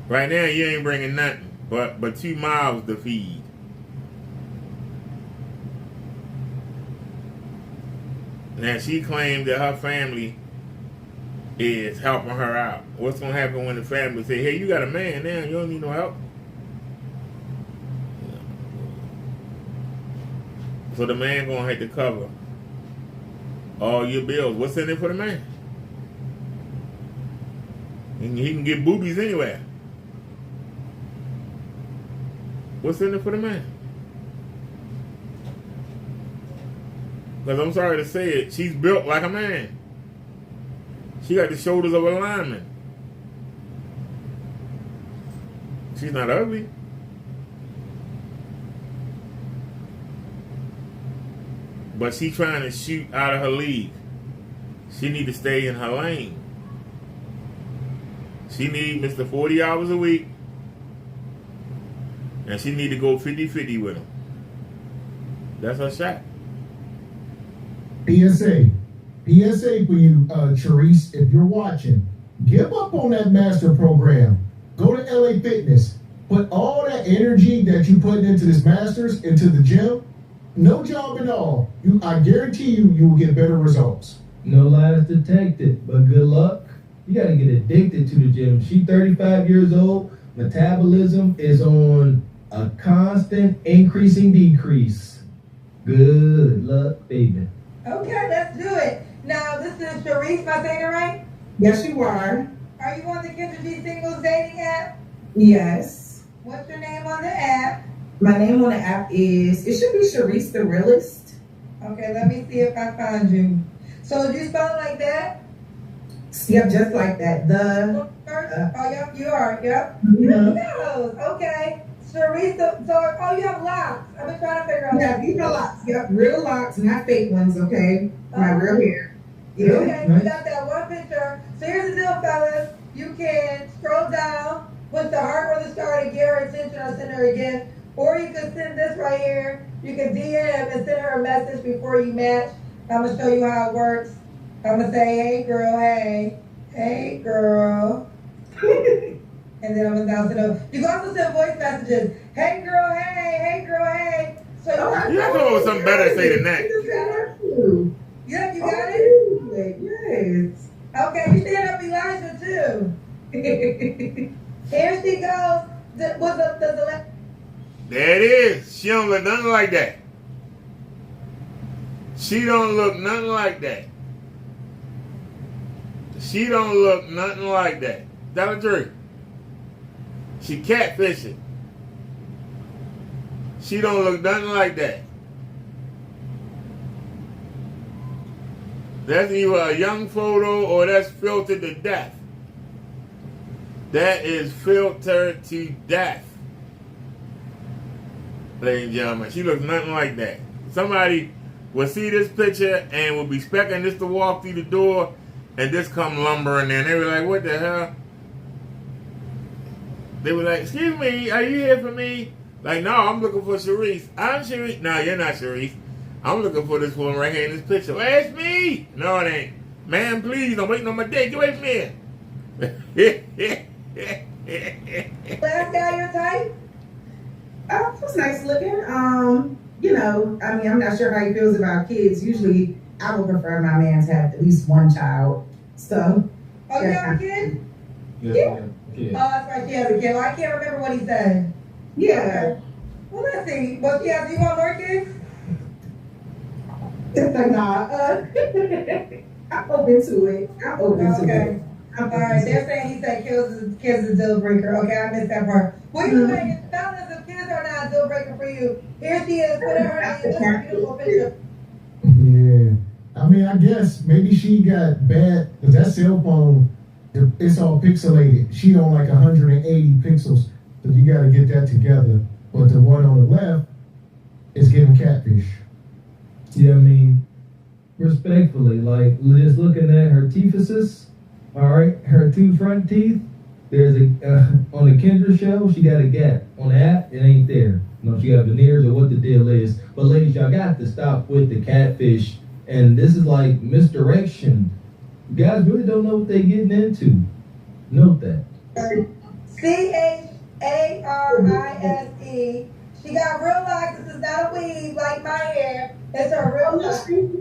Right now, you ain't bringing nothing but 2 mouths to feed. Now, she claimed that her family is helping her out. What's going to happen when the family say, hey, you got a man now, you don't need no help? So the man going to have to cover all your bills. What's in it for the man? And he can get boobies anywhere. What's in it for the man? Because I'm sorry to say it, she's built like a man. She got the shoulders of a lineman. She's not ugly. But she's trying to shoot out of her league. She need to stay in her lane. She need Mr. 40 hours a week. And she need to go 50-50 with him. That's her shot. PSA for you, Charisse, if you're watching, give up on that master program. Go to LA Fitness. Put all that energy that you put into this masters into the gym. No job at all. I guarantee you will get better results. No lies detected, but good luck. You got to get addicted to the gym. She's 35 years old. Metabolism is on a constant increasing decrease. Good luck, baby. Okay, let's do it. Now, this is Charisse, am I saying it right? Yes, you are. Are you on the Kendra G Singles dating app? Yes. What's your name on the app? My name on the app it should be Charisse the Realist. Okay, let me see if I find you. So, did you spell it like that? Yep, just like that. Yep, you are, yep. Mm-hmm. Okay. Charisse, you have locks. I've been trying to figure out. Yeah, these are locks. Yep, real locks, not fake ones, okay? My real hair. Yeah. Okay, we got that one picture. So here's the deal, fellas. You can scroll down with the heart or the star to get her attention or send her a gift. Or you can send this right here. You can DM and send her a message before you match. I'm going to show you how it works. I'm going to say, hey, girl, hey. Hey, girl. And then I'm going to bounce it over. You can also send voice messages. Hey, girl, hey. Hey, girl, hey. So You have to know something better to say than that. Yep, you got it? Yes. Okay, you stand up Elijah, too. Here she goes. There it is. She don't look nothing like that. She don't look nothing like that. She don't look nothing like that. Tell the truth. She catfishing. She don't look nothing like that. That's either a young photo or that's filtered to death. That is filtered to death. Ladies and gentlemen, she looks nothing like that. Somebody will see this picture and will be expecting this to walk through the door and this come lumbering in. They were like, what the hell? They were like, excuse me, are you here for me? Like, no, I'm looking for Sharice. I'm Sharice. No, you're not Sharice. I'm looking for this woman right here in this picture. Well, it's me. No, it ain't. Man, please, I'm waiting on my date. Get away from me. Last guy your type? He was nice looking. You know, I mean, I'm not sure how he feels about kids. Usually, I would prefer my man to have at least one child. So. Oh, you have a kid? Yeah. Oh, that's right, she has a kid. Well, I can't remember what he said. Yeah. Okay. Well, let's see. Well, she has, you want more kids? It's like, nah, I'm open to it. I'm open to it. All right, they're saying he said kids is a deal breaker. Okay, I missed that part. What do you think? Fellas, if kids are not a deal breaker for you, here she is, put her name, this is a beautiful picture. Yeah. I mean, I guess maybe she got bad, because that cell phone, it's all pixelated. She on like 180 pixels, so you got to get that together. But the one on the left is getting catfish. Yeah, I mean, respectfully, like, just looking at her teethuses, all right, her two front teeth, there's a, on the Kendra show, she got a gap. On the app, it ain't there. You know, she got veneers or what the deal is. But ladies, y'all got to stop with the catfish. And this is like misdirection. You guys really don't know what they're getting into. Note that. Charise. She got real locks. This is not a weave like my hair. It's her real locks. I didn't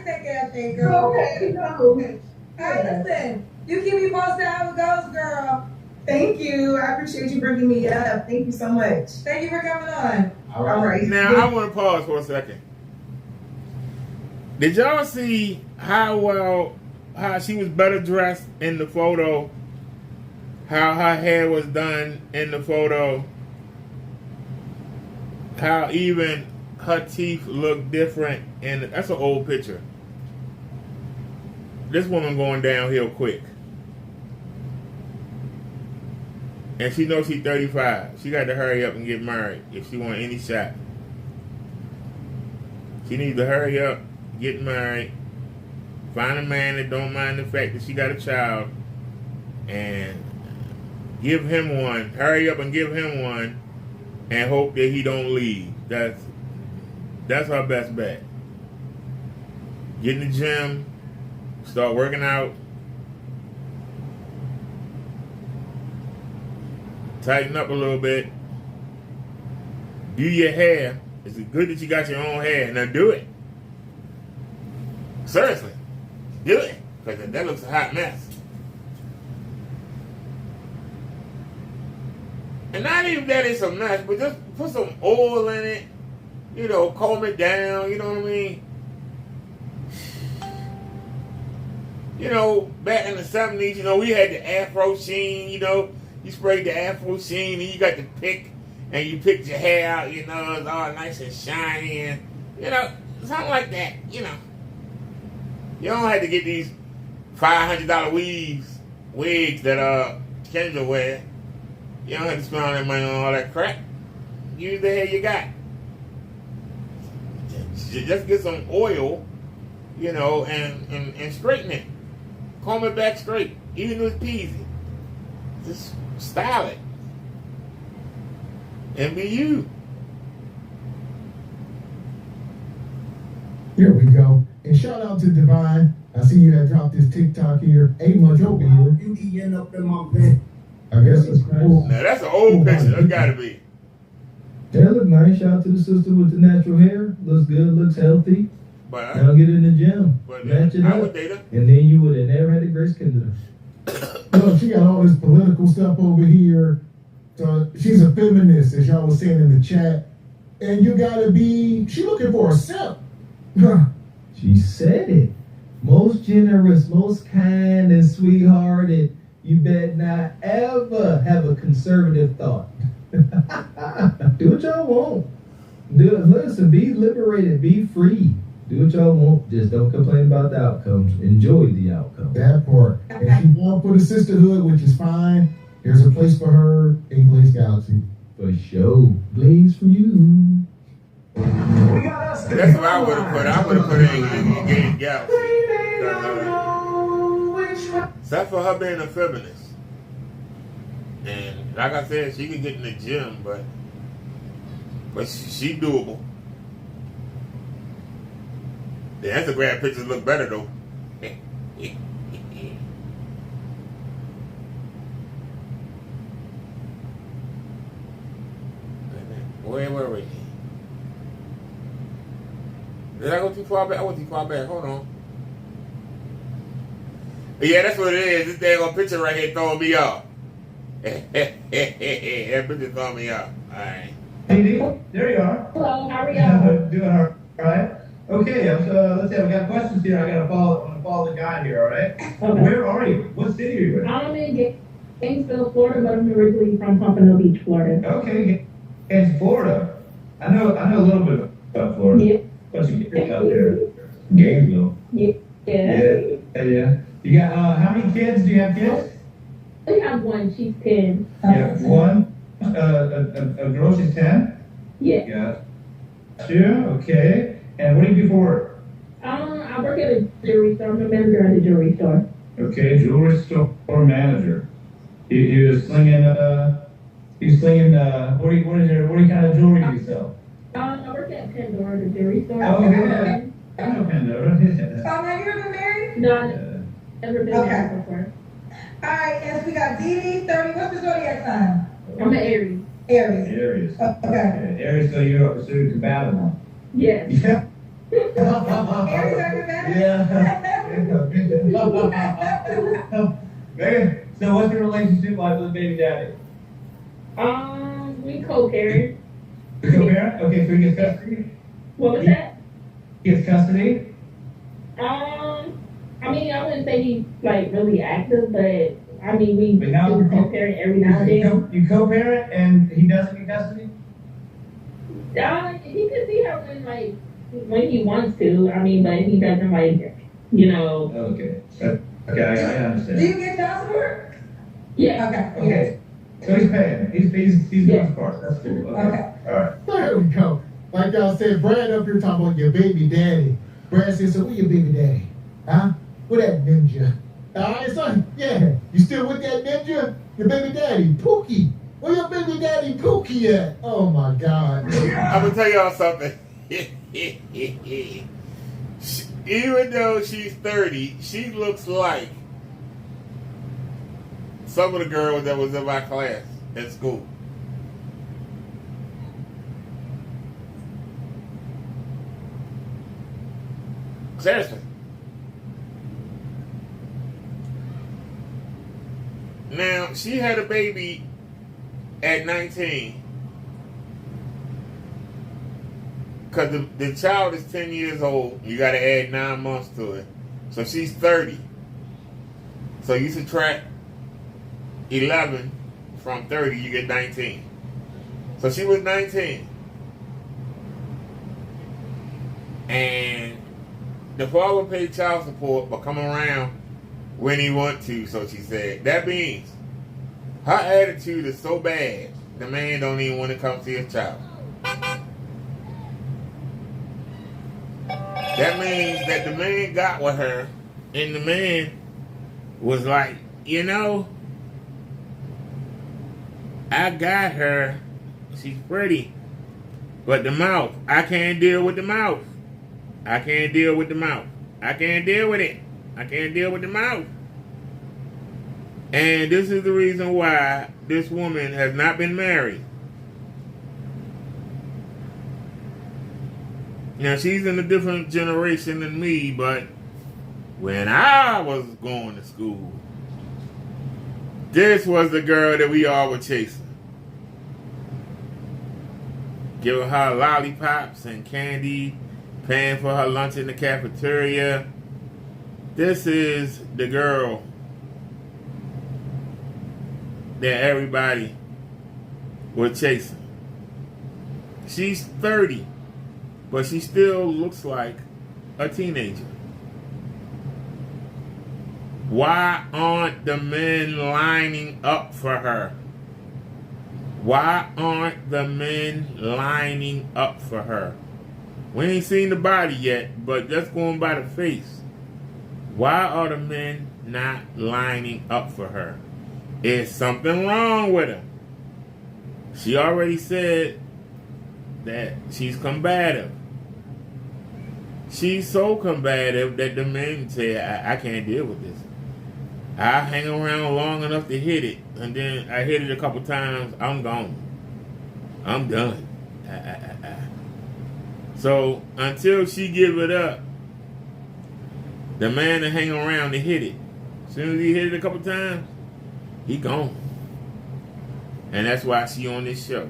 take that thing, girl. Okay, no. All right, listen. You keep me posted how it goes, girl. Thank you. I appreciate you bringing me up. Thank you so much. Thank you for coming on. All All right. Now, I want to pause for a second. Did y'all see how she was better dressed in the photo? How her hair was done in the photo? How even her teeth look different? And that's an old picture. This woman going downhill quick. And she knows she's 35. She got to hurry up and get married if she want any shot. She needs to hurry up, get married, find a man that don't mind the fact that she got a child, and give him one. Hurry up and give him one, and hope that he don't leave. That's her best bet. Get in the gym, start working out, tighten up a little bit, do your hair. It's good that you got your own hair. Now do it. Seriously, do it, because that looks a hot mess. And not even that it's a mess, but just put some oil in it, you know, comb it down, you know what I mean? You know, back in the 70s, you know, we had the Afro sheen, you know, you sprayed the Afro sheen and you got the pick, and you picked your hair out, you know, it's all nice and shiny, and, you know, something like that, you know. You don't have to get these $500 wigs that Kendra wear. You don't have to spend all that money on all that crap. Use the hair you got. Just get some oil, you know, and straighten it. Comb it back straight, even though it's peasy. Just style it. And be you. Here we go. And shout out to Divine. I see you had dropped this TikTok here. Ain't much over here. I guess it's cool. Now that's an old picture. That gotta be. That look nice. Shout out to the sister with the natural hair. Looks good, looks healthy. But Now get in the gym. Match it I up. would date her. And then you would have never had a Grace Kendra. Look, she got all this political stuff over here. So she's a feminist, as y'all was saying in the chat. And you gotta be, she looking for a simp. She said it. Most generous, most kind and sweethearted. You better not ever have a conservative thought. Do what y'all want. Listen, be liberated, be free. Do what y'all want. Just don't complain about the outcomes. Enjoy the outcome. That part. Okay. And she going for the sisterhood, which is fine. There's a place for her in Blaze Galaxy. For sure. Blaze for you. That's what I would have put. I would have put her in Game Galaxy. Except for her being a feminist. And like I said, she could get in the gym, but she doable. The Instagram pictures look better though. Where were we? Did I go too far back? I went too far back. Hold on. Yeah, that's what it is. This daggone picture right here throwing me off. That picture throwing me off. Alright. Hey, Dee, there you are. Hello, how are y'all? Doing all right. Okay, let's see. We got questions here. I'm gonna follow the guide here. All right. Okay. Where are you? What city are you in? I'm in Gainesville, Florida, but I'm originally from Pompano Beach, Florida. Okay, it's Florida. I know a little bit about Florida. Yeah. What's you get out there? Gainesville. Yeah. Yeah. You got how many kids? Do you have kids? I have one. She's 10. Yeah, one. A girl. She's 10. Yeah. Yeah. Sure. Okay. And what do you do for work? I work at a jewelry store. I'm a manager at a jewelry store. Okay, jewelry store manager. He was slinging. He's slinging. What kind of jewelry do you sell? I work at Pandora, the jewelry store. Oh yeah, I know Pandora. Have you ever been married? No, I've never been there before. Alright, yes, we got Dee, 30. What's your zodiac sign? I'm an Aries. Aries. Aries. Okay. Aries, so you're compatible. Yes. Yeah. Aries are compatible? Megan, so what's your relationship like with baby daddy? We co-parent. You co-parent? Okay, so he gets custody? What was that? He gets custody? I mean, I wouldn't say he's like really active, but I mean, we But now do co-parent every now and then. You co-parent and he doesn't get custody? He can see her when he wants to. I mean, but he doesn't Okay. Okay, I understand. Do you get child support? Yeah. Okay. So he's paying. He's doing his part. That's cool. Okay. All right. There we go. Like y'all said, Brad up here talking about your baby daddy. Brad said, so where your baby daddy? Huh? Where that ninja? Alright, son. Yeah. You still with that ninja? Your baby daddy, Pookie. Where your baby daddy, Pookie at? Oh my God. I'm gonna tell y'all something. Even though she's 30, she looks like some of the girls that was in my class at school. Seriously. Now, she had a baby at 19. Because the child is 10 years old. You got to add 9 months to it. So she's 30. So you subtract 11 from 30, you get 19. So she was 19. And the father paid child support but come around when he want to, so she said. That means her attitude is so bad, the man don't even want to come see his child. That means that the man got with her, and the man was like, I got her, she's pretty, but the mouth, I can't deal with the mouth. I can't deal with the mouth. I can't deal with it. I can't deal with the mouth. And this is the reason why this woman has not been married. Now, she's in a different generation than me, but when I was going to school, this was the girl that we all were chasing. Giving her lollipops and candy, paying for her lunch in the cafeteria. This is the girl that everybody was chasing. She's 30, but she still looks like a teenager? Why aren't the men lining up for her? Why aren't the men lining up for her? We ain't seen the body yet, but just going by the face. Why are the men not lining up for her? Is something wrong with her? She already said that she's combative. She's so combative that the men say, I can't deal with this. I hang around long enough to hit it, and then I hit it a couple times, I'm gone. I'm done. So until she give it up, the man that hang around to hit it, as soon as he hit it a couple times, he gone. And that's why she on this show.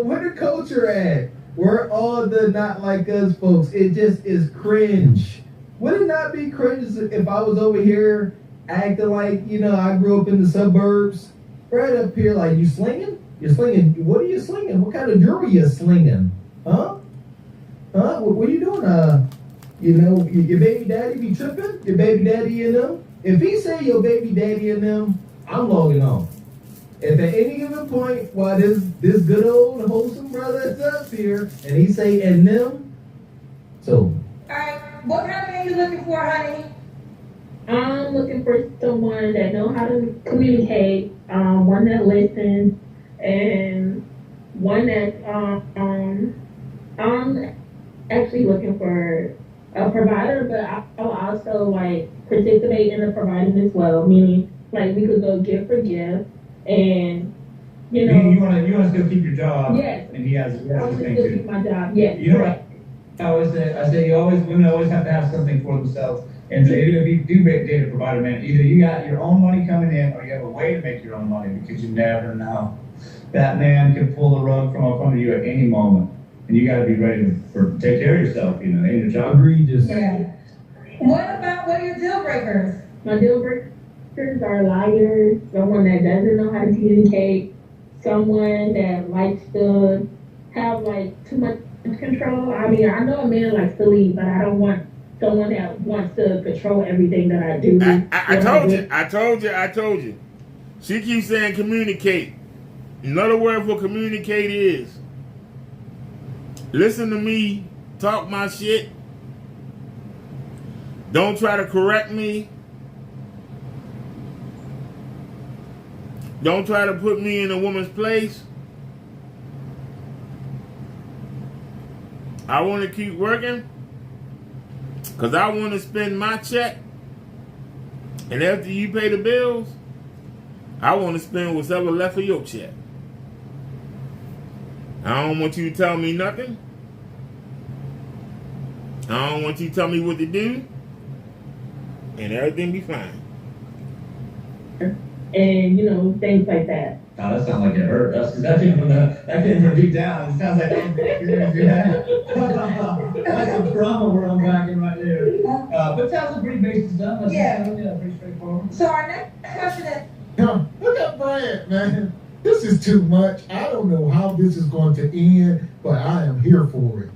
Where the culture at? Where all the not like us folks? It just is cringe. Would it not be cringe if I was over here acting like, I grew up in the suburbs? Right up here, like, you slinging? You're slinging. What are you slinging? What kind of jewelry you slinging? Huh? What are you doing? Your baby daddy be tripping? Your baby daddy and them? If he say your baby daddy and them, I'm logging on. If at any given point, while this good old wholesome brother is up here, and he say and them, so. Alright, what kind of man you looking for, honey? I'm looking for someone that know how to communicate, one that listens, and one that I'm actually looking for a provider, but I'll also like participate in the providing as well. Meaning, like we could go gift for gift, and You want to still keep your job. Yes. And he has I want to everything still too. keep my job. Yes. You know what I always say? Women always have to have something for themselves. And so even if you do date a provider, man, either you got your own money coming in or you have a way to make your own money, because you never know. That man can pull the rug from up under you at any moment. And you got to be ready to take care of yourself, in your job. Egregious. Yeah. What are your deal breakers? My deal breakers are liars, someone that doesn't know how to communicate, someone that likes to have like too much control. I mean, I know a man likes to lead, but I don't want someone that wants to control everything that I do. I told you. She keeps saying communicate. Another word for communicate is listen to me, talk my shit. Don't try to correct me. Don't try to put me in a woman's place. I want to keep working because I want to spend my check. And after you pay the bills, I want to spend what's ever left of your check. I don't want you to tell me nothing. I don't want you to tell me what to do. And everything be fine. And, things like that. Oh, that sounds like it hurt us, because that came from deep down. It sounds like that's some drama we're unpacking right there. But sounds pretty basic stuff. Yeah. Pretty straightforward. So our next question is, Look at Brad, man. This is too much. I don't know how this is going to end, but I am here for it.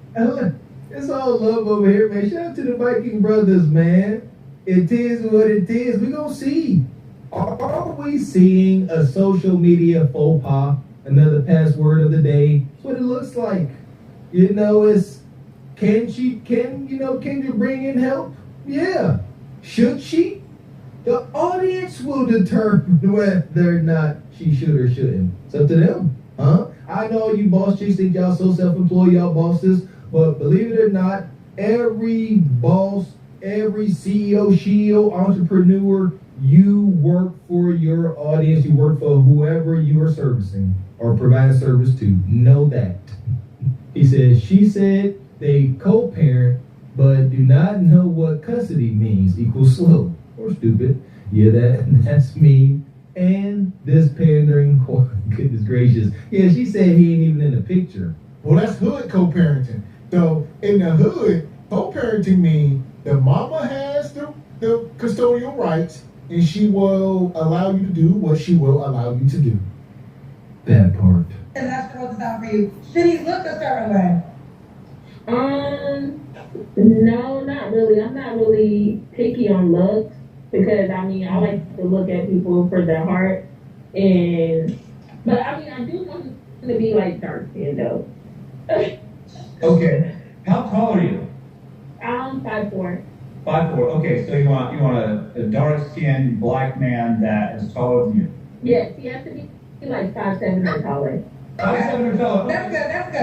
It's all love over here, man. Shout out to the Viking brothers, man. It is what it is. We gonna see. Are we seeing a social media faux pas? Another password of the day. That's what it looks like. It's can you bring in help? Yeah. Should she? The audience will determine whether or not she should or shouldn't. It's up to them. I know you boss chicks think y'all so self-employed, y'all bosses, but believe it or not, every boss, every CEO, CEO, entrepreneur, you work for your audience. You work for whoever you are servicing or providing service to. Know that. He says, she said they co-parent, but do not know what custody means. Equals slow or stupid. Yeah, that's me. And this pandering, oh, goodness gracious. Yeah, she said he ain't even in the picture. Well, that's hood co-parenting. So in the hood, co-parenting means the mama has the custodial rights, and she will allow you to do what she will allow you to do. That part. and that's the style for you? Should he look a certain way? No, not really. I'm not really picky on looks because I mean I like to look at people for their heart, but I mean I do want him to be like dark skinned though. Okay. How tall are you? I'm 5'4". 5'4". Okay, so you want a dark-skinned black man that is taller than you. Yes, he has to be like 5'7" or taller. 5'7" or taller. That's good, that's good.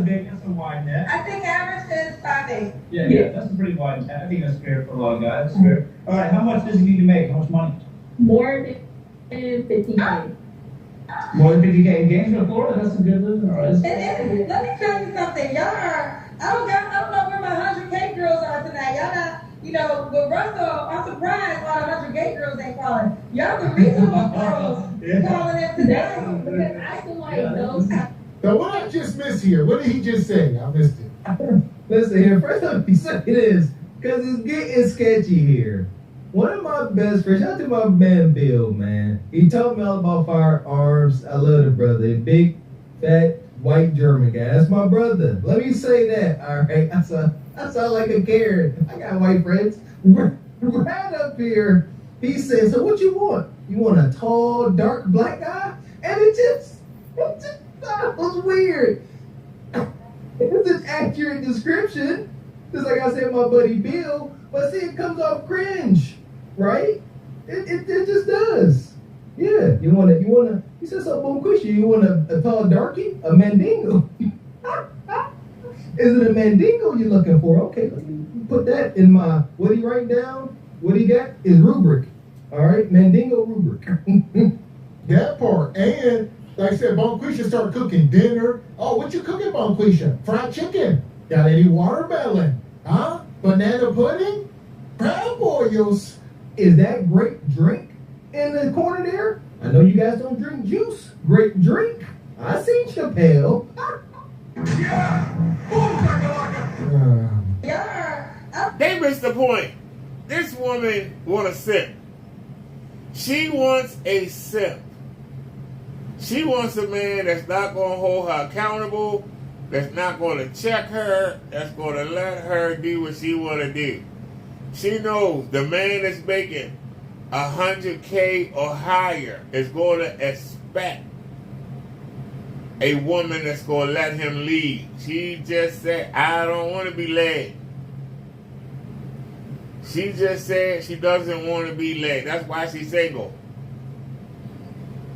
Yeah, that's a wide net. I think average is 5'8". Yeah, that's a pretty wide net. I think that's fair for a lot of guys. That's fair. All right, how much does he need to make? How much money? More than 50K. More than 50K in Gainesville, Florida. That's a good living. All right. And let me tell you something. Y'all are, I don't know where my 100K girls are tonight. Y'all not, with Russell, I'm surprised why the 100K girls ain't calling. Y'all the reasonable girls calling in today. Because I feel like those So what I just missed here? What did he just say? I missed it. Listen here, first let me say this, because it's getting sketchy here. One of my best friends, shout out to my man Bill, man. He taught me all about firearms. I love the brother. A big, fat, white German guy. That's my brother. Let me say that, all right? I sound like a Karen. I got white friends. Right up here, he said, so what you want? You want a tall, dark, black guy? And it just was weird. It's an accurate description, just like I said, my buddy Bill, but see, it comes off cringe, right? It just does. Yeah, you wanna, you said something boom Quisha, you want a tall darkie? A mandingo? Is it a mandingo you're looking for? Okay, let me put that in my, what he write down, what he got is rubric. All right, mandingo rubric. That part. And like I said, Bonquisha started cooking dinner. Oh, what you cooking, Bonquisha? Fried chicken. Got any watermelon? Huh? Banana pudding? Crab boils. Is that grape drink in the corner there? I know you guys don't drink juice. Grape drink. I seen Chappelle. They missed the point. This woman want a sip. She wants a sip. She wants a man that's not going to hold her accountable, that's not going to check her, that's going to let her do what she want to do. She knows the man that's making 100K or higher is going to expect a woman that's going to let him lead. She just said, I don't want to be led. She just said she doesn't want to be led. That's why she's single.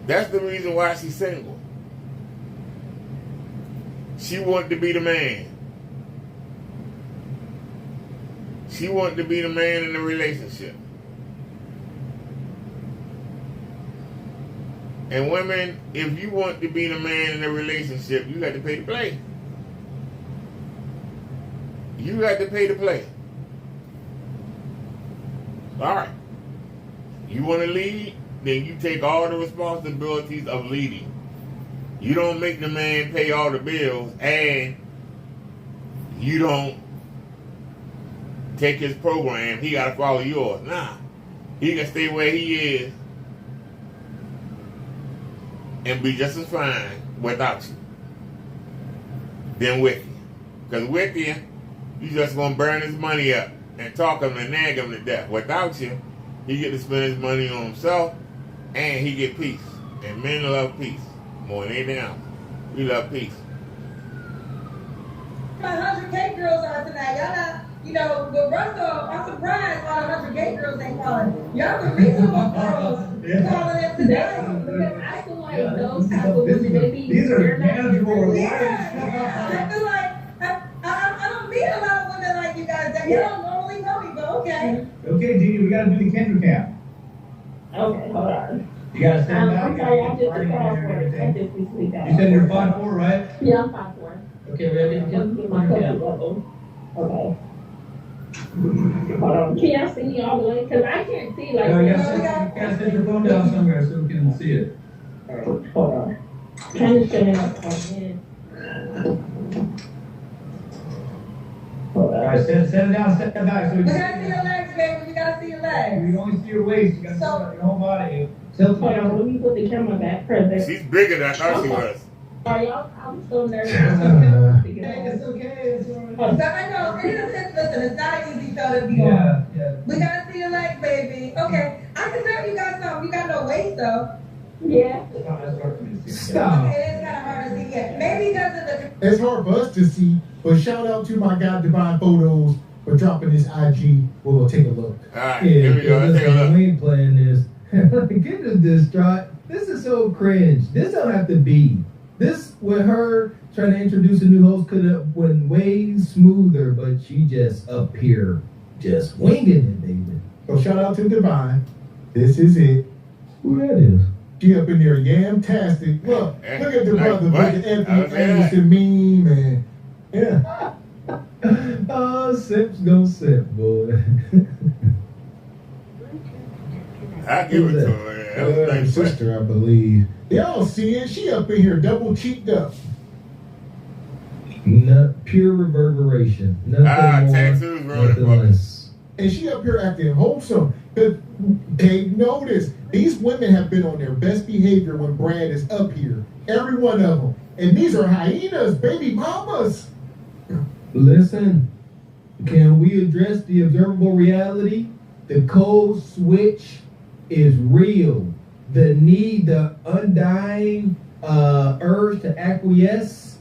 That's the reason why she's single. She wanted to be the man. She wanted to be the man in the relationship. And women, if you want to be the man in a relationship, you got to pay to play. You got to pay to play. All right. You want to lead? Then you take all the responsibilities of leading. You don't make the man pay all the bills, and you don't take his program. He got to follow yours. Nah. He can stay where he is and be just as fine without you than with you. Because with you, you just going to burn his money up and talk him and nag him to death. Without you, he get to spend his money on himself, and he get peace. And men love peace more than anything else. We love peace. My 100K girls are tonight. Y'all not, with Russell, I'm surprised why the 100K girls ain't calling. Y'all the reasonable girls calling in today. Because I feel like those type of women, they be These are manageable. Yeah. I feel like I don't meet a lot of women like you guys. That you don't normally know me, but okay. Okay, Dee, we got to do the Kendra camp. Okay, hold on. You got to stand I'm back. sorry, I just sleep out. You said you're 5'4", right? Yeah, I'm 5'4". Okay, we got to Let me get my cup together. Okay. Hold on. Can y'all see me all the way? Because I can't see like You that. got to set your phone down somewhere so we can see it. Alright, hold on. Trying to show you my head. Hold All on. right, set it down, set it back. So we We can gotta see your legs, baby. We gotta see your legs. We only see your waist. You got to see your whole body. Tilt it Hold on, down. let me put the camera back further. She's bigger than I thought she was. Sorry, I was so nervous. It's okay. It's all right. So I know, listen, it's not an easy show to be on. Yeah. We gotta see your legs, baby. Okay, I can tell you got some. You got no waist though. Yeah. It's hard for me to see. Stop. Okay, it's kind of hard to see. Yeah, maybe because of the. It's hard for us to see, but shout out to my guy Divine Photos for dropping his IG. We'll take a look. All right, here we go. Let's take a look. We ain't playing this. Get this distraught. This is so cringe. This don't have to be. This with her trying to introduce a new host could have went way smoother, but she just up here, just winging it, baby. So shout out to Divine. This is it. Who that is? She up in there yam-tastic. Look at the brother with what? the Anthony Anderson meme, man. Yeah. Oh, Sip's gonna sip, boy. I give it to her. That was a nice question. Sister, I believe. Y'all see it? She up in here double cheeked up. Not pure reverberation. Nothing more, Texas running nothing for me. less. And she up here acting wholesome. They notice these women have been on their best behavior when Brad is up here. Every one of them. And these are hyenas, baby mamas. Listen, can we address the observable reality? The code switch is real. The need, the undying urge to acquiesce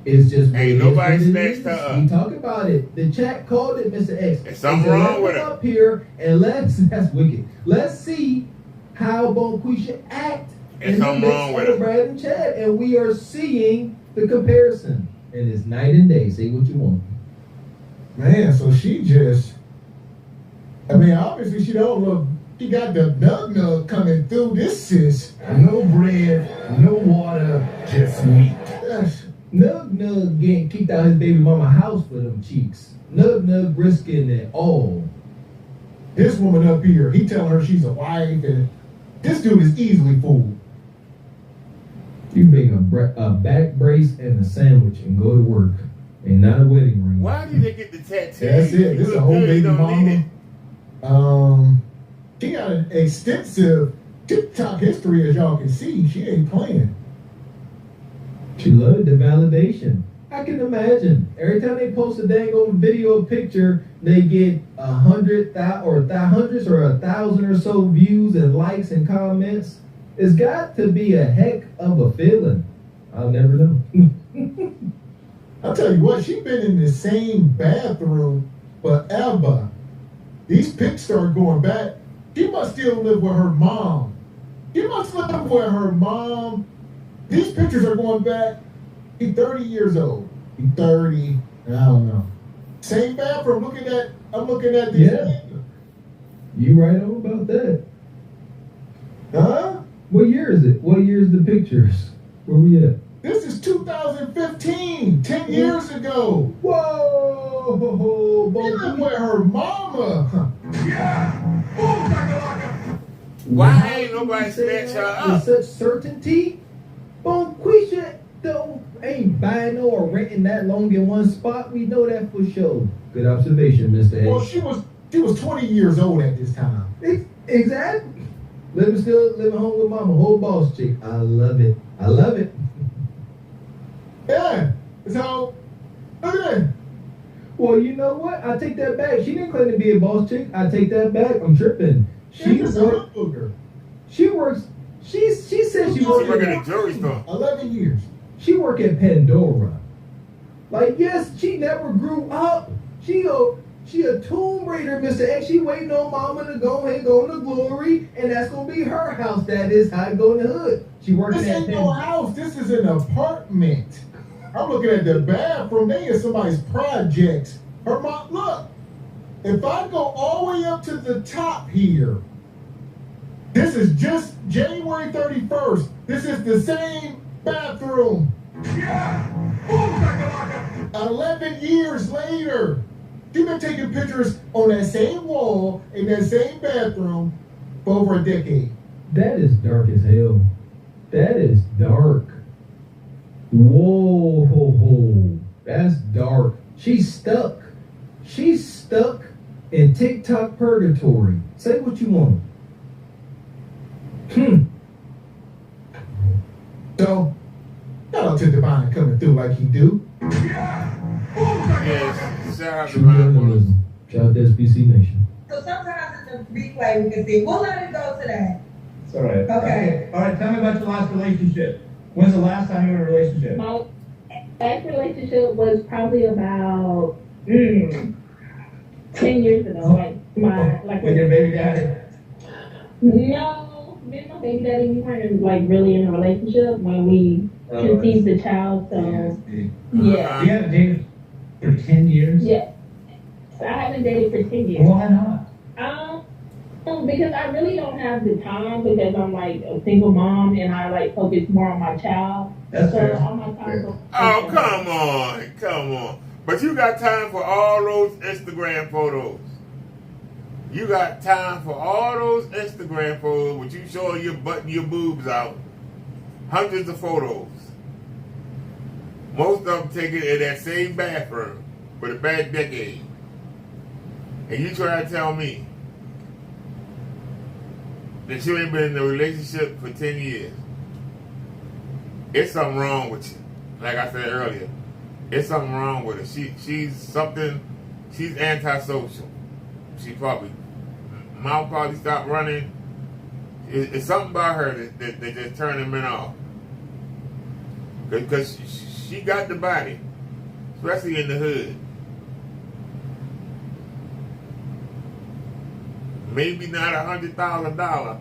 is just what Ain't it is, nobody what it snatched is. her up. We talk about it. The chat called it, Mr. X. There's something He said, wrong with "Let's it." come up here and that's wicked. Let's see how Bonquisha act There's in the something midst wrong of with the it. Brad and Chad, and we are seeing the comparison. And it's night and day. Say what you want. Man, so she just, I mean, obviously she don't look, she got the nug coming through this sis. No bread, no water, just meat. Nug getting kicked out his baby mama house for them cheeks. Nug risking it all. This woman up here, he telling her she's a wife, and this dude is easily fooled. You bring a back brace and a sandwich and go to work, and not a wedding ring. Why did they get the tattoo? That's it. This is a whole baby mama. She got an extensive TikTok history, as y'all can see. She ain't playing. She loved the validation. I can imagine. Every time they post a dang old video picture, they get 100,000 or hundreds or 1,000 or so views and likes and comments. It's got to be a heck of a feeling. I'll never know. I'll tell you what, she been in the same bathroom forever. These pics start going back. She must still live with her mom. She must live with her mom. These pictures are going back. He's 30 years old. He's 30. I don't know. Same bathroom. I'm looking at this. Yeah. You right on about that. Huh? What year is it? What year is the pictures? Where we at? This is 2015. 10 years ago. Whoa! She lived with her mama. Why ain't nobody snatch her up? With such certainty? Bonquisha ain't buying no or renting that long in one spot. We know that for sure. Good observation, Mr. Well, X. she was 20 years old at this time. Exactly. Living home with mama, whole boss chick. I love it. I love it. Yeah. So, look at that. Well, you know what? I take that back. She didn't claim to be a boss chick. I take that back. I'm tripping. She She's works. a hooker. She works. She says she She works working at at a jewelry store. 11 years. She work at Pandora. Like, yes, she never grew up. She a Tomb Raider, Mr. X. She waiting on mama to go ahead and go into glory, and that's gonna be her house. That is how it go in the hood. She working This at ain't no house. This is an apartment. I'm looking at the bathroom. They in somebody's projects. Her mom, look. If I go all the way up to the top here, this is just January 31st. This is the same bathroom. 11 years later. She's been taking pictures on that same wall in that same bathroom for over a decade. That is dark as hell. That is dark. Whoa, ho, ho. That's dark. She's stuck. She's stuck in TikTok purgatory. Say what you want. So, shout out to through like he do. Yes, shout out to True my journalism. Shout out to SBC Nation. So sometimes in the replay we can see. We'll let it go today. It's all right. Okay. All right, tell me about your last relationship. When's the last time you were in a relationship? My last relationship was probably about 10 years ago. With your baby daddy? No, me and my baby daddy, we weren't like really in a relationship when we conceived the child. So yeah, You haven't dated for 10 years? yeah. So I haven't dated for 10 years. Why not? Because I really don't have the time because I'm like a single mom and I like focus more on my child. That's So fair. all my time goes. Oh, come on. But you got time for all those Instagram photos. You got time for all those Instagram photos with you showing your butt and your boobs out. Hundreds of photos. Most of them taken in that same bathroom for the past decade. And you try to tell me that you ain't been in a relationship for 10 years. It's something wrong with you. Like I said earlier, it's something wrong with her. She's antisocial. She mouth probably stopped running. It's something about her that just turning men off. Because she got the body, especially in the hood. Maybe not $100,000,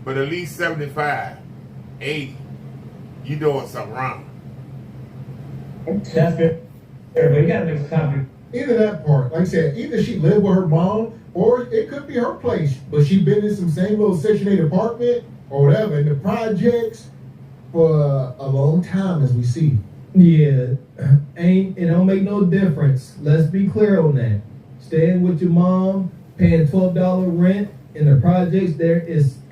but at least 75, 80. You doing something wrong. That's fair. But you gotta make time. Either that part, like I said, either she lived with her mom, or it could be her place, but she been in some same little Section 8 apartment or whatever in the projects for a long time, as we see. Yeah, it don't make no difference. Let's be clear on that. Staying with your mom, paying $12 rent in the projects,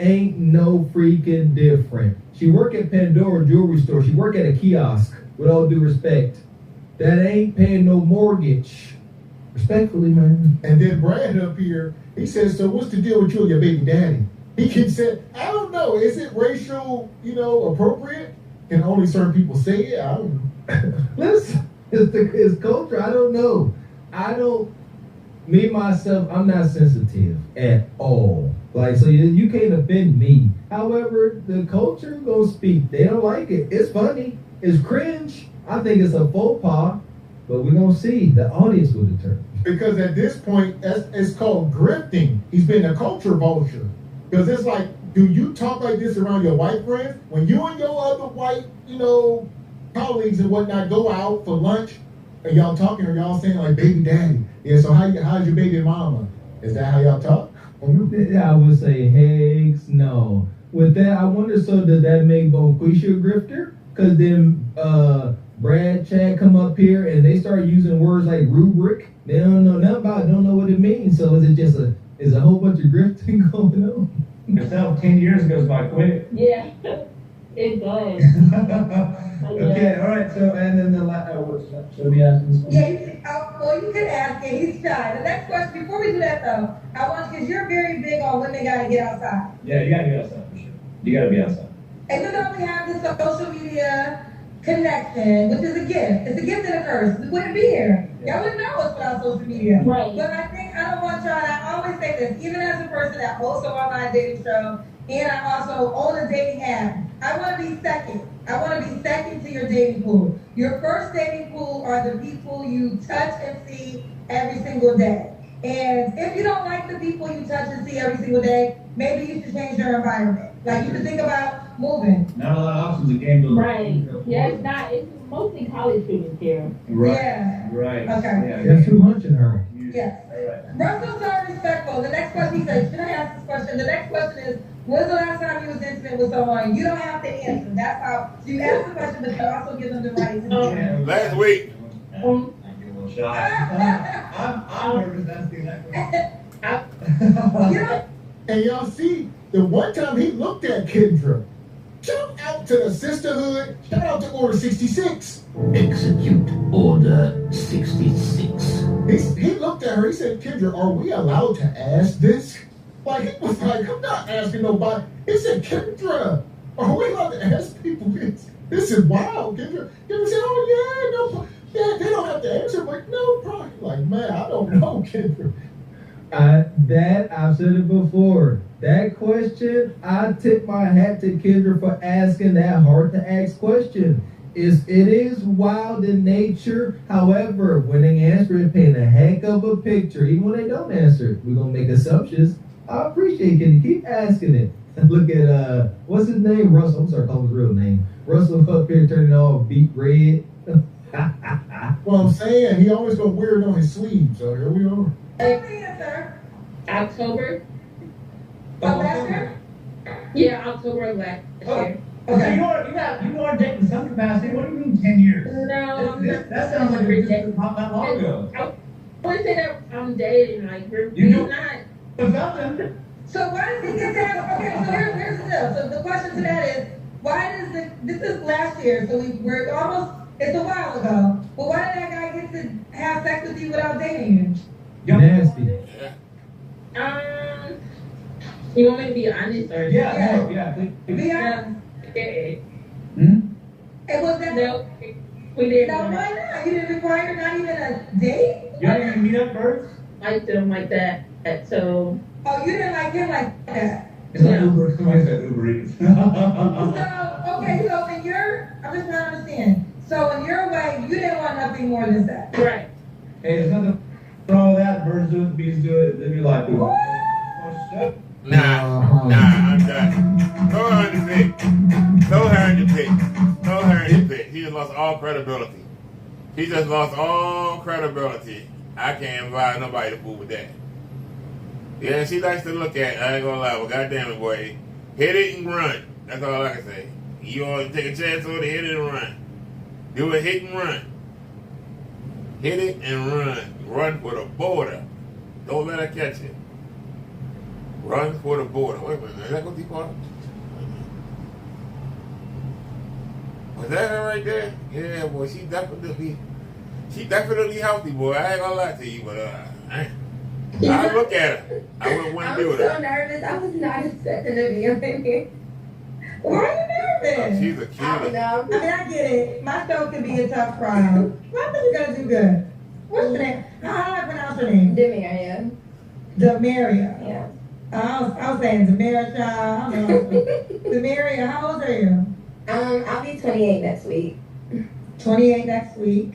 ain't no freaking different. She work at Pandora Jewelry Store. She work at a kiosk, with all due respect. That ain't paying no mortgage. Respectfully, man. And then Brad up here, he says, so what's the deal with you and your baby daddy? He can say, I don't know, is it racial, appropriate? Can only certain people say it? I don't know. Listen, it's culture. I don't know. Me, myself, I'm not sensitive at all. So you can't offend me. However, the culture gonna speak. They don't like it. It's funny. It's cringe. I think it's a faux pas. But we're gonna see. The audience will determine. Because at this point, it's called grifting. He's been a culture vulture. Because it's like, do you talk like this around your white friends? When you and your other white, colleagues and whatnot go out for lunch, and y'all talking, or y'all saying like, baby daddy. Yeah, so how's your baby mama? Is that how y'all talk? I would say, hex, no. With that, I wonder, so does that make Bonquisha a grifter? Because then Brad, Chad come up here and they start using words like rubric. They don't know nothing about it, don't know what it means. So is it just a whole bunch of grifting going on? Yourself 10 years goes by quick. Yeah, it does. Okay, all right. So, and then should we ask this one? Yeah, you can ask it. He's shy. The next question, before we do that though, because you're very big on women gotta get outside. Yeah, you gotta get outside for sure. You gotta be outside. And you know we have this social media connection, which is a gift. It's a gift and a curse. We wouldn't be here. Y'all wouldn't know us without social media. Right. But I don't want y'all, I always say this, even as a person that hosts an online dating show, and I also own a dating app, I want to be second. I want to be second to your dating pool. Your first dating pool are the people you touch and see every single day. And if you don't like the people you touch and see every single day, maybe you should change your environment. Like you should think about moving. Not a lot of options in game building. Right. Yeah, it's mostly college students here. Right. Yeah. Right. Okay. Yeah. There's too much in her. Yes. Right. Russell's not respectful. The next question, he said, should I ask this question? The next question is, when's the last time you was intimate with someone? You don't have to answer. That's how you ask the question, but you also give them the right to answer. Last week. I'm nervous asking that question. And y'all see, the one time he looked at Kendra, shout out to the sisterhood, shout out to Order 66. Execute Order 66. He looked at her, he said, Kendra, are we allowed to ask this? Like, he was like, I'm not asking nobody. He said, Kendra, are we allowed to ask people this? This is wild. Kendra say, oh yeah, no, yeah, they don't have to answer, but no problem. Like, man, I don't know, Kendra. I've said it before. That question, I tip my hat to Kendra for asking that hard to ask question. It is wild in nature. However, when they answer it, paint a heck of a picture. Even when they don't answer it, we're gonna make assumptions. I appreciate it. Keep asking it. And look at what's his name? Russell. I'm sorry, call his real name. Russell up here turning all beet red. Well, I'm saying he always gonna wear it on his sleeve. So here we are. October. Last year? Yeah, October of last year. Okay, you are dating in some capacity. What do you mean 10 years? No, That sounds like it's not that long ago. I wouldn't say that I'm dating, like, we're not. Something. So why does he get that? Okay, so here's the deal. So the question to that is, why does this is last year, so we're almost, it's a while ago, but why did that guy get to have sex with you without dating you? Nasty. You want me to be honest or? Yeah. Be honest. Okay. It was that. No, we didn't. Now why not? You didn't require not even a date? You didn't even meet up first? Like them like that. So. Oh, you didn't like him like that. It's like Uber. Somebody said Uber Eats. So okay, so I'm just trying to understand. So in your way, you didn't want nothing more than that. Right. Hey, there's nothing wrong with that. Birds do it, bees do it. Live your life. Nah, I'm done. Throw her in the pit. Throw her in the pit. Throw her in the pit. He just lost all credibility. He just lost all credibility. I can't invite nobody to fool with that. Yeah, she likes to look at it. I ain't gonna lie, but goddamn it, boy. Hit it and run. That's all I can say. You want to take a chance on it, hit it and run. Do a hit and run. Hit it and run. Run for the border. Don't let her catch it. Run for the border. Wait a minute, is that what they call it? Was that her right there? Yeah, boy, she definitely healthy, boy. I ain't gonna lie to you, but I look at her. I wouldn't want to be with her. I'm so nervous. I was not expecting to be on here. Why are you nervous? Oh, she's a cutie. I don't know. I mean, I get it. My show can be a tough crowd. I think you're gonna do good. What's your name? How do I pronounce your name? Demaria. Demaria. Yeah. I was saying Demaria, child. I don't know. Demaria, how old are you? I'll be 28 next week. 28 next week.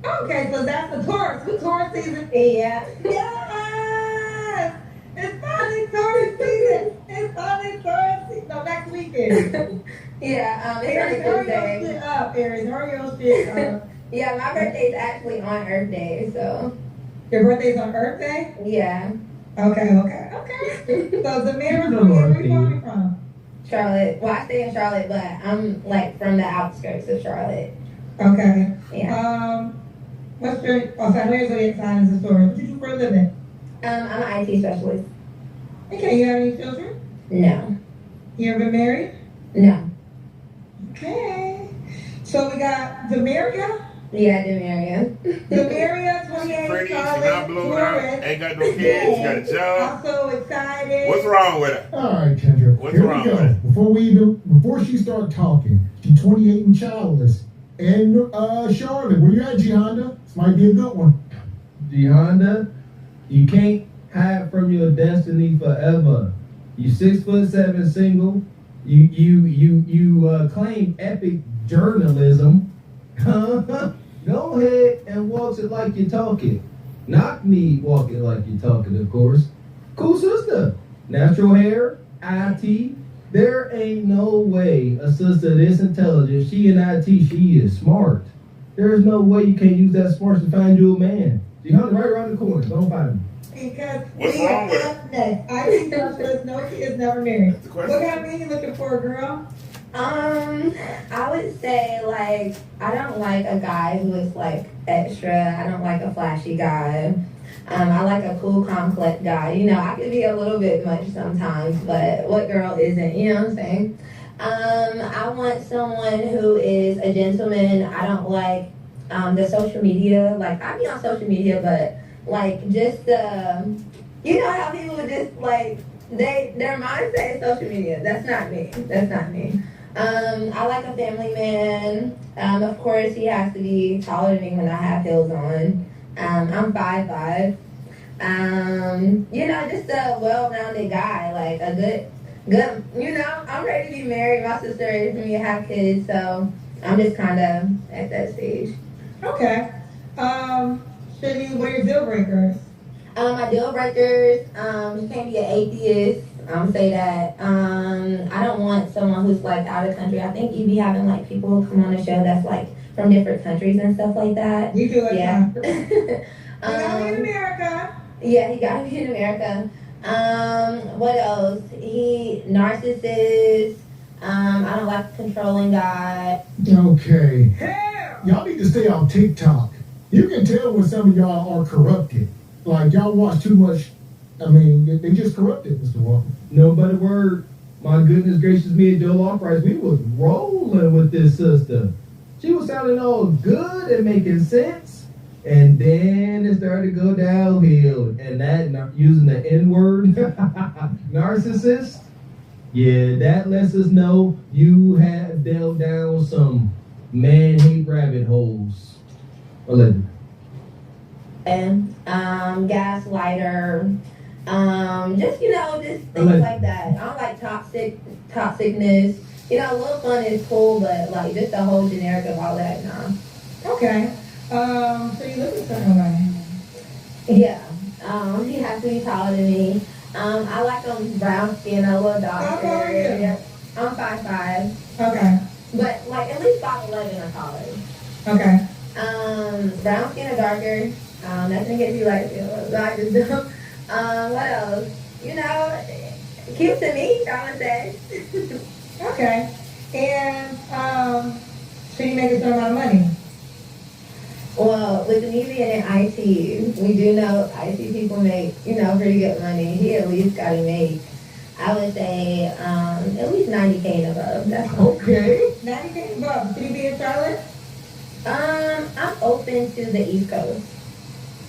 Okay, so that's the Taurus. Who's Taurus season? Yeah. Yes! It's finally Taurus season. It's finally Taurus season. No, next weekend. Yeah, it's Aries, on a hurry your Tuesday. shit up, Aries. Hurry your shit up. Yeah, my birthday's actually on Earth Day, so. Your birthday's on Earth Day? Yeah. Okay. So Demaria, where are you coming from? Charlotte. Well, I stay in Charlotte, but I'm like from the outskirts of Charlotte. Okay. Yeah. What's your, so I know your zodiac sign is a story. What do you do for a living? I'm an IT specialist. Okay, you have any children? No. You ever been married? No. Okay. So we got Demaria. Yeah, Demaria. Demaria, 28, Pretty, she Charlotte, not blowed out. Taurus. Ain't got no kids. She got a job. I'm so excited. What's wrong with her? All right, Kendra. What's Here wrong we go. with it? Before she start talking, she's 28 and childless. And Charlotte, where you at, G Honda? This might be a good one. G Honda, you can't hide from your destiny forever. You 6'7" single. You claim epic journalism. Go ahead and walk it like you're talking. Not me walking like you're talking, of course. Cool sister. Natural hair, IT. There ain't no way a sister this intelligent, she in IT, she is smart. There's no way you can't use that smart to find you a man. She hung right around the corner. Don't find me. Because What's we wrong with are next. I specialist, no kids, never married. the What question. kind of man you looking for, girl? I would say like I don't like a guy who is like extra. I don't like a flashy guy. I like a cool, calm, collect guy. You know, I could be a little bit much sometimes, but what girl isn't? You know what I'm saying? I want someone who is a gentleman. I don't like the social media. Like I be on social media, but like just you know how people just like their mindset is social media. That's not me. I like a family man. Of course, he has to be taller than me when I have heels on. I'm 5'5". Just a well-rounded guy, like a good. I'm ready to be married. My sister is ready for me to have kids, so I'm just kind of at that stage. Okay. Shitty, what are your deal breakers? My deal breakers, you can't be an atheist. Say that. I don't want someone who's like out of country. I think you be having like people come on the show that's like from different countries and stuff like that. You do it. Yeah. You gotta be in America. Yeah, he gotta be in America. What else? He narcissist. I don't like a controlling guy. Okay. Hell! Y'all need to stay on TikTok. You can tell when some of y'all are corrupted. Like, y'all watch too much. I mean, they just corrupted, Mr. Walker. No but a word. My goodness gracious, me and Joe Lawprice, we was rolling with this sister. She was sounding all good and making sense. And then it started to go downhill. And that, using the N-word, narcissist, yeah, that lets us know you have delved down some man-hate rabbit holes. Allegedly. And gaslighter. Just things like that. I don't like toxicness. A little fun is cool, but like just the whole generic of all that, nah. Okay. So you look at something like Yeah. He has to be taller than me. I like him brown skin, a little darker. How tall are you? Yeah. I'm 5'5". Okay. But like at least 5'11" or taller. Okay. Brown skin or darker. Nothing gets you like I just do. What else? Cute to me, I would say. Okay. And so you make a certain amount of money? Well, with me being in IT, we do know IT people make, pretty good money. He at least got to make, I would say, at least 90K and above. That's Okay. 90K and above. Can you be in Charlotte? I'm open to the East Coast.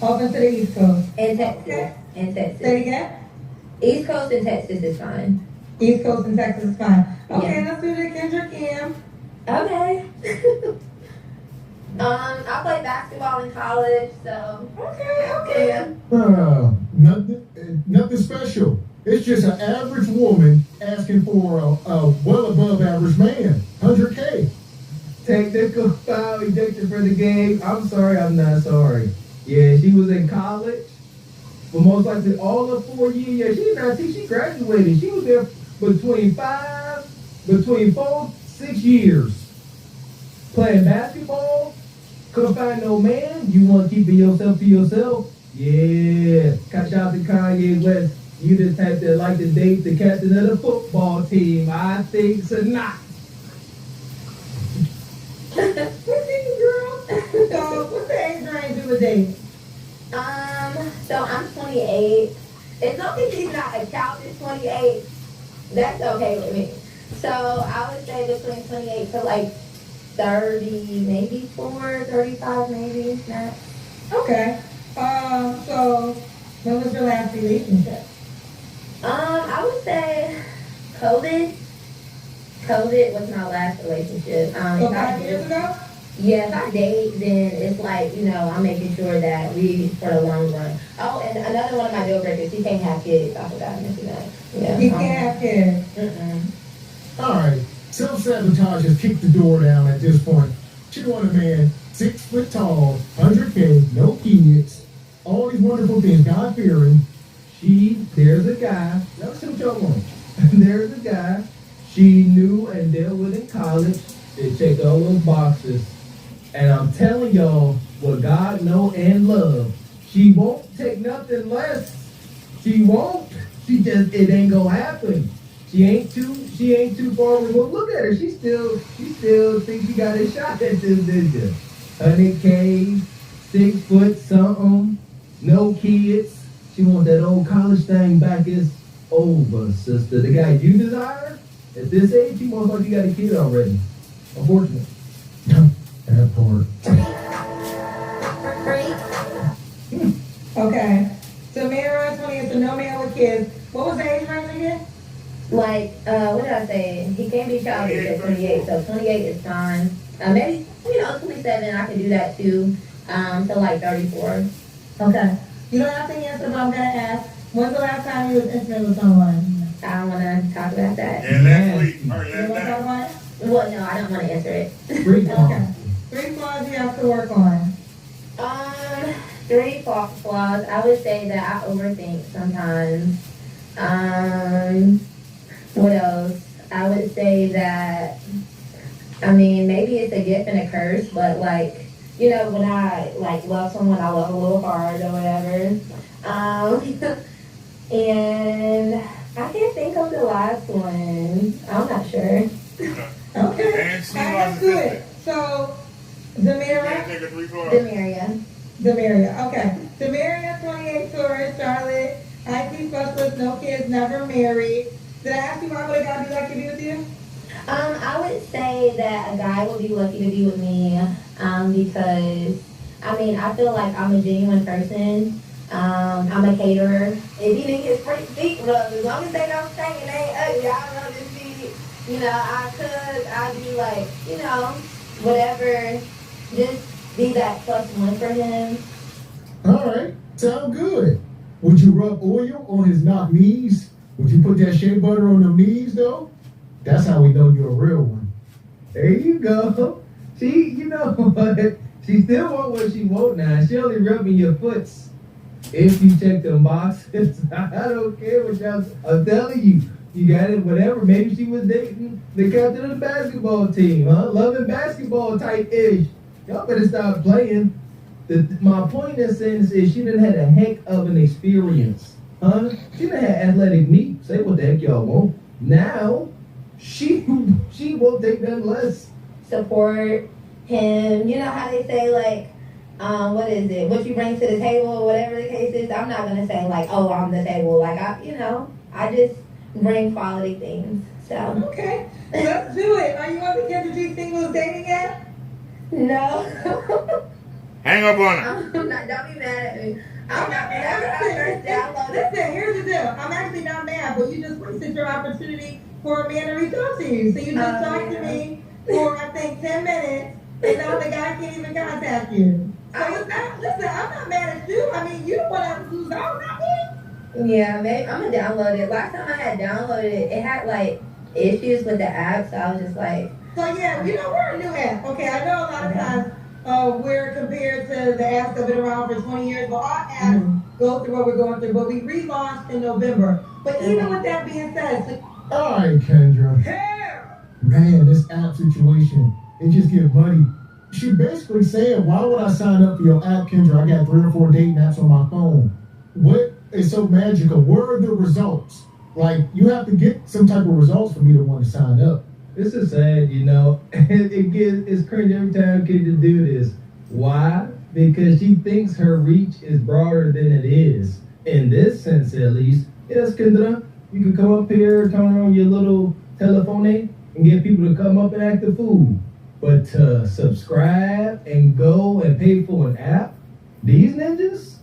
Open to the East Coast. And Texas. Okay. And Texas. Say it again? East Coast and Texas is fine. East Coast and Texas is fine. Okay, Yeah. let's do the Kendra Kim. Okay. I played basketball in college, so. Okay. Nothing special. It's just an average woman asking for a well above average man. 100K. Technical foul ejected for the game. I'm sorry, I'm not sorry. Yeah, she was in college. But most likely all of 4 years. Yeah, she's 19. She graduated. She was there between 4-6 years. Playing basketball. Couldn't find no man. You want to keep it yourself to yourself? Yeah. Shout out to Kanye West. You the type that like to date the captain of the football team. I think so not. What's these girls? So, what's the age range of a date? So I'm 28. As long as he's not a child is 28, that's okay with me. So I would say between 28 to like 30, maybe 35 maybe, max. Okay. So, when was your last relationship? I would say COVID. COVID was my last relationship. So 5 years ago? Yeah, if I date, then it's like, I'm making sure that we for the long run. Oh, and another one of my deal breakers, he can't have kids. I forgot to mention that. Yeah. He can't have kids. All right. Self-sabotage has kicked the door down at this point. She want a man 6 foot tall, 100K, no kids, all these wonderful things, God-fearing. There's a guy. Let's see what y'all want. There's a guy she knew and dealt with in college. They checked all those boxes. And I'm telling y'all, what God know and love, she won't take nothing less. She won't. It ain't gonna happen. She ain't too far removed. Look at her. She still thinks she got a shot at this vision. 100K, 6 foot something, no kids. She wants that old college thing back. It's over, sister. The guy you desire, at this age, he most likely got a kid already. Unfortunately. That part. Okay. Samira, 20 is a no man with kids. What was the age range again? Like, what did I say? He can't be childish at 28, so 28 is fine. Maybe, 27, I can do that too. So like 34. Okay. You don't have to answer, but I'm gonna ask. When's the last time you was intimate with someone? I don't want to talk about that. Yeah, last week. Or You last want to talk night. about it? Well, no, I don't want to answer it. Okay. 3 flaws you have to work on. 3 flaws. I would say that I overthink sometimes. What else? I would say that, maybe it's a gift and a curse, but like, when I like love someone, I love a little hard or whatever. And I can't think of the last one. I'm not sure. Okay. And she I lost do his it. So, Zamira. Can't take a 3 flaws. Demaria. Okay. Demaria, 28, Taurus, Charlotte, IT specialist, no kids, never married. Did I ask you why would a guy be lucky to be with you? I would say that a guy would be lucky to be with me because, I feel like I'm a genuine person. I'm a caterer. If you think it's pretty feet rubs, as long as they don't stink and they ain't ugly, I'd rather just be, I could, I'd be like, whatever, just be that +1 for him. All right, sound good. Would you rub oil on his knock knees? Would you put that shea butter on the knees, though? That's how we know you're a real one. There you go. She, you know what? She still want what she want now. She only rubbing your foots. If you check them boxes, I don't care what y'all. I'm telling you, you got it. Whatever. Maybe she was dating the captain of the basketball team, huh? Loving basketball type ish. Y'all better stop playing. My point in sense is she done had a heck of an experience, huh? She done had athletic meat. Say what the heck y'all want. Now, she won't take that less. Support him. You know how they say, like, what is it? What you bring to the table, or whatever the case is. I'm not gonna say like, oh, I'm the table. Like I just bring quality things. So Okay, let's do it. Are you on the Kendra G singles dating yet? no. Hang up on her. I'm not. Don't be mad at me. I'm not mad. First download it. Listen, here's the deal. I'm actually not mad, but you just wasted your opportunity for a man to reach out to you. So you just talked to me for I think 10 minutes, and now the guy can't even contact you. So listen, I'm not mad at you. You don't want to lose out, not me. Yeah, maybe I'm gonna download it. Last time I had downloaded it, it had like issues with the app, so I was just like. So yeah, we're a new app. Okay, I know a lot of times we're compared to the apps that have been around for 20 years, but our apps go through what we're going through. But we relaunched in November. But even with that being said, All right, Kendra. Man, this app situation, it just get muddy. She basically said, why would I sign up for your app, Kendra? I got 3 or 4 dating apps on my phone. What is so magical? Where are the results? Like, you have to get some type of results for me to want to sign up. This is sad, it's cringe every time kids do this. Why? Because she thinks her reach is broader than it is. In this sense, at least. Yes, Kendra, you can come up here, turn on your little telephone and get people to come up and act the fool. But to subscribe and go and pay for an app, these ninjas,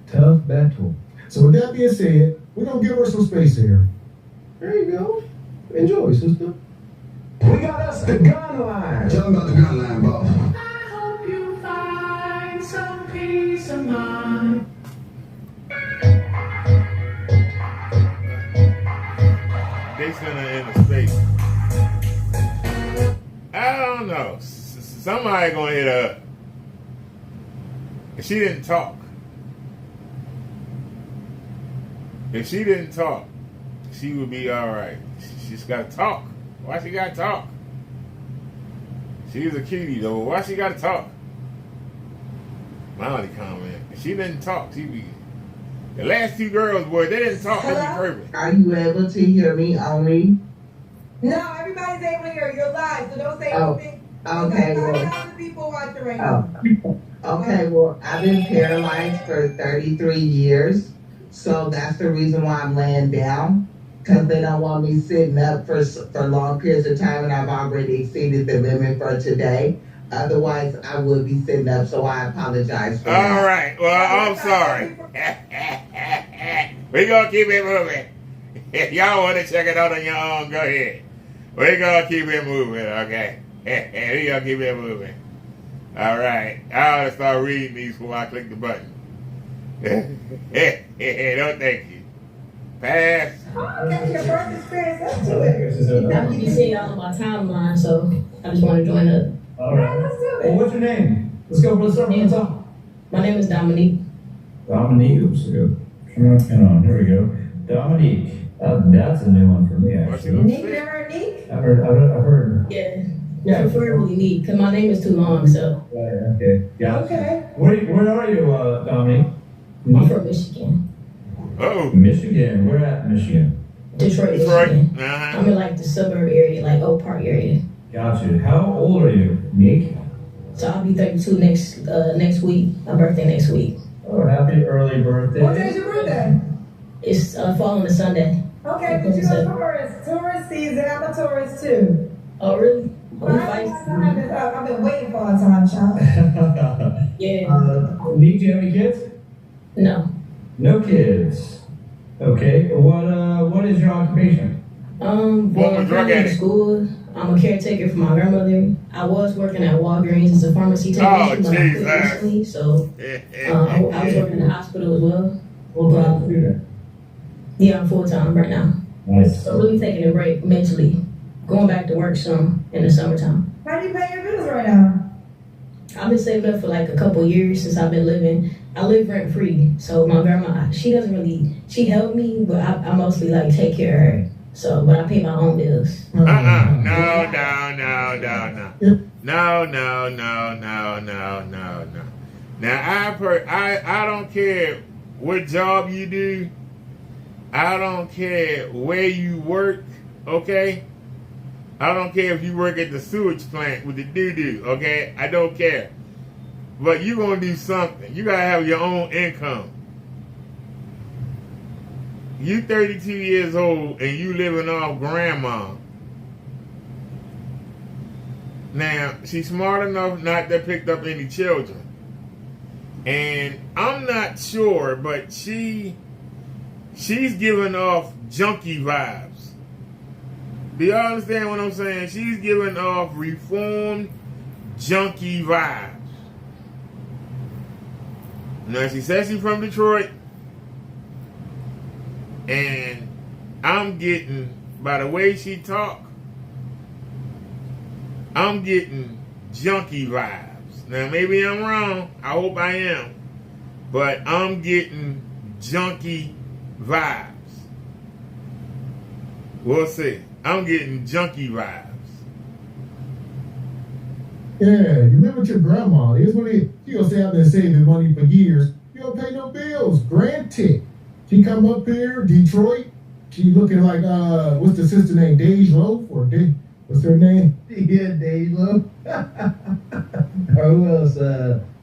tough battle. So with that being said, we're going to give her some space here. There you go. Enjoy, sister. We got us the gun line. Tell them about the gun line, boss. I hope you find some peace of mind. They sent her into space. I don't know. Somebody gonna hit her up. If she didn't talk. If she didn't talk, she would be alright. She's gotta talk. Why she gotta talk? She's a cutie though. Why she gotta talk? My only comment. If she didn't talk, she be. The last 2 girls, boy, they didn't talk. They be perfect. Are you able to hear me only? No, everybody's able to hear. You're live, so don't say anything. Okay, well. 30,000 people watching right now. Okay, well, I've been paralyzed for 33 years, so that's the reason why I'm laying down, because they don't want me sitting up for long periods of time, and I've already exceeded the limit for today. Otherwise, I would be sitting up, so I apologize for that. All right, well, I'm sorry. We're going to keep it moving. If y'all want to check it out on your own, go ahead. We're going to keep it moving, okay? We're going to keep it moving. All right. I ought to start reading these before I click the button. Don't thank you. Pass. Okay, your first experience, let's do it. I be seeing y'all on my timeline, so I just want to join up. All right. Let's do Well, it. what's your name? Let's go for the start from the top. My name is Dominique. Dominique. Oops, come on, here we go. Dominique. That's a new one for me, actually. Nick, never heard Nick? I've heard. Yeah, preferably Nique, because my name is too long, so. Yeah, okay. Yeah. Okay. Where are you, Dominique? I'm from Michigan. Oh. Michigan. Where at Michigan? Detroit, Michigan. I'm in like the suburb area, like Oak Park area. Gotcha. How old are you, Nick? So I'll be 32 next week. My birthday next week. Oh, happy early birthday. What day's your birthday? It's falling to Sunday. Okay, but you're a tourist. Tourist season, I'm a tourist too. Oh, really? I've been waiting for a time, child. Yeah. Nick, do you have any kids? No. No kids. Okay. What is your occupation? Well, I'm currently in school. I'm a caretaker for my grandmother. I was working at Walgreens as a pharmacy technician, but I quit recently, so I was working in the hospital as well. Full-time student? Yeah, I'm full-time right now. Nice. So really taking a break mentally, going back to work some in the summertime. How do you pay your bills right now? I've been saving up for like a couple years since I've been living. I live rent free, so my grandma, she helped me, but I mostly like take care of her. So, but I pay my own bills. No. Now I don't care what job you do. I don't care where you work, okay? I don't care if you work at the sewage plant with the doo-doo, okay? I don't care. But you're going to do something. You got to have your own income. You 32 years old and you living off grandma. Now, she's smart enough not to pick up any children. And I'm not sure, but she's giving off junkie vibes. Do y'all understand what I'm saying? She's giving off reformed junkie vibes. Now, she says she's from Detroit. And I'm getting, by the way she talk, I'm getting junkie vibes. Now, maybe I'm wrong. I hope I am. But I'm getting junkie vibes. We'll see. I'm getting junkie vibes. Yeah, you live with your grandma. Here's what she gonna say, I've been saving money for years. You don't pay no bills. Granted. She come up here, Detroit. She looking like, what's the sister name? Dej Loaf? Or what's her name? Yeah, Dej Loaf. Or who else?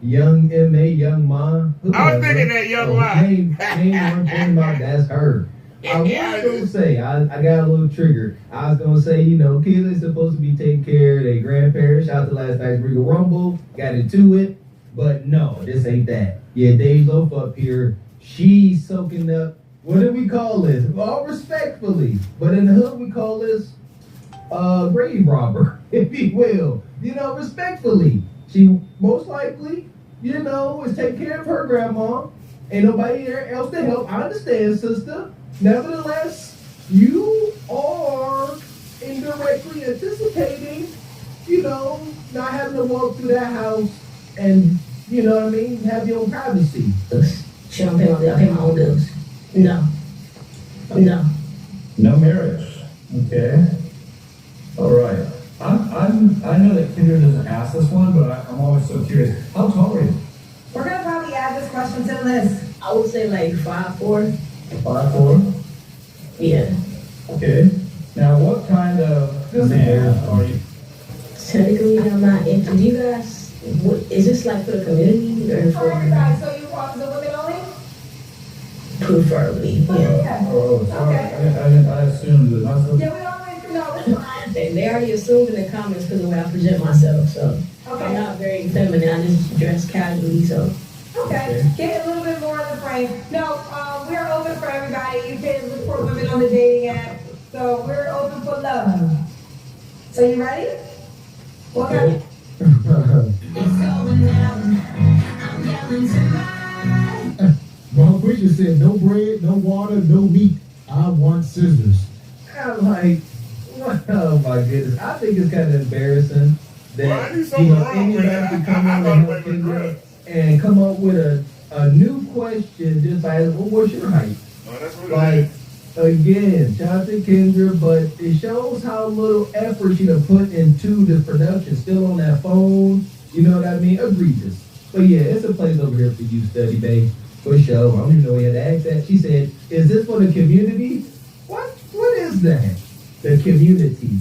Young M.A., Young Ma. I was thinking that Young Ma. Name one thing about that's her. I was going to say, I got a little trigger. I was going to say, kids are supposed to be taking care of their grandparents. Shout out to last night's Regal Rumble. Got into it. But no, this ain't that. Yeah, Dej Loaf up here. She's soaking up, what do we call this? All respectfully. But in the hood, we call this grave robber, if you will. Respectfully. She most likely, is taking care of her grandma. Ain't nobody else to help. I understand, sister. Nevertheless, you are indirectly anticipating, not having to walk through that house and, have your own privacy. She don't pay my bills. I pay my own bills. No. No marriage. Okay. All right. I know that Kendra doesn't ask this one, but I'm always so curious. How tall are you? We're gonna probably add this question to the list. I would say like 5'4". 5'4"? Yeah. Okay. Now, what kind of man are you? Technically, I'm not into. Do you guys? Is this like for the community or For everybody, so you want the women only? Preferably, yeah. Oh, sorry. I assumed that that's Yeah, we always know it's fine. They already assumed in the comments because of the way I present myself, so I'm not very feminine. I just dress casually, so. Okay, get a little bit more in the frame. No, we're open for everybody. You can look for women on the dating app. So we're open for love. So you ready? What kind of Mom Preacher said, no bread, no water, no meat. I want scissors. I'm like, oh my goodness. I think it's kind of embarrassing that anybody can come on and help Kendra and come up with a new question just like, well, what's your height? Like, again, shout out to Kendra, but it shows how little effort she done put into the production. Still on that phone, you know what I mean? Egregious. But yeah, it's a place over here for you, Study Bay. For sure. I don't even know where you had to ask that. She said, is this for the community? What is that? The community.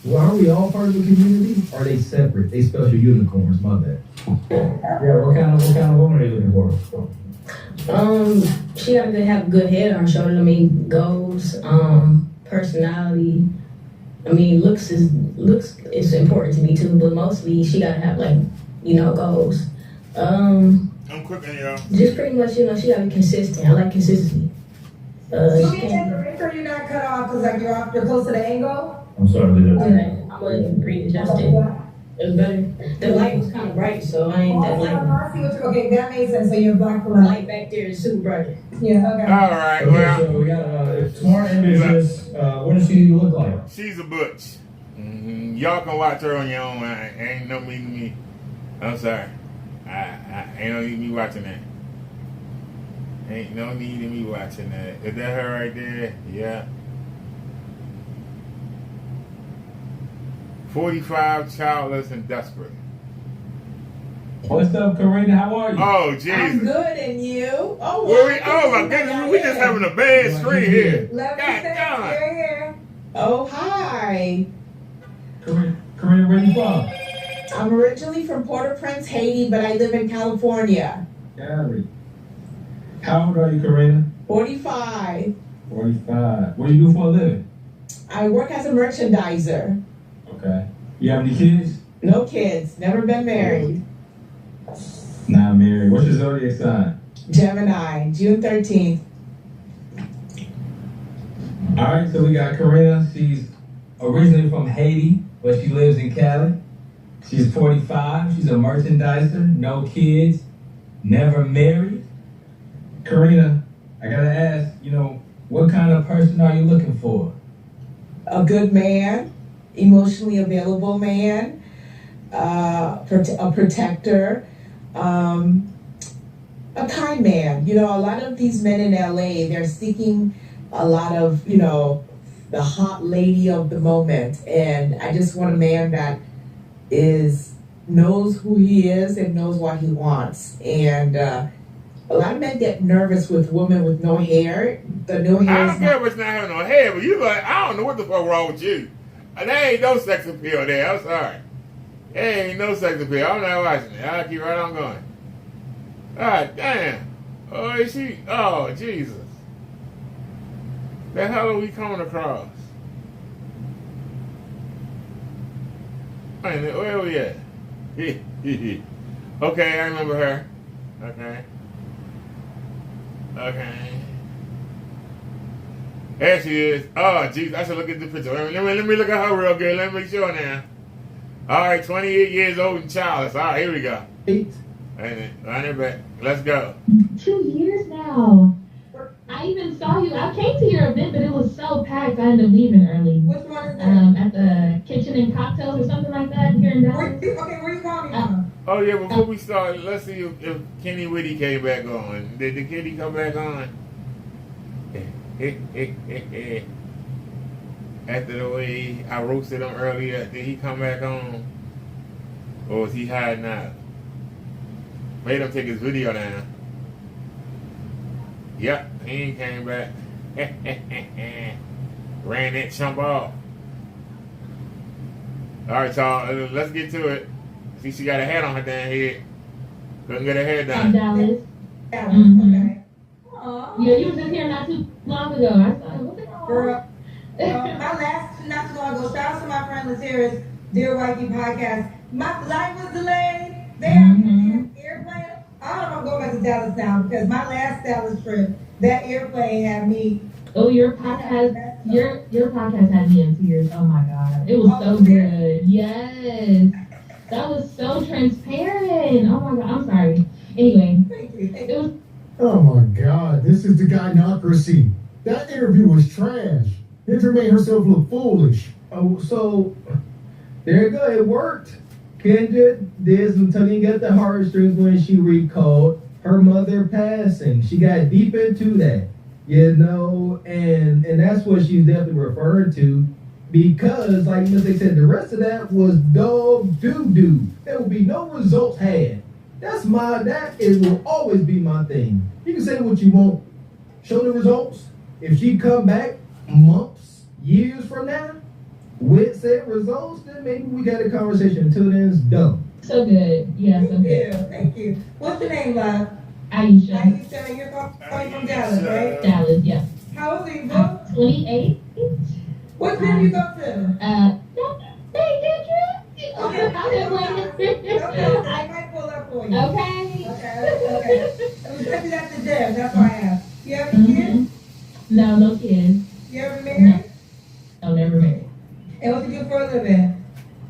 Well, are we all part of the community? Or are they separate? They special unicorns, my bad. Yeah, what kind of woman are you looking for? She gotta have a good head on her shoulder. I mean, goals, personality. I mean, looks is important to me too, but mostly she gotta have goals. I'm cooking, y'all. Just pretty much, she gotta be consistent. I like consistency. you can take a break or you're not cut off because you're close to the angle? I'm sorry, Lita. Yeah, I'm gonna readjust it. It was better. The light was kind of bright, so I ain't that light. I see what you're, okay, that makes sense. So you're black for light. Light back there is super bright. Yeah, okay. All right, Okay, well. so we got smart, ambitious. What does she look like? She's a butch. Y'all can watch her on your own. Ain't no need me. I'm sorry. I ain't no need me watching that. Ain't no need in me watching that. Is that her right there? Yeah. 45, childless, and desperate. What's up, Karina? How are you? Oh, Jesus. I'm good, and you? Oh, my goodness. We just having a bad screen here. Here. Oh, hi. Karina, where you from? I'm originally from Port-au-Prince, Haiti, but I live in California. Gary. How old are you, Karina? 45. 45. What do you do for a living? I work as a merchandiser. Okay. You have any kids? No kids. Never been married. Not married. What's your zodiac sign? Gemini, June 13th. All right, so we got Karina. She's originally from Haiti, but she lives in Cali. She's 45. She's a merchandiser. No kids. Never married. Karina, I gotta ask, what kind of person are you looking for? A good man, emotionally available man, a protector, a kind man. A lot of these men in LA, they're seeking a lot of, the hot lady of the moment. And I just want a man that knows who he is and knows what he wants. And a lot of men get nervous with women with no hair. The no hair. I don't care if it's not having no hair, but you like, I don't know what the fuck wrong with you. There ain't no sex appeal there. I'm sorry. There ain't no sex appeal. I'm not watching it. I'll keep right on going. God damn. Oh, is she? Oh, Jesus. The hell are we coming across? Where we at? Okay, I remember her. Okay. There she is. Oh, jeez, I should look at the picture. Let me look at her real good. Let me make sure now. All right, 28 years old and childless. All right, here we go. 8. Run it back. Let's go. 2 years now. I even saw you. I came to your event, but it was so packed. I ended up leaving early. Which one is that? At the Kitchen and Cocktails or something like that here in Dallas. Where you calling from? Oh, yeah, before we start, let's see if Kenny Whitty came back on. Did Kenny come back on? After the way I roasted him earlier, did he come back on? Or was he hiding out? Made him take his video down. Yep, he ain't came back. Ran that chump off. Alright, y'all, let's get to it. See, she got a hat on her damn head. Couldn't get her hair done. Dallas. Okay. Yeah, you was just here not too long ago. I thought, what's it called? Girl, my last, not too long ago, shout out to my friend Latira's Dear Wifey podcast. My flight was delayed. They had an airplane. I don't know if I'm going to Dallas now because my last Dallas trip, that airplane had me. Oh, your podcast had me in tears. Oh my god, it was so good. Yes, that was so transparent. Oh my god, I'm sorry. Anyway, it was. Oh my God, this is the gynocracy. That interview was trash. Kendra made herself look foolish. Oh, so there you go. It worked. Kendra did some tugging at the heartstrings when she recalled her mother passing. She got deep into that, you know, and that's what she's definitely referring to. Because, like Mr. said, the rest of that was dog doo-doo. There will be no results had. Will always be my thing. You can say what you want. Show the results. If she come back months, years from now, with said results, then maybe we got a conversation. Until then, it's dumb. So good. Yeah, so good. Thank you. What's your name, love? Aisha. Aisha, and you're calling from Dallas, right? Dallas, yeah. How old are you, bro? 28. What gym you go to? Okay. I might pull up for you. Okay. Okay. It was just at the gym. That's why I asked. You have any kids? No kids. You ever married? No, never married. And what do you do for a living?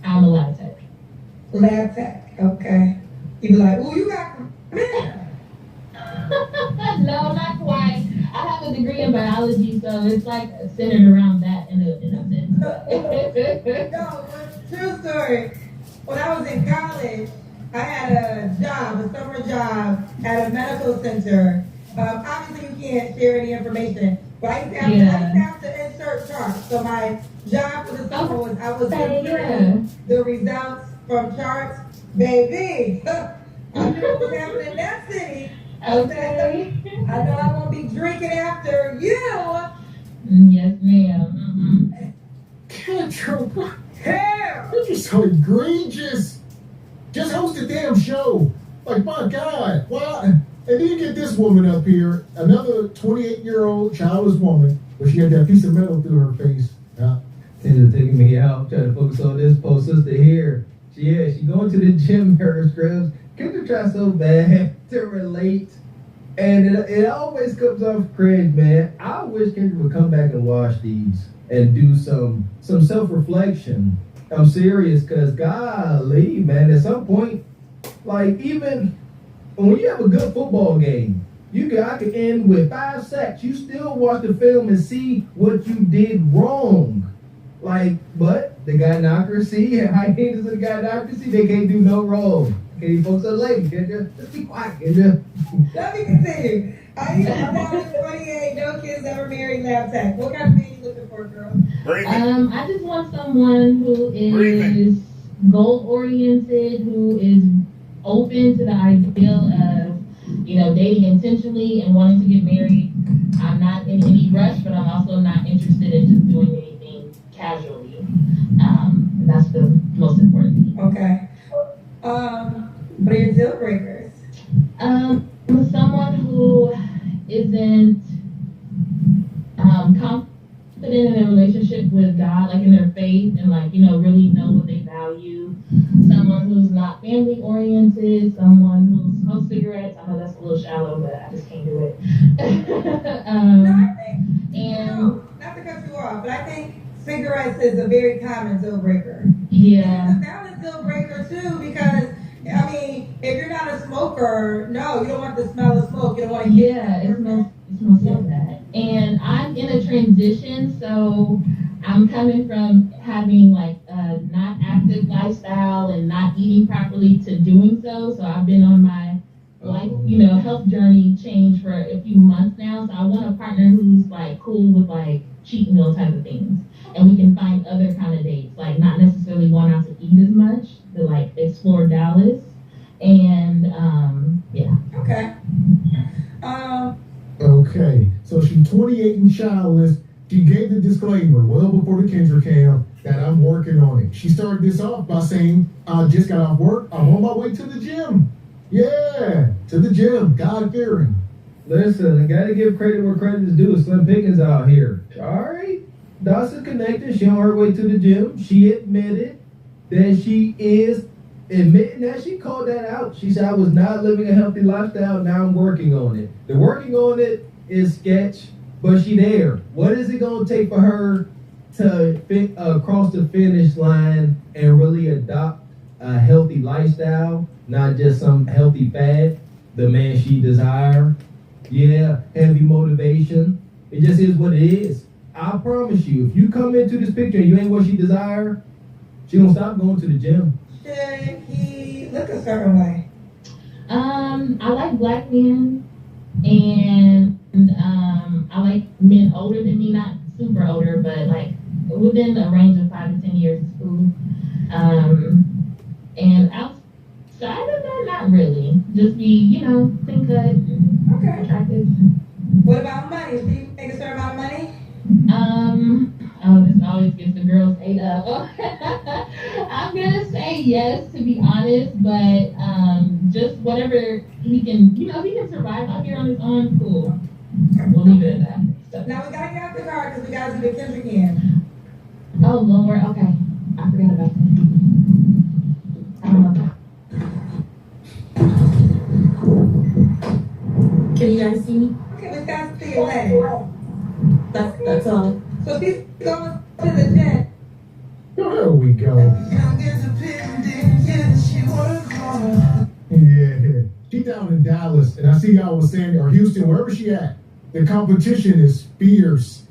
I'm a lab tech. Lab tech. Okay. You be like, ooh, you got No, not quite. I have a degree in biology, so it's like centered around that in a sense. No, true story. When I was in college, I had a summer job at a medical center. Obviously, you can't share any information, but I used to have to insert charts. So my job for the summer was I was inserting the results from charts. Baby, I knew what was happening in that city. Okay. I know I won't be drinking after you. Yes, ma'am. Kendra, Hell! this is so egregious. Just host a damn show. Like, my God, why? And then you get this woman up here, another 28-year-old childless woman, but she had that piece of metal through her face. Yeah. Kendra taking me out, trying to focus on this poor sister here. She going to the gym, her scrubs. Kendra tries so bad to relate. And it always comes off cringe, man. I wish Kendra would come back and watch these and do some self-reflection. I'm serious, because golly, man, at some point, like even when you have a good football game, I could end with 5 sacks. You still watch the film and see what you did wrong. Like, but the gynocracy, hyenas of the gynocracy, they can't do no wrong. Can you focus on the lady, Kendra? Just be quiet, Kendra. Let me continue. I'm 28, no kids, ever married, lab tech. What kind of man you looking for, girl? I just want someone who is goal-oriented, who is open to the ideal of, dating intentionally and wanting to get married. I'm not in any rush, but I'm also not interested in just doing anything casually. That's the most important thing. Okay. What are your deal breakers? Someone who isn't confident in their relationship with God, like in their faith, and really know what they value. Someone who's not family oriented. Someone who smokes cigarettes. I know that's a little shallow, but I just can't do it. Not to cut you off, but I think cigarettes is a very common deal breaker. Yeah. It's a valid deal breaker too, because if you're not a smoker, no, you don't want the smell of smoke. You don't want to get it smells like that. And I'm in a transition, so I'm coming from having a not active lifestyle and not eating properly to doing so. So I've been on my health journey change for a few months now. So I want a partner who's cool with cheat meal type of things. And we can find other kind of dates, not necessarily going out to eat as much, but explore Dallas. And yeah. Okay. Okay, so she's 28 and childless. She gave the disclaimer well before the Kendra cam that I'm working on it. She started this off by saying, I just got off work. I'm on my way to the gym. Yeah, to the gym, God-fearing. Listen, I gotta give credit where credit is due. Slim Pickens out here. All right, Dawson connected. She on her way to the gym. She admitted that she is admitting that, she called that out. She said, I was not living a healthy lifestyle. Now I'm working on it. The working on it is sketch, but she there. What is it going to take for her to cross the finish line and really adopt a healthy lifestyle, not just some healthy fad? The man she desire. Yeah, heavy motivation. It just is what it is. I promise you, if you come into this picture and you ain't what she desire, she gonna stop going to the gym. Should he look a certain way? I like black men, and I like men older than me, not super older, but like within a range of 5 to 10 years is cool. And outside of that, not really. Just be, clean cut and attractive. What about money? Should he make a certain amount of money? This always gets the girls ate up. I'm gonna say yes, to be honest, but just whatever he can, if he can survive out here on his own, cool. We'll leave it at that. Now we gotta get out the car because we gotta do the Kendrick again. Oh Lord, okay. I forgot about that. I don't know. Can you guys see me? Okay, let's guys see your leg. That's all. So she's going to the tent. There we go. Yeah. She down in Dallas, and I see y'all was saying, or Houston, wherever she at, the competition is fierce.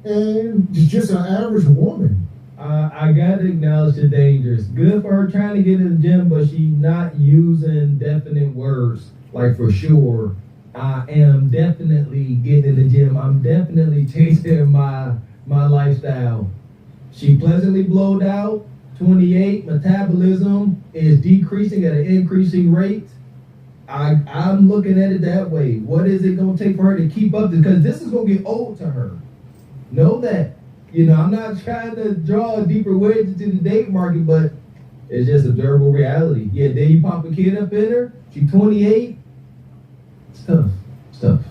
And she's just an average woman. I gotta acknowledge the dangers. Good for her trying to get in the gym, but she's not using definite words, like for sure. I am definitely getting in the gym. I'm definitely changing my lifestyle. She pleasantly blowed out, 28, metabolism is decreasing at an increasing rate. I'm looking at it that way. What is it going to take for her to keep up? Because this is going to get old to her. Know that. I'm not trying to draw a deeper wedge into the date market, but it's just observable reality. Yeah, then you pop a kid up in her, she's 28. Stuff.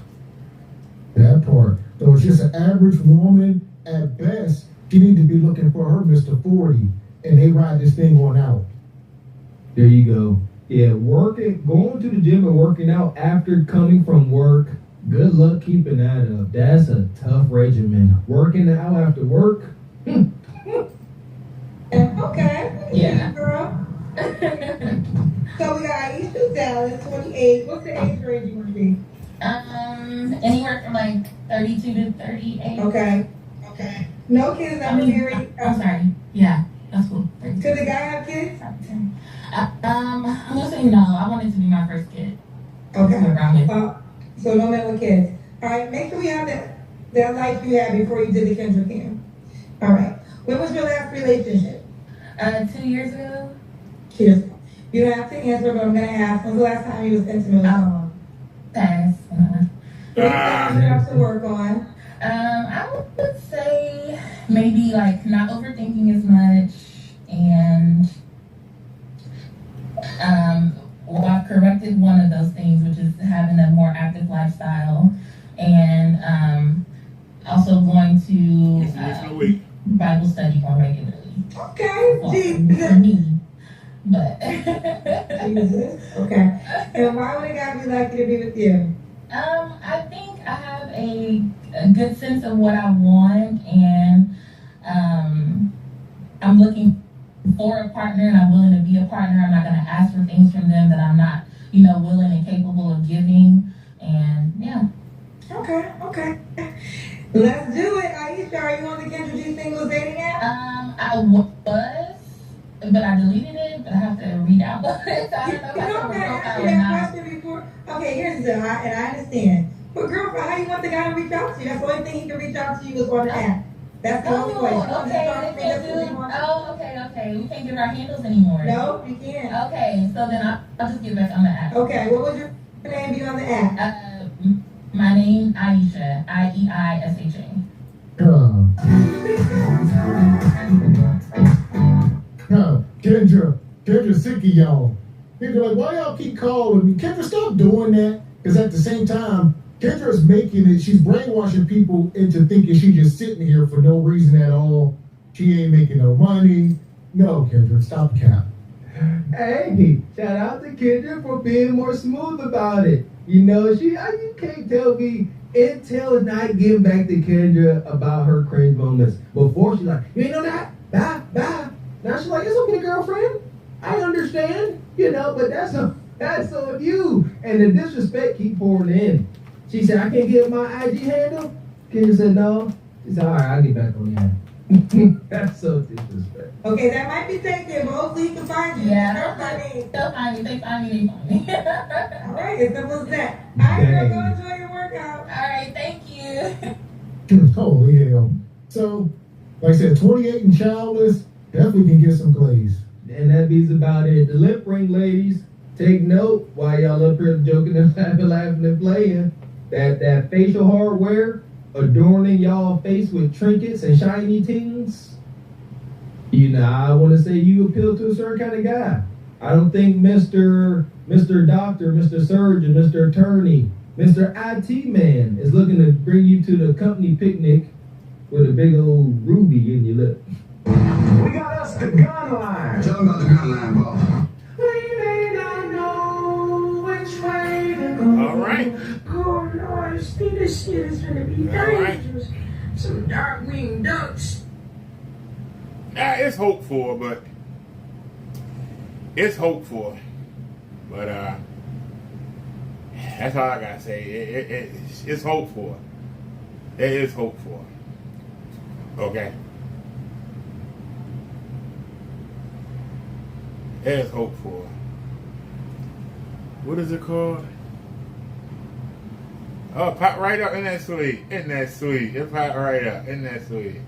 That part. So it's just an average woman at best. She need to be looking for her Mr. 40, and they ride this thing on out. There you go. Yeah, going to the gym and working out after coming from work, good luck keeping that up. That's a tough regimen. Working out after work. Okay. Yeah. Girl. So we got Aisha Dallas, 28. What's the age range you want to be? Anywhere from like 32 to 38. Okay. No kids ever married. I'm sorry. Yeah, that's cool. Could the guy have kids? I'm gonna say no. I wanted to be my first kid. Okay. So no men with kids. All right. Make sure we have that life you had before you did the Kendrick camp. All right. When was your last relationship? 2 years ago. Cheers. You don't have to answer, but I'm gonna ask. When's the last time you was intimate with someone? Pass. What you have to work on? I would say maybe like not overthinking as much, and I've corrected one of those things, which is having a more active lifestyle, and also going to Bible study more regularly. Okay, well, Jesus. For me, but Jesus. Okay. And why would a guy be lucky to be with you? I think I have a good sense of what I want, and I'm looking for a partner, and I'm willing to be a partner. I'm not going to ask for things from them that I'm not, willing and capable of giving. And yeah. Okay. Let's do it. Aisha, are you on the Kendra G Singles dating app? I was, but I deleted it. But I have to re-download it. So I don't know if I have a profile or not. Question before. Okay, here's the and I understand. But girlfriend, how you want the guy to reach out to you? That's the only thing he can reach out to you is on the app. That's the only way. Okay. We can't give our handles anymore. No, you can't. Okay, so then I'll just get back on the app. Okay, what would your name be on the app? My name, Aisha. Iesha. Kendra sick of y'all. Kendra like, why y'all keep calling me? Kendra, stop doing that. Because at the same time, Kendra's making it, she's brainwashing people into thinking she's just sitting here for no reason at all. She ain't making no money. No, Kendra, stop cap. Hey, shout out to Kendra for being more smooth about it. You know, you can't tell me Intel is not getting back to Kendra about her cringe moments. Before she's like, you ain't know that? Bye. Now she's like, it's okay, girlfriend. I understand, you know, but that's on you. And the disrespect keep pouring in. She said, I can't get my IG handle. Kendra said, no. She said, all right, I'll get back on that. That's so disrespectful. Okay, that might be taken, but hopefully he can find you. Yeah, they'll find me. They find me. All right, as simple as that. All right, girl, go enjoy your workout. All right, thank you. Holy hell. So, like I said, 28 and childless, definitely can get some glaze. And that beats about it. The lip ring ladies, take note while y'all up here joking and laughing and playing. That facial hardware adorning y'all face with trinkets and shiny things. You know, I want to say you appeal to a certain kind of guy. I don't think Mr. Doctor, Mr. Surgeon, Mr. Attorney, Mr. IT man is looking to bring you to the company picnic with a big old ruby in your lip. We got us the gun line. Tell them about the gun line, boss. We may not know which way to go. All right. Oh Lord, this shit is gonna be dangerous. Some dark-winged ducks. Yeah, it's hopeful, but that's all I gotta say. It's hopeful. It is hopeful. Okay. It is hopeful. What is it called? Oh, pop right up. Isn't that sweet? It pop right up. Isn't that sweet?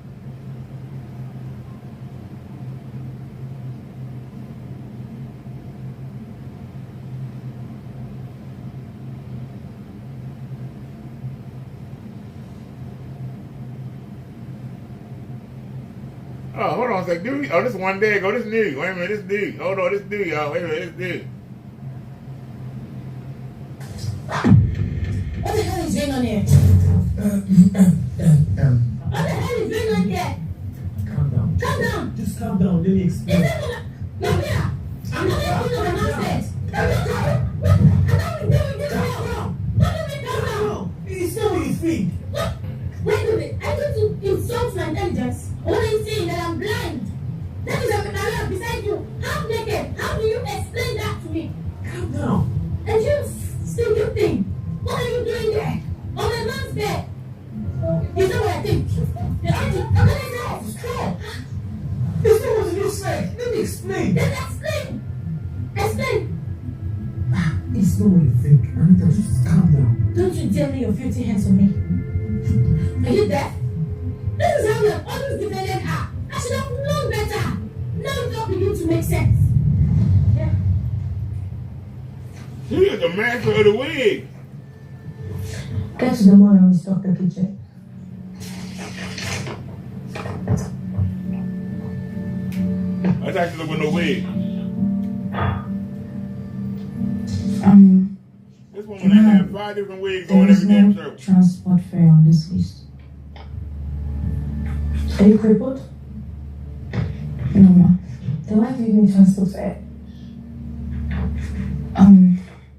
Oh, hold on a sec, dude. Oh, this one day ago. This new. Wait a minute, this dude. Hold on, this dude, y'all. Wait a minute, this dude. What the hell is going on here? What the hell is going on here? Calm down. Calm down. Just calm down. Let me explain. No, yeah. I'm not doing no nonsense. I'm not doing this. What do you mean, calm down? He's still on his feet. Wait a minute. I need to insult my intelligence. What are you saying? That I'm blind? That is a career beside you. I'm naked. How do you explain that to me? Calm down. And you stupid thing. What are you doing there? On a man's bed. You know what I think? This thing was a mistake. Let me explain. Then explain. Explain. It's not what you think. Anita, just calm down. Don't you dare lay your filthy hands on me. Are you deaf? This is how you have always defended her. I should have known better. Now it's all beginning to make sense. Yeah. He is the master of the wig. Get to the mall and restock the kitchen. I thought you look with no wig. This woman had 5 different wigs on every damn show. Transport fare on this list. Are you crippled? No, ma. Then why do you need transport fare?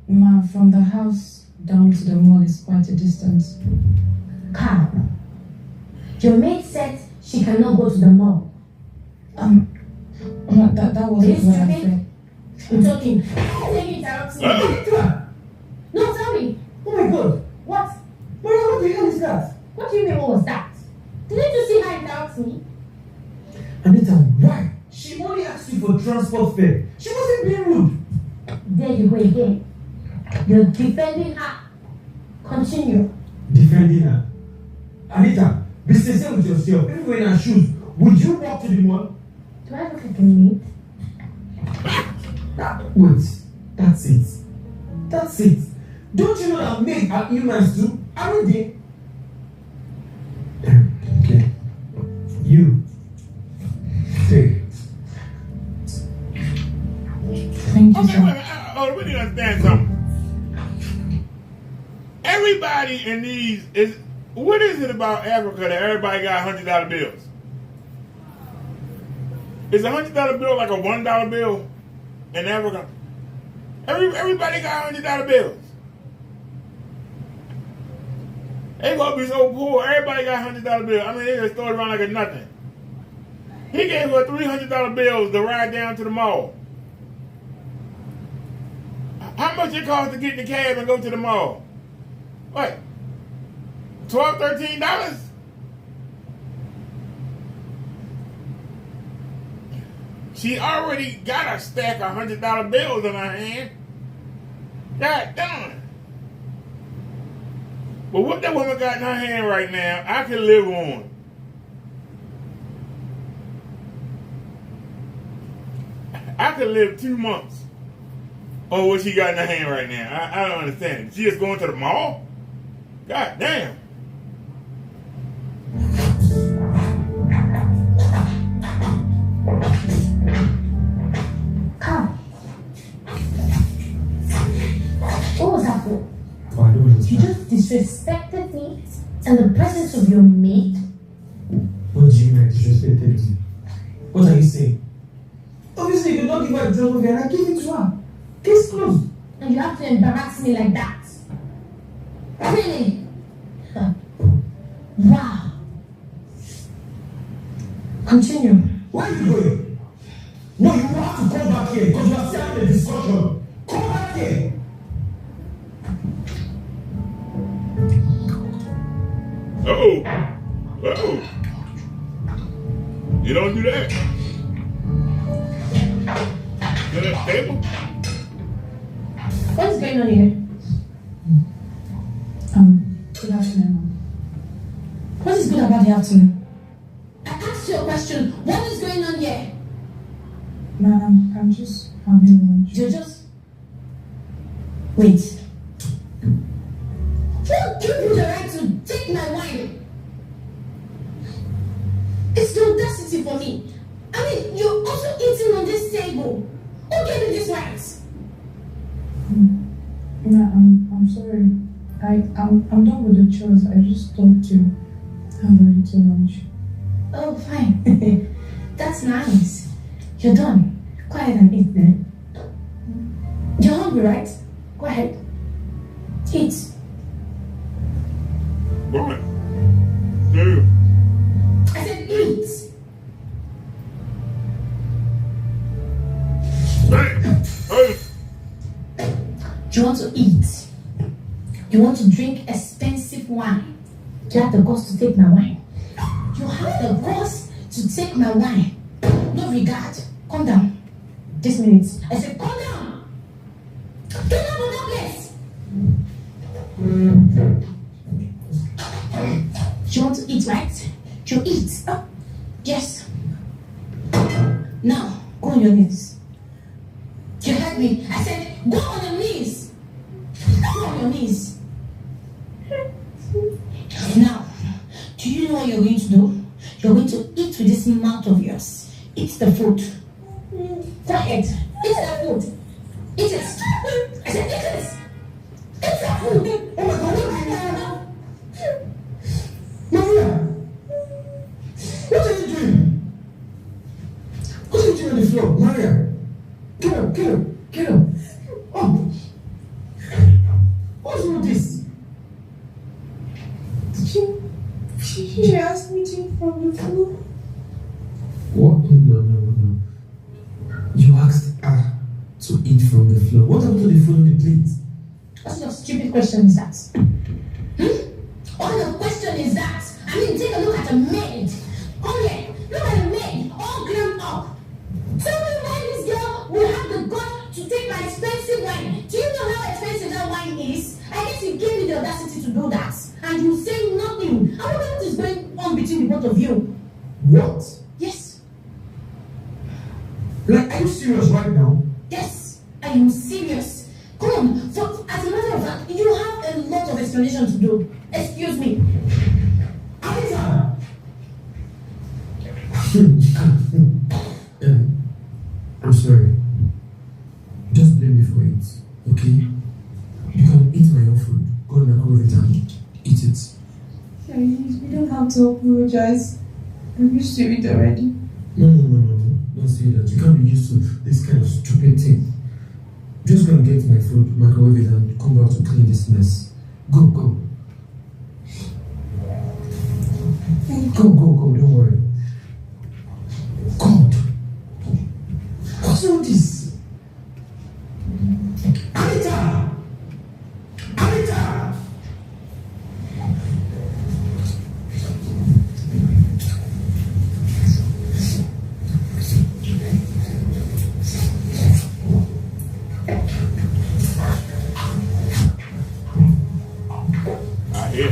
Ma, from the house down to the mall is quite a distance. Car. Your maid said she cannot go to the mall. That wasn't what I said. I'm talking. No, tell me. Oh my God. What? Maria, what the hell is that? What do you mean, what was that? Didn't you see her interrupt me? Anita, why? She only asked you for transport fare. She wasn't being rude. There you go again. You're defending her. Continue. Defending her. Anita, be sincere with yourself. If you were in her shoes, would you walk to the mall? Do I look like a maid? Wait, that's it. That's it. Don't you know that maids are humans too? Aren't they? Okay. You. Take. Thank you, Okay, sir. wait, we need to understand something. Everybody in these is. What is it about Africa that everybody got $100 bills? Is a $100 bill like a $1 bill? in Africa. Everybody got $100 bills. They gonna be so poor. Everybody got $100 bills. I mean, they just throw it around like it's nothing. He gave her $300 bills to ride down to the mall. How much it cost to get in the cab and go to the mall? What? $12, $13? She already got a stack of $100 bills in her hand. God damn. But what that woman got in her hand right now, I can live on. I could live 2 months on what she got in her hand right now. I don't understand it. She just going to the mall? God damn. Carl. What was that for? You just disrespected me in the presence of your maid? What do you mean I disrespected you? What are you saying? Obviously, you did not give her a job and I gave it to her. Case closed. And you have to embarrass me like that? Really? Wow. Continue. Where are you going? No, you have to come back here because you are still having a discussion. Come back here. Uh-oh. You don't do that. Get at the table. What is going on here? Good afternoon. What is good about the afternoon? I asked you a question. What is going on here? Ma'am, I'm just having lunch. You're just... Wait. Who gave you the right to take my wine? It's the audacity for me. I mean, you're also eating on this table. Who gave you this right? I'm sorry. I'm done with the chores. I just thought to have a little lunch. Oh, fine. That's nice. You're done. Go ahead and eat then. You're hungry, right? Go ahead. Eat. What? Dude. I said eat. Hey. You want to eat. You want to drink expensive wine. You have the guts to take my wine. You have the guts to take my wine. No regard. Calm down. This minute. I said, calm down. Get out of that place. You want to eat, right? You eat. Oh, yes. Now, go on your knees. You heard me. I said, go on your knees. Go on your knees. Now, do you know what you're going to do? You're going to eat with this mouth of yours. Eat the food. Go ahead. Eat that food. Eat it. I said, eat it. Eat that food. Oh my God, what are you doing? Maria! What are you doing? What are you doing on the floor? Maria! Get up, get up, get up. Oh! What's wrong with this? She asked me to eat from the floor. What? No. You asked her to eat from the floor. What happened to the food on the plate? What sort of stupid question is that? What kind of question is that? I mean, take a look at a maid. Oh yeah, look at a maid, all glammed up. Tell me why this girl will have the gut to take my expensive wine. Do you know how expensive that wine is? I guess you gave me the audacity to do that. And you say nothing. I wonder what is going on between the both of you. What? Yes. Like, are you serious right now? Yes, I am serious. Come on, as a matter of fact, you have a lot of explanation to do. Excuse me. Anita! I'm sorry. Just blame me for it, okay? You can eat my own food. Go on and over it and eat it. Please, we don't have to apologize. I'm used to it already. No. don't say that. You can't be used to this kind of stupid thing. I'm just gonna get my food, microwave it, and come back to clean this mess. Go. Go, don't worry. God. What's all this? Anita!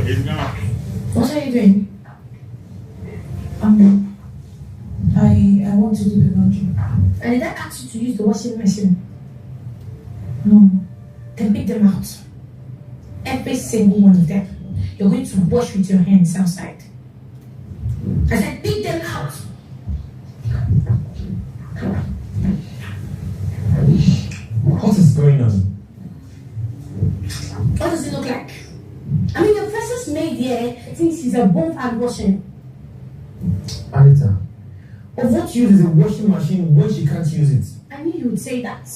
He's gone. What are you doing? I want to do the laundry. And did I ask you to use the washing machine? No. Then pick them out. Every single one of them. You're going to wash with your hands outside. I said pick them out. What is going on? What does it look like? I mean, your precious maid here thinks she's a bonfire washing. Anita, of what use is a washing machine when she can't use it? I knew you would say that.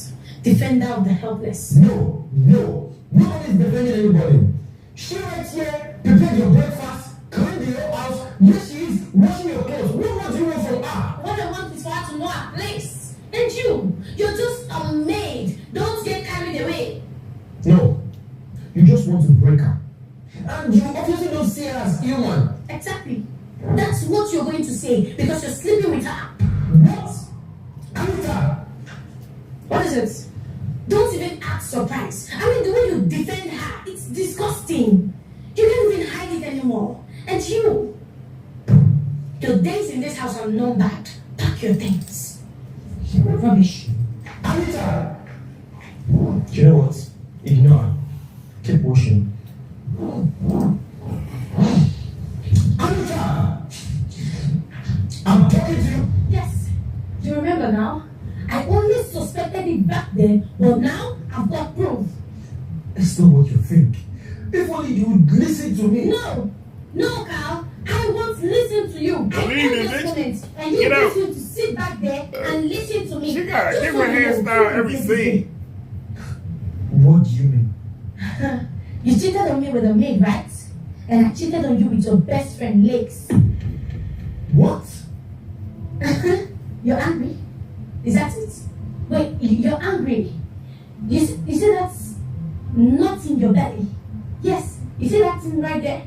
Defender of the helpless. No. Nobody is defending anybody. She right here, prepared your breakfast, cleaned the whole house. Yes, she is washing your clothes. What more do you want from her? What I want is for her to know her place. And you're just a maid. Don't get carried away. No, you just want to break her. And you obviously don't see her as human. Exactly. That's what you're going to say because you're sleeping with her. What? Anita! What is it? Don't even act surprised. I mean, the way you defend her, it's disgusting. You can't even hide it anymore. And your days in this house are numbered. Pack your things. Rubbish. Anita! You know what? Ignore her. Keep washing. Anita! I'm talking to you. Yes. Do you remember now? I only suspected it back then, but now I've got proof. It's not what you think. If only you would listen to me. No, Carl. I won't listen to you. And you just need to sit back there and listen to me. She got a different hairstyle every scene. What do you mean? You cheated on me with a maid, right? And I cheated on you with your best friend, Lex. What? You're angry? Is that it? Wait, you're angry. You see that's not in your belly. Yes, you see that thing right there?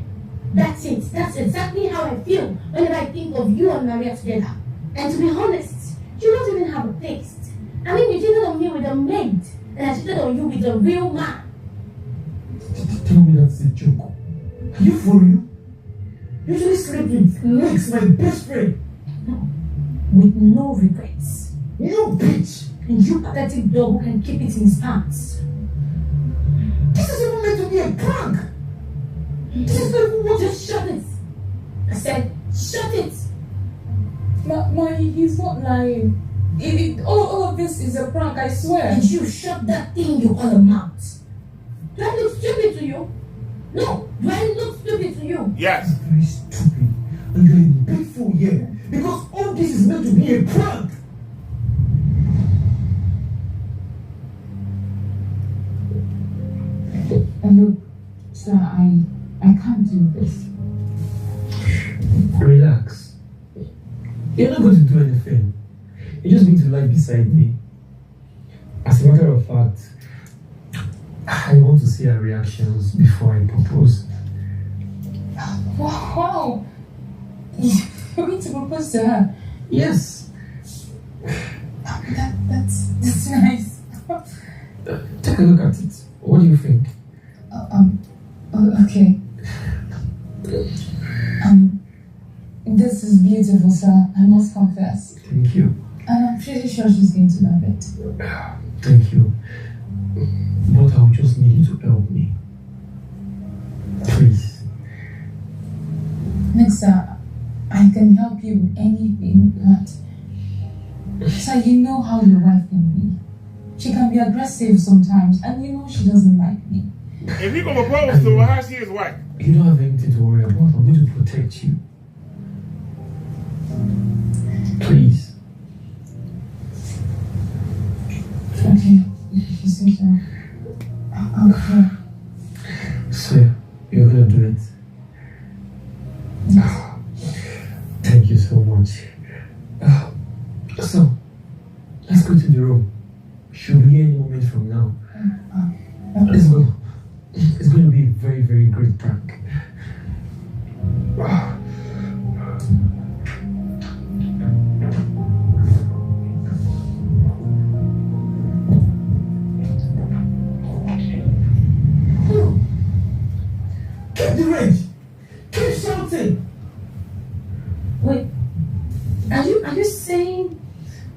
That's it. That's exactly how I feel whenever I think of you and Maria together. And to be honest, you don't even have a taste. I mean, you cheated on me with a maid, and I cheated on you with a real man. Tell me that's a joke. Are you for real? You usually sleep with Lex, my best friend. With no regrets. You bitch! And you pathetic dog who can keep it in his pants. This is even meant to be a prank! This is not even what. Just shut it! I said, shut it! He's not lying. All of this is a prank, I swear. And you shut that thing you call a mouth. Do I look stupid to you? No. Do I look stupid to you? Yes. Very stupid. And you're a big fool here. Because all this is meant to be a prank. Look, sir, I can't do this. Relax. You're not going to do anything. You're just going to lie beside me. As a matter of fact, I want to see her reactions before I propose. Wow! You're going to propose to her? Yes. That's nice. Take a look at it. What do you think? Okay. This is beautiful, sir. I must confess. Thank you. And I'm pretty sure she's going to love it. Thank you. But I will just need you to help me. Please. Next, sir, I can help you with anything, but sir, you know how your wife can be. She can be aggressive sometimes, and you know she doesn't like me. If you're gonna propose to her, how's she his wife? You don't have anything to worry about. I'm going to protect you. Please. decision. Okay. So, you're gonna do it? Yes. Thank you so much. So, let's go to the room. She'll be here any moment from now. Let's go. It's going to be a very, very great prank. Keep the rage! Keep shouting! Wait, are you saying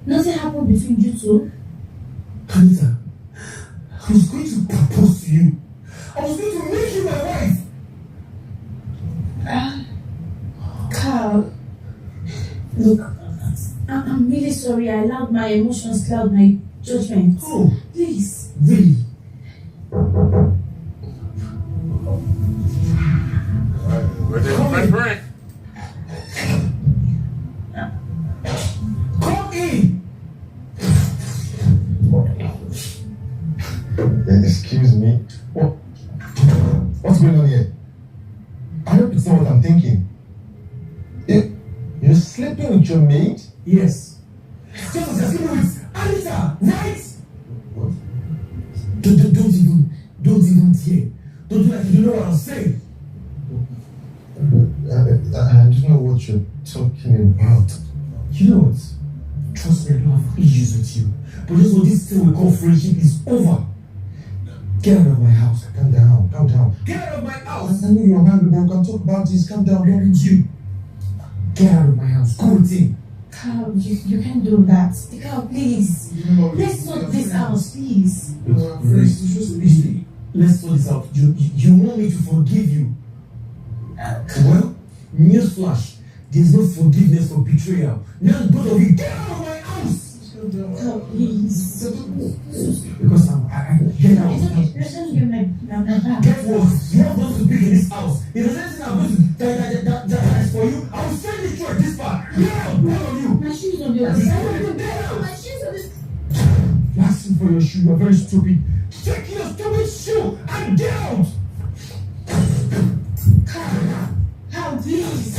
nothing happened between you two? Anita, I was going to propose to you. I was going to make you my wife. Carl, look, I'm really sorry. I allowed my emotions cloud my judgment. Oh, please. Really? Where's my friend? Come in! Excuse me. What's going on here? I hope it's not what I'm thinking. You're sleeping with your maid? Yes. Just as you're sleeping with Anita, right? What? Don't even dare. Don't do like you don't know what I'm saying. I don't know what you're talking about. You know what? Trust me, I don't have issues with you. But just what this thing we call friendship is over. Get out of my house. Calm down. Get out of my house. I know you're hungry, but we can talk about this. Calm down, don't you? Get out of my house. Go with him. Carl, you can't do that. Carl, please. Let's sort this out, please. Let's sort this out. You want me to forgive you? Well, newsflash. There's no forgiveness for betrayal. Now both of you get out of my house. Carl, please. Because I get out. Get what? You are going to be in this house. If there's anything I'm going to that is for you, I will send it through this far. Get out, all of you. My shoes on the other side. My shoes on this. You're asking for your shoe. You're very stupid. Take your stupid shoe and get out. Carl, please.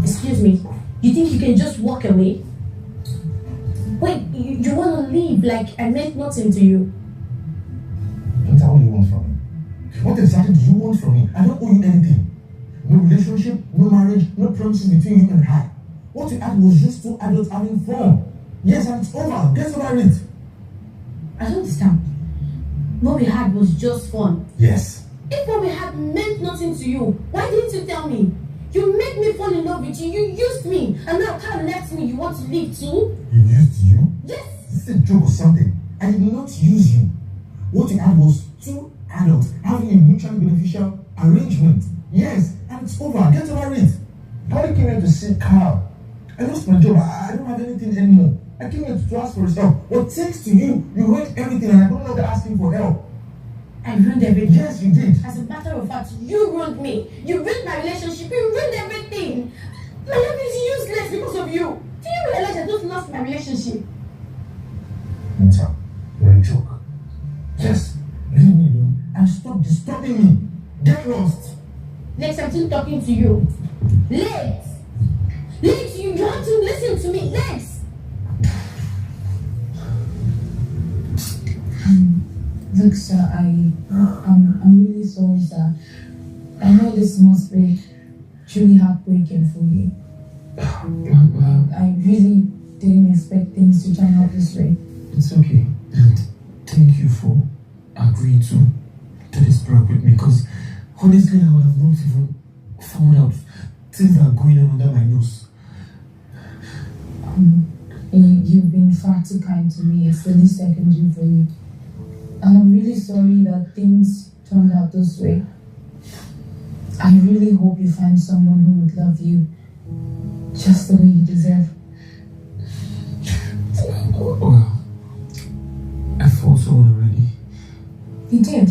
Excuse me. You think you can just walk away? Wait, you want to leave like I meant nothing to you? That's all you want from me. What exactly do you want from me? I don't owe you anything. No relationship, no marriage, no promises between you and I. What you had was just two adults having fun. Yes, and it's over. Get over it. I don't understand. What we had was just fun. Yes. If what we had meant nothing to you, why didn't you tell me? You made me fall in love with you. You used me. And now Carl left me. You want to leave too? He used you? Yes. This is a joke or something. I did not use you. What you had was two adults having a mutually beneficial arrangement. Yes, and it's over. Get over it. I only came here to see Carl. I lost my job. I don't have anything anymore. I came here to ask for his help. But thanks to you, you ruined everything and I don't know they're asking for help. I ruined everything. Yes, you did. As a matter of fact, you ruined me. You ruined my relationship. You ruined everything. My life is useless because of you. Do you realize I just lost my relationship? Nita, you're a joke. Yes, leave me alone and stop disturbing me. Get lost. Lex, I'm still talking to you. Lex! Lex, you have to listen to me. Lex! Look, sir, I'm really sorry, sir. I know this must be truly heartbreaking for you. I really didn't expect things to turn out this way. It's okay. And thank you for agreeing to this prank with me. Because honestly, I would have not even found out things that are going on under my nose. You've been far too kind to me. It's the least I can do for you. And I'm really sorry that things turned out this way. I really hope you find someone who would love you just the way you deserve. Well, I thought so already. You did?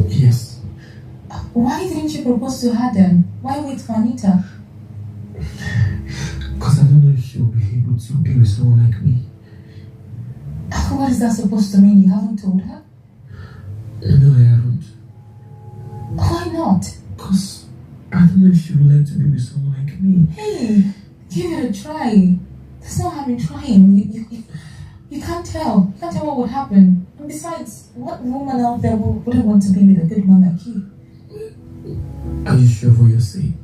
Yes. Why didn't you propose to her then? Why wait for Anita? Because I don't know if she'll be able to be with someone like me. What is that supposed to mean? You haven't told her? No, I haven't. Why not? Because I don't know if she would like to be with someone like me. Hey, give it a try. There's no harm in trying. You can't tell. You can't tell what would happen. And besides, what woman out there wouldn't want to be with a good man like you? Are you sure for your sake?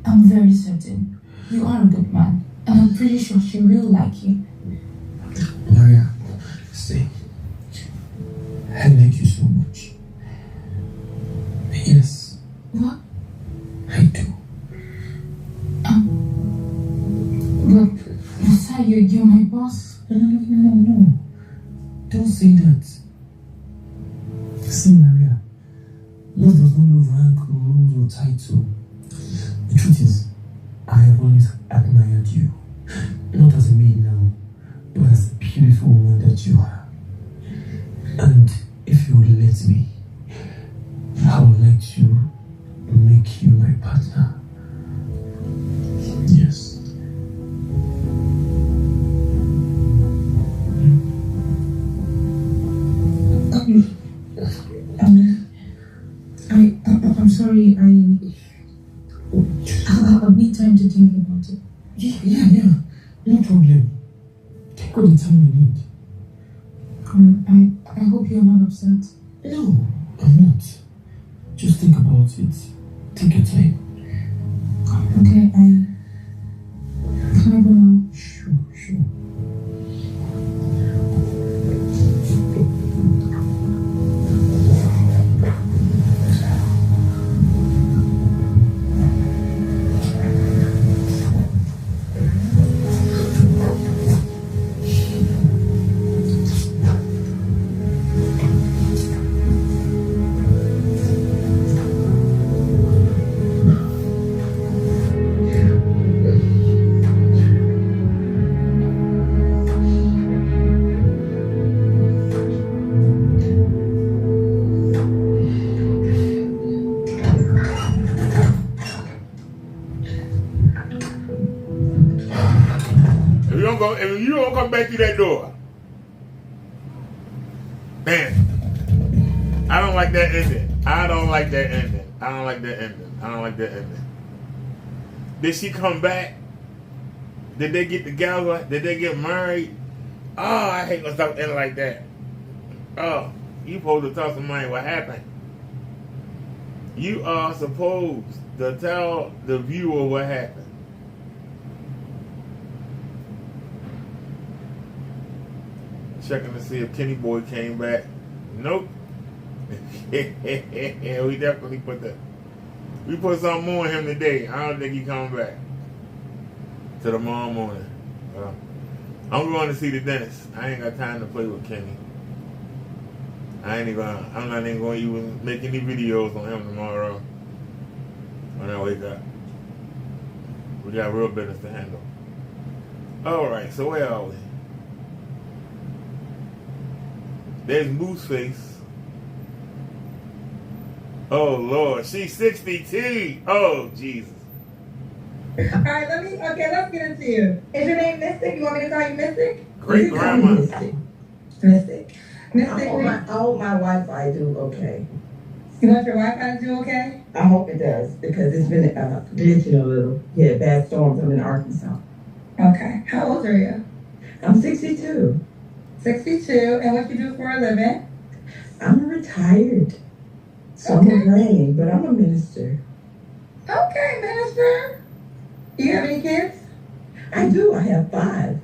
I'm very certain. You are a good man. And I'm pretty sure she will like you. Maria, stay. I like you so much. Yes. What? I do. Look, you're my boss. No. Don't say that. See, Maria, love does not know rank, rules, or title. The truth is, I have always admired you. Not as a maid now, but as a beautiful woman that you are. And if you would let me, I would like to make you my partner. Yes. I'm sorry, I'll need time to think about it. Yeah. No problem. Take all the time you need. I hope you're not upset. No, I'm not. Just think about it. Take your time. Okay, can I go now? Sure. If you don't come back through that door, man, I don't like that ending. Did she come back? Did they get together? Did they get married? Oh, I hate when stuff end like that. Oh, you supposed to tell somebody what happened. You are supposed to tell the viewer what happened. Checking to see if Kenny Boy came back. Nope. Yeah, we definitely we put something more on him today. I don't think he coming back till tomorrow morning. I'm going to see the dentist. I ain't got time to play with Kenny. I'm not even going to even make any videos on him tomorrow when I wake up. We got real business to handle. Alright, so where are we? There's Mooseface. Oh Lord, she's 62. Oh Jesus. Alright, let's get into you. Is your name Mystic? You want me to call you Mystic? Great grandma. Mystic. I hope my Wi-Fi do okay. You want your Wi-Fi to do okay? I hope it does, because it's been glitching a little. Yeah, bad storms. I'm in Arkansas. Okay. How old are you? I'm 62. 62, and what you do for a living? I'm retired. So I'm a granny, but I'm a minister. Okay, minister. You have any kids? I do. I have 5.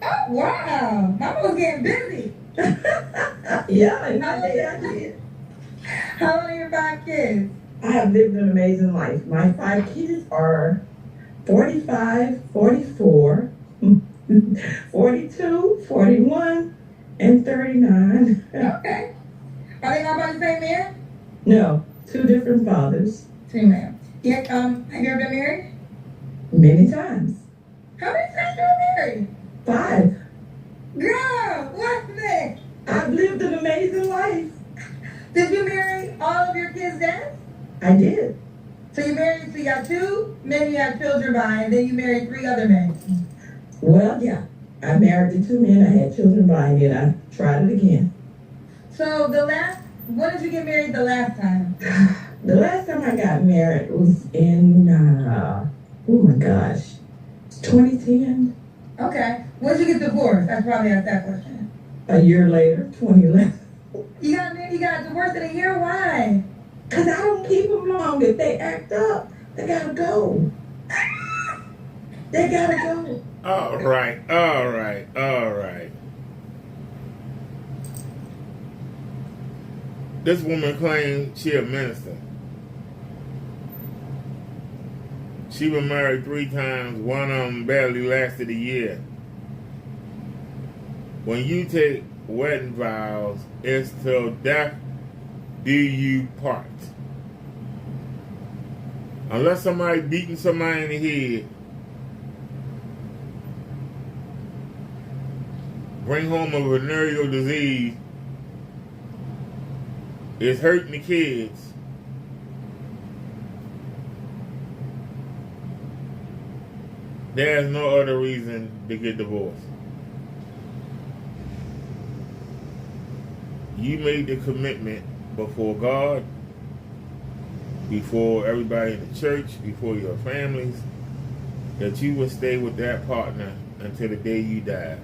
Oh, wow. Mama was getting busy. Yeah, in my day I did. How old are your 5 kids? I have lived an amazing life. My 5 kids are 45, 44, 42, 41, and 39. Okay. Are they all by the same man? No, 2 different fathers. 2 men. Yeah, have you ever been married? Many times. How many times have you been married? 5. Girl, what's this? I've lived an amazing life. Did you marry all of your kids' dads? I did. So you got 2 men you have children by, and then you married 3 other men. Well, yeah. I married the 2 men I had children by, and then I tried it again. So when did you get married the last time? The last time I got married was in, oh my gosh, 2010. Okay. When did you get divorced? I probably asked that question. A year later, 2011. You got divorced in a year? Why? Because I don't keep them long. If they act up, they gotta go. They gotta go. All right. This woman claims she a minister. She been married 3 times. One of them barely lasted a year. When you take wedding vows, it's till death do you part. Unless somebody beating somebody in the head, bring home a venereal disease, is hurting the kids, there's no other reason to get divorced. You made the commitment before God, before everybody in the church, before your families, that you would stay with that partner until the day you die.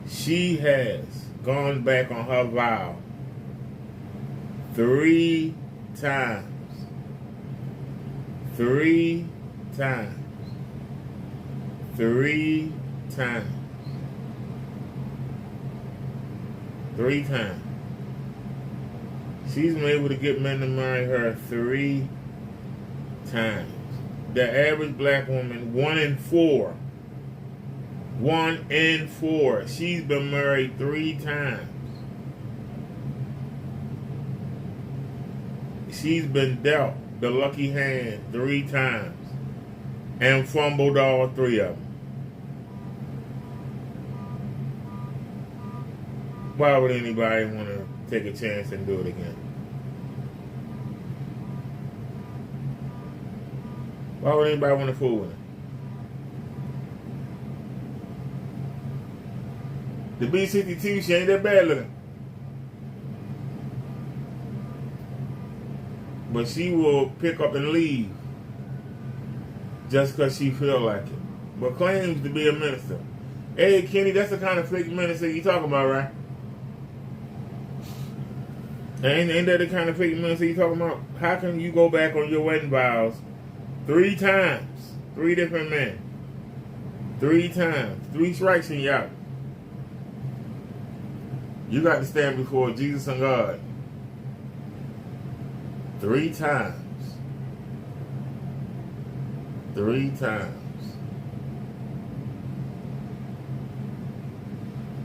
She has gone back on her vow 3 times. 3 times. 3 times. 3 times. She's been able to get men to marry her 3 times. The average black woman, 1 in 4. 1 in 4. She's been married 3 times. She's been dealt the lucky hand 3 times and fumbled all 3 of them. Why would anybody want to take a chance and do it again? Why would anybody want to fool with her? The B-62, she ain't that bad looking. But she will pick up and leave just because she feel like it. But claims to be a minister. Hey, Kenny, that's the kind of fake minister you talking about, right? Ain't that the kind of fake minister you talking about? How can you go back on your wedding vows 3 times? 3 different men. 3 times. 3 strikes and you out. You got to stand before Jesus and God 3 times. 3 times.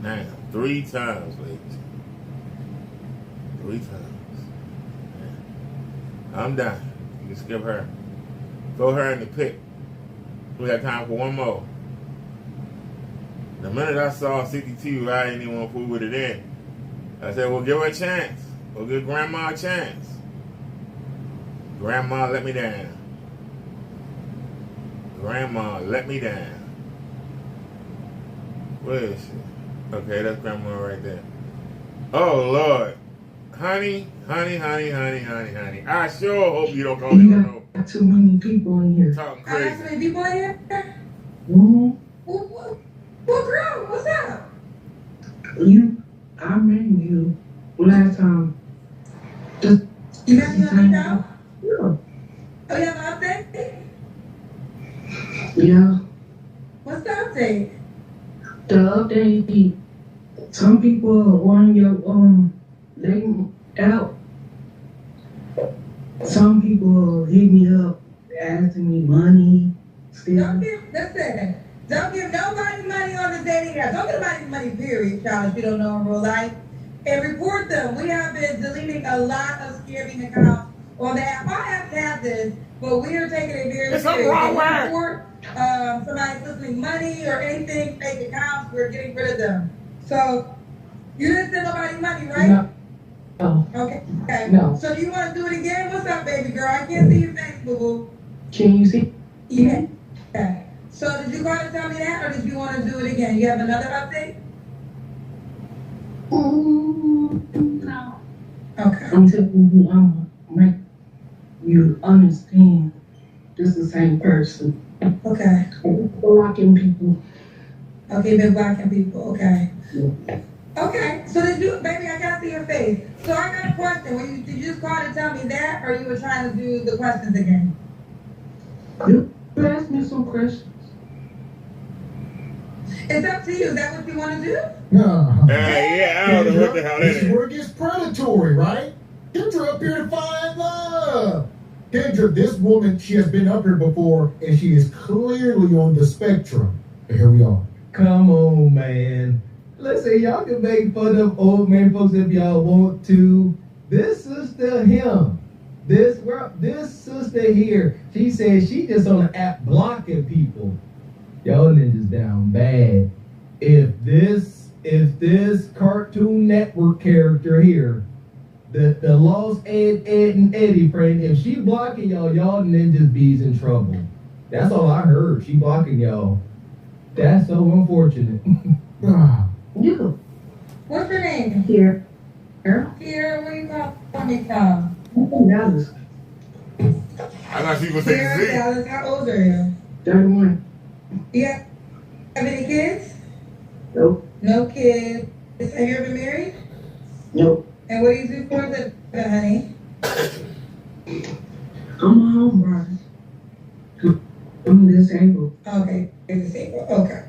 Now, 3 times, ladies. 3 times. I'm done. You can skip her. Throw her in the pit. We got time for 1 more. The minute I saw 62, I didn't even want to fool with it in. I said, well, give her a chance. We'll give Grandma a chance. Grandma let me down. Grandma let me down. Where is she? Okay, that's Grandma right there. Oh, Lord. Honey. I sure hope you don't call me no. Too many people in here. Talking I got crazy. so many people in here? Mm-hmm. Well, girl, what's up? I met you last time. You met me on now? Yeah. Oh, you have an update? Yeah. What's the update? The update, some people want your leg out. Some people hit me up asking me money. Don't give nobody money on the dating app. Don't give nobody money, period, child, if you don't know in real life. And report them. We have been deleting a lot of scamming accounts on the app. I have to have this but we are taking it very There's something serious. wrong If with we her. report somebody slipping money or anything, fake accounts, we're getting rid of them. So you didn't send nobody money, right? No. Okay. No. So do you want to do it again? What's up, baby girl? I can't see your face, boo boo. Can you see? Yeah. Okay. So did you call to tell me that, or did you want to do it again? You have another update? No. Okay. I'm telling you, make you understand this is the same person. Okay. Blocking people. Okay, been blocking people. Okay. Okay. So did you, baby? I gotta see your face. So I got a question. Did you just call to tell me that, or you were trying to do the questions again? You asked me some questions. It's up to you. Is that what you want to do? No. Yeah, I don't know what the hell that This is is. where it gets predatory, right? Kendra up here to find love. Kendra, this woman, she has been up here before, and she is clearly on the spectrum. And here we are. Come on, man. Listen, y'all can make fun of old man folks if y'all want to. This sister, this sister here, she said she just on the app blocking people. Y'all ninjas down bad. If this Cartoon Network character here, the lost Ed and Eddie friend, if she blocking y'all ninjas bees in trouble. That's all I heard. She blocking y'all. That's so unfortunate. You. What's your name? Here. Here, where you calling me from? Dallas. I thought she was saying Here, Z. Dallas. How old are you? 31. Yeah. Have any kids? Nope. No kids. Have you ever been married? Nope. And what do you do for a living, honey? I'm a home bride. I'm disabled. Okay, you're disabled. Okay.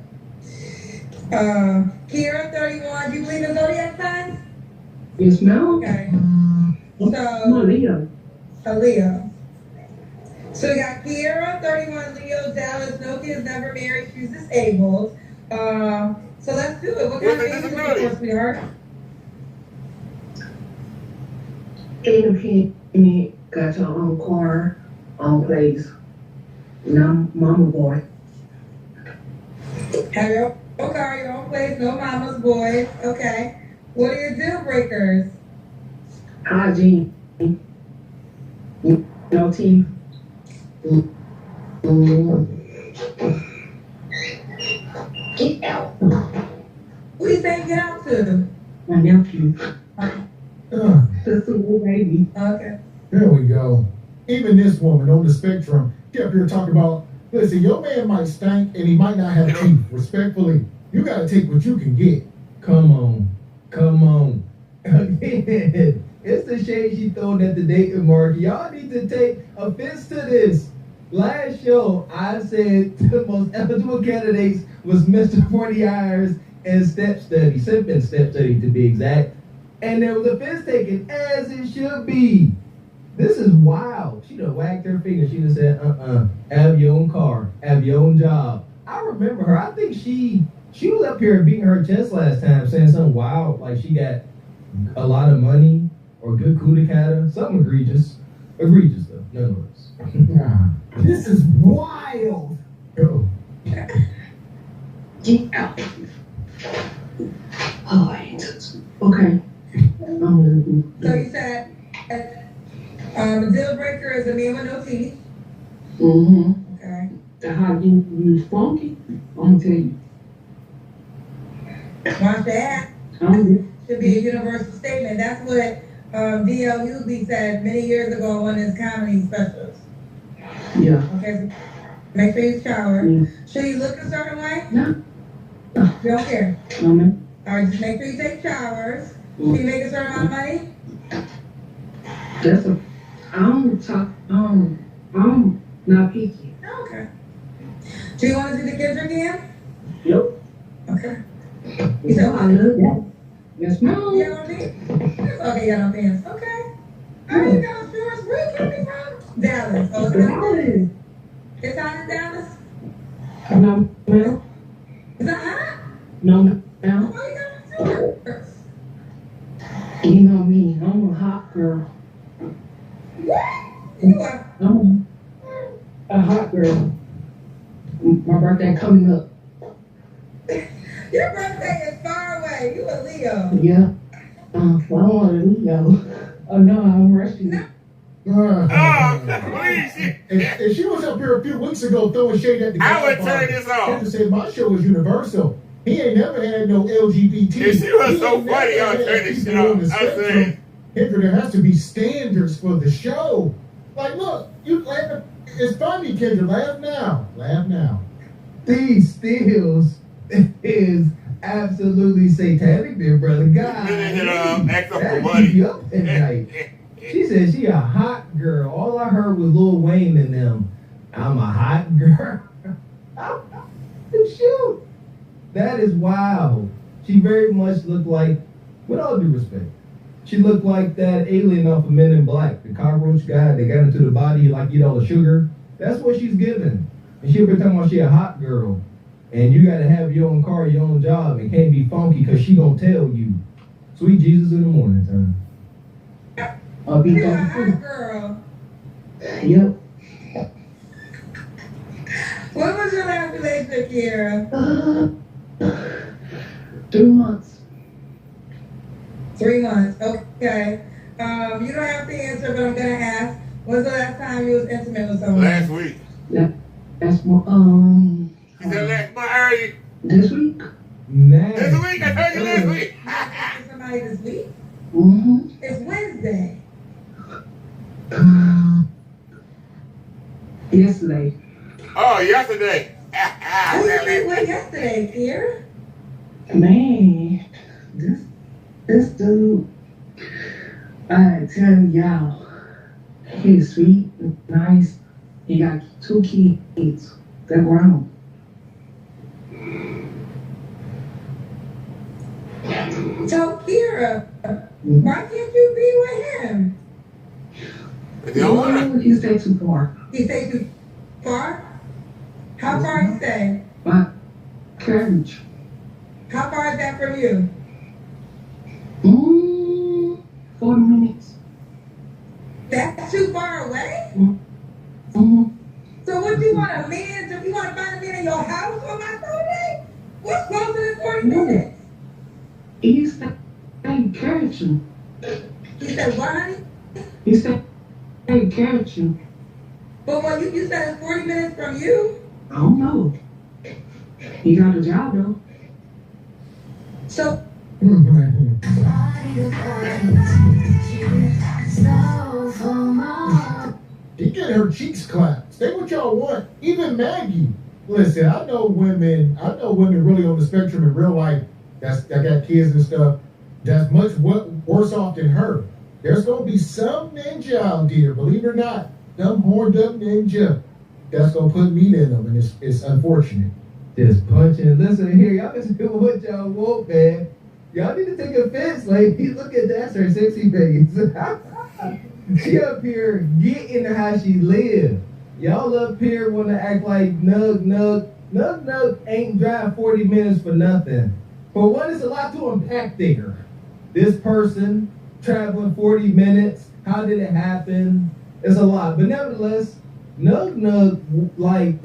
Kira, 31. Do you believe in zodiac signs? Yes, ma'am. Okay. I'm a Leo. A Leo. So we got Kiera, 31, Leo, Dallas, no kids, never married, she's disabled. So let's do it. What kind of baby is it for, sweetheart? Independent, got your own car, own place. No mama boy. Have your own car, your own place, no mama's boy. Okay. What are your deal breakers? Hygiene. No teeth. Get out. Who you saying get out to? My nephew. Just a little baby. Okay. There we go. Even this woman on the spectrum kept here talking about, listen, your man might stink and he might not have teeth. Respectfully, you got to take what you can get. Come on. Again, it's the shade she throwing at the dating market. Y'all need to take offense to this. Last show, I said the most eligible candidates was Mr. 40 Hours and Step Study, Simpin Step Study to be exact. And there was offense taken, as it should be. This is wild. She done whacked her finger. She done said, have your own car, have your own job. I remember her. I think she was up here beating her chest last time, saying something wild, like she got a lot of money or good kudikata, something egregious. Egregious though, nonetheless. This is wild. Oh. Get out. Oh, I hate it. Okay. So you said a deal breaker is a man with no teeth. Mm-hmm. Okay. The how you funky, I'm gonna tell you. Watch that. Should be a universal statement. That's what D.L. Hughley said many years ago on his comedy specials. Yeah. Okay, so make sure you shower. Should you look a certain way? No. You don't care? No, man. All right, just make sure you take showers. Should you make a certain amount of money? That's I'm not picky. Okay. Do you want to see the kids again? Yep. Okay. You know I love that. Yes, ma'am. You got no pants? Okay, you got no pants. Okay. All right, you got no shorts. Where you coming from? Dallas. Oh, it's Dallas. It's hot in Dallas? No, ma'am. Is that hot? No, ma'am. Why you got no shorts? You know me, I'm a hot girl. What? You are? I'm a hot girl. My birthday coming up. Your birthday is far away. You a Leo. Yeah. Well, I want a Leo. Oh no, I'm rushing. And she was up here a few weeks ago throwing shade at the guy. I would turn this off. Kendra said my show is universal. He ain't never had no LGBT. If she was so funny, I would turn this shit off. I'm saying. Kendra, there has to be standards for the show. Like, look, you laugh. It's funny, Kendra. Laugh now. Laugh now. These stills is absolutely satanic, there, brother. God, Act up for that money. keep you up at night. She said she a hot girl. All I heard was Lil Wayne and them. I'm a hot girl. Shoot. That is wild. She very much looked like, with all due respect, she looked like that alien off of Men in Black, the cockroach guy that got into the body like eat all the sugar. That's what she's giving. And she been talking about she a hot girl. And you gotta have your own car, your own job, and can't be funky because she gonna tell you. Sweet Jesus in the morning time. I'll be You're a hot girl. Yep. When was your last relationship, Kiera? 3 months. 3 months. Okay. You don't have to answer, but I'm gonna ask. When's the last time you was intimate with someone? Last week. That's more, You said last month early. this week? Man. This week? I told you last week. You somebody this week? Mm-hmm. It's Wednesday. Yesterday. Oh, yesterday. Who you meet with yesterday, Kiera? Man, this dude, I tell y'all, he's sweet, nice. He got 2 kids. They're grown. So, Kiera, why can't you be with him? He stay too far. He stay too far? How far he stay? But carriage. How far is that from you? 40 minutes. That's too far away? Mm-hmm. So what you want, a man? So you want to find a man in your house on my birthday? What's closer than 40 minutes? He stay carriage. He said what, honey? He stay carriage. But what you said it's 40 minutes from you? I don't know. He got a job though. So He getting her cheeks clapped. Say what y'all want. Even Maggie. Listen, I know women really on the spectrum in real life that got kids and stuff that's much worse off than her. There's gonna be some ninja out there, believe it or not, some horned up ninja that's gonna put meat in them, and it's unfortunate. Just punching. Listen here, y'all just do what y'all want, man. Y'all need to take offense, ladies. Look at that, her sexy face. She up here getting how she live. Y'all up here want to act like Nug ain't drive 40 minutes for nothing. For one, it's a lot to unpack there. This person traveling 40 minutes, how did it happen? It's a lot. But nevertheless, Nug, like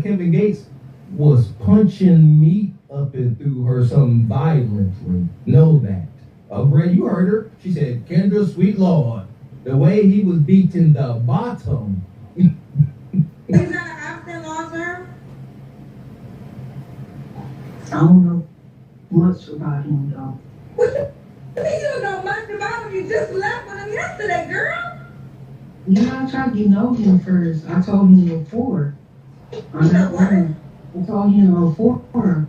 Kevin Gates, was punching meat up and through her something violently. Know that. Brett, you heard her. She said, Kendra, sweet Lord, the way he was beating the bottom. he's not an absent long term? I don't know much about him though. What you mean you don't know much about him? You just left with him yesterday, girl. Yeah, I tried to get to know him first. I told him before. I'm not lying. I told him before.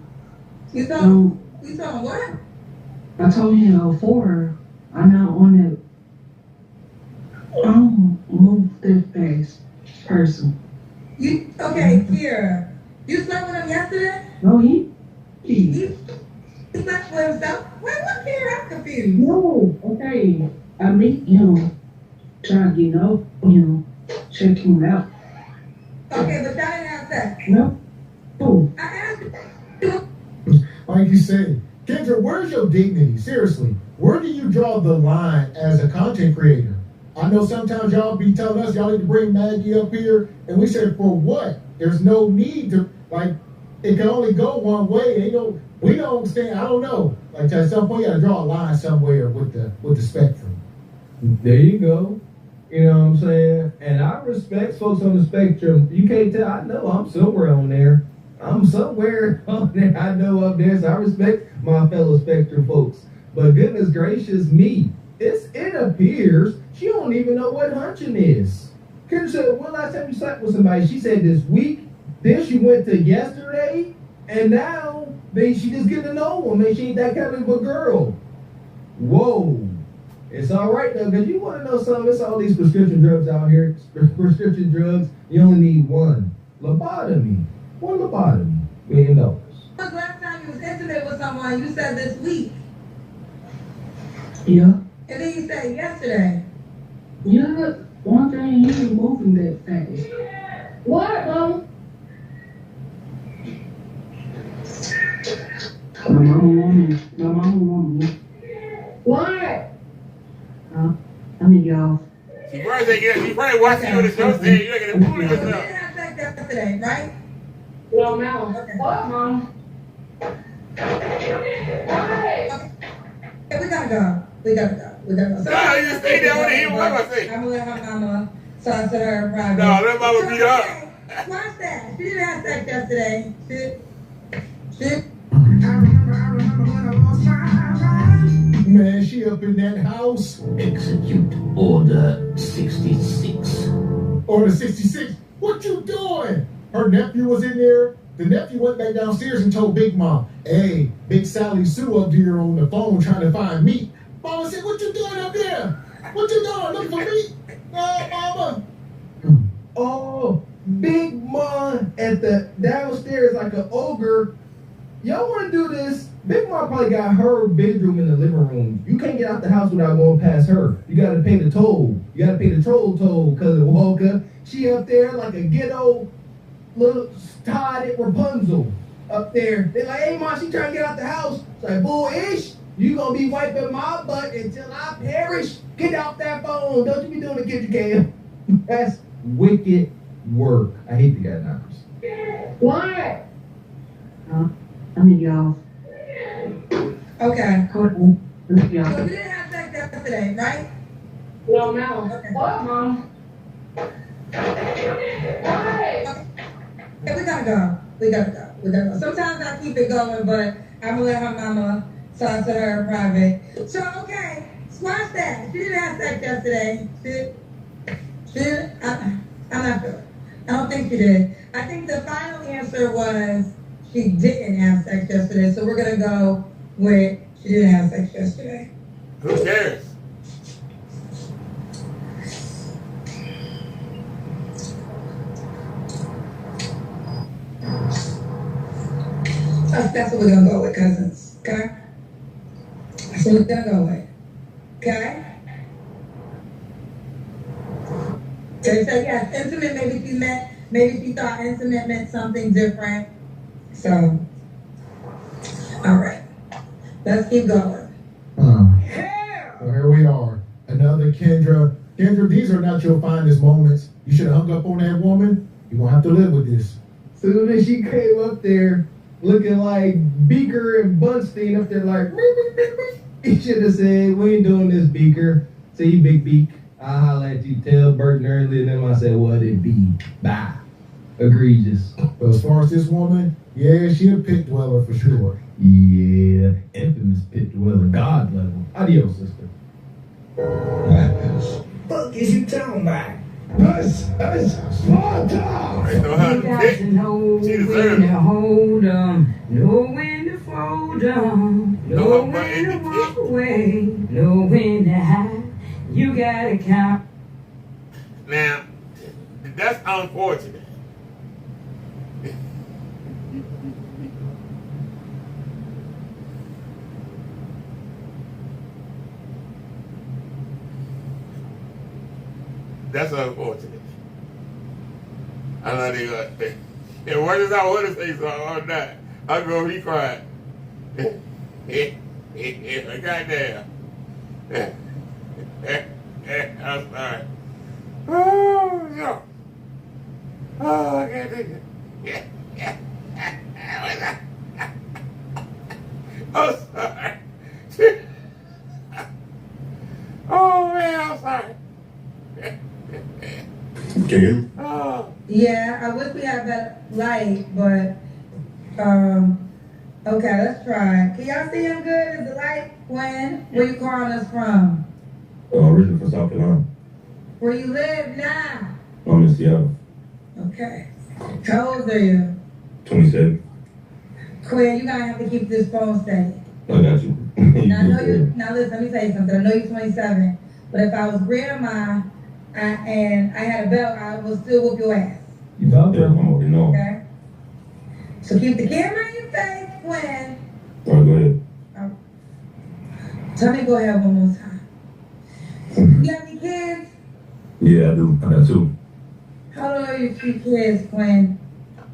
You told him what? I told him before. I'm not on that. I don't move that fast person. You okay, Kiera? You slept with him yesterday? No, he slept with himself? Wait, what, Kiera? I'm confused. No, okay. I meet him, try to get to know him, check him out. Okay, but y'all didn't have sex? No. Oh. I asked you. Like you said, Kendra, where's your dignity? Seriously, where do you draw the line as a content creator? I know sometimes y'all be telling us y'all need to bring Maggie up here, and we said, for what? There's no need to, like, it can only go one way. Ain't no, we don't stand, I don't know. Like, at some point, you gotta draw a line somewhere with the spectrum. There you go. You know what I'm saying? And I respect folks on the spectrum. You can't tell, I know I'm somewhere on there. I'm somewhere on there, I know up there, so I respect my fellow spectrum folks. But goodness gracious me, it appears she don't even know what hunching is. Kendra said, when last time you slept with somebody? She said this week, then she went to yesterday, and now she just getting to know them. Man, she ain't that kind of a girl. Whoa. It's all right though, because you want to know something, it's all these prescription drugs out here. Prescription drugs, you only need one. Lobotomy. One lobotomy. $1 million. When was the last time you was intimate with someone? You said this week. Yeah. And then you said yesterday. Yeah. One thing, you ain't moving that fast. What, Mama? My mama want me. What? I mean, y'all. She probably watching you on the show saying you're looking at fooling yourself. You didn't have sex yesterday, right? No, Mama. Okay. What, Mama? Okay, we gotta go. We gotta go. No, you just stay there. I want to hear what I say. I'm gonna let her mama talk to her private. No, let mama beat up. Watch that. She didn't have sex yesterday. She. Man, she up in that house. Execute Order 66. Order 66? What you doing? Her nephew was in there. The nephew went back downstairs and told Big Mom, hey, Big Sally Sue up there on the phone trying to find meat. Mama said, what you doing up there? What you doing? Looking for meat? No, Mama. Oh, Big Mom at the downstairs like an ogre. Y'all want to do this? Big Mom probably got her bedroom in the living room. You can't get out the house without going past her. You got to pay the toll. You got to pay the troll toll because of Walker. She up there like a ghetto little Todd at Rapunzel up there. They're like, hey, Mom, she trying to get out the house. It's like, bullish. You going to be wiping my butt until I perish. Get out that phone. Don't you be doing the kitchen cam. That's wicked work. I hate the guy knockers. What? I mean, y'all. Okay. Hold on. So you didn't have sex yesterday, right? No, Mama. Okay. What, Mom? Okay, we gotta go. We gotta go. Sometimes I keep it going, but I'm gonna let her mama talk to her in private. So, okay, squash that. She didn't have sex yesterday. I'm not sure. I don't think she did. I think the final answer was she didn't have sex yesterday. So we're gonna go with she didn't have sex yesterday. Who cares? That's what we're gonna go with, cousins. Okay? That's what we're gonna go with. Okay? So you said yes, intimate, maybe she thought intimate meant something different. So, alright. Let's keep going. Well, here we are. Another Kendra. Kendra, these are not your finest moments. You should have hung up on that woman. You're gonna have to live with this. Soon as she came up there looking like Beaker and Bunstein up there like, he should have said, we ain't doing this, Beaker. See, Big Beak, I'll holler at you, tell Burton early, and then I said, what it be? Bye. Egregious. But as far as this woman, yeah, she a pit dweller for sure. Yeah, infamous pit dweller, God level. Adios, sister. Fuck is you talking about? Us, Sparta! You got to know when to hold 'em, know when to fold 'em, know when to walk away, know when to hide. You gotta count. Now, that's unfortunate. That's unfortunate. I'm not even gonna say. And what is I want to say so or not? I'm gonna be quiet. Goddamn. I'm sorry. Oh, no. Oh, I can't take it. I'm sorry. Oh, man, I'm sorry. Can you hear me? Oh. Yeah, I wish we had that light, but, okay, let's try. Can y'all see him good? Is the light? When? Where you calling us from? Originally from South Carolina. Where you live now? I'm in Seattle. Okay. How old are you? 27. Quinn, you gotta have to keep this phone steady. I got you. Now, I know you. Now, listen. Let me tell you something. I know you're 27, but if I was grandma and I had a belt, I would still whoop your ass. You thought that? I'm already know. Okay. So keep the camera in your face, Quinn. All right, go ahead. Tell me, go ahead one more time. You got any kids? Yeah, I do. I got 2. How old are your 2 kids, Quinn?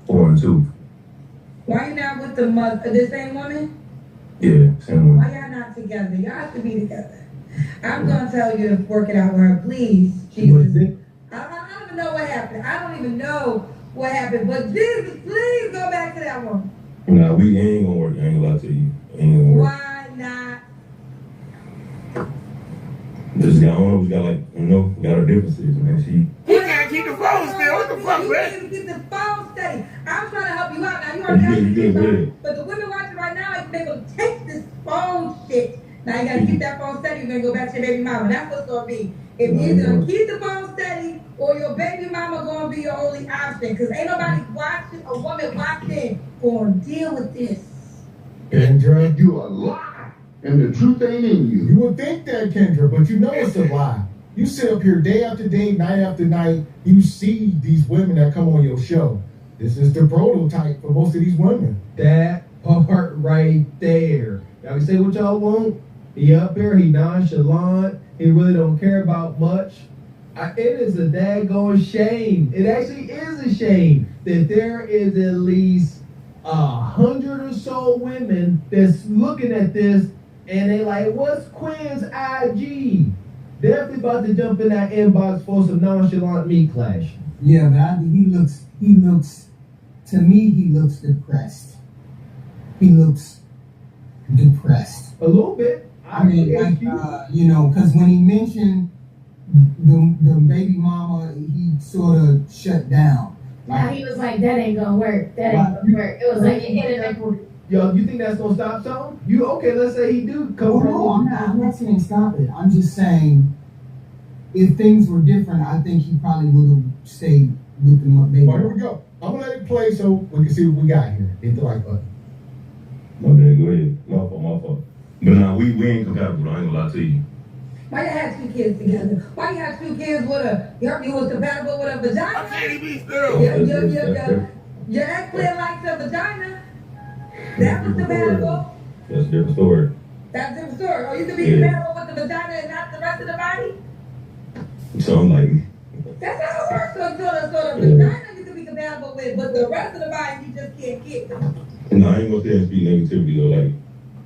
4 and 2. Why you not with the mother? The same woman? Yeah, same one. Why y'all not together? Y'all should be together. I'm gonna tell you to work it out with her, please. Jesus. I don't even know what happened. I don't even know what happened. But Jesus, please go back to that one. Nah, we ain't gonna work. I ain't gonna lie to you. Ain't gonna work. Why not? Just got on. We got we got our differences, man. You can't keep the phone still. What the fuck, man? You can't keep the phone steady. I'm trying to help you out. Now you already got the but the women watching right now, if they gonna take this phone shit. Now you gotta keep that phone steady. You're gonna go back to your baby mama. That's what's gonna be. If you're gonna keep the phone steady, or your baby mama gonna be your only option. Cause ain't nobody watching, a woman watching, gonna deal with this. Kendra, you a lie. And the truth ain't in you. You would think that, Kendra, but you know it's a lie. You sit up here day after day, night after night. You see these women that come on your show. This is the prototype for most of these women. That part right there. Y'all can say what y'all want. He up here, he nonchalant. He really don't care about much. It is a daggone shame. It actually is a shame that there is at least 100 or so women that's looking at this and they like, what's Quinn's IG? Definitely about to jump in that inbox for some nonchalant meat clash. Yeah, but he looks, to me, he looks depressed. He looks depressed. A little bit. I mean, because when he mentioned the baby mama, he sort of shut down. Now he was like, that ain't gonna work. That ain't gonna work. It was like, it hit it. Yo, you think that's gonna stop something? Let's say he do come from. No, I'm not saying stop it. I'm just saying, if things were different, I think he probably would have stayed with the baby. Well, here we go. I'm gonna let it play so we can see what we got here. Hit the like button. My bad, go ahead. My fault. But nah, we ain't compatible. I ain't gonna lie to you. Why you had 2 kids together? Why you had 2 kids with you was compatible with a vagina? I can't be still. Your ex-player likes a vagina. That was compatible. That's a different story. That's a different story. Or you could be compatible with the vagina and not the rest of the body? Something like me. That's how it works. So the vagina you could be compatible with, but the rest of the body you just can't get. No, I ain't gonna say and speak negativity though. Like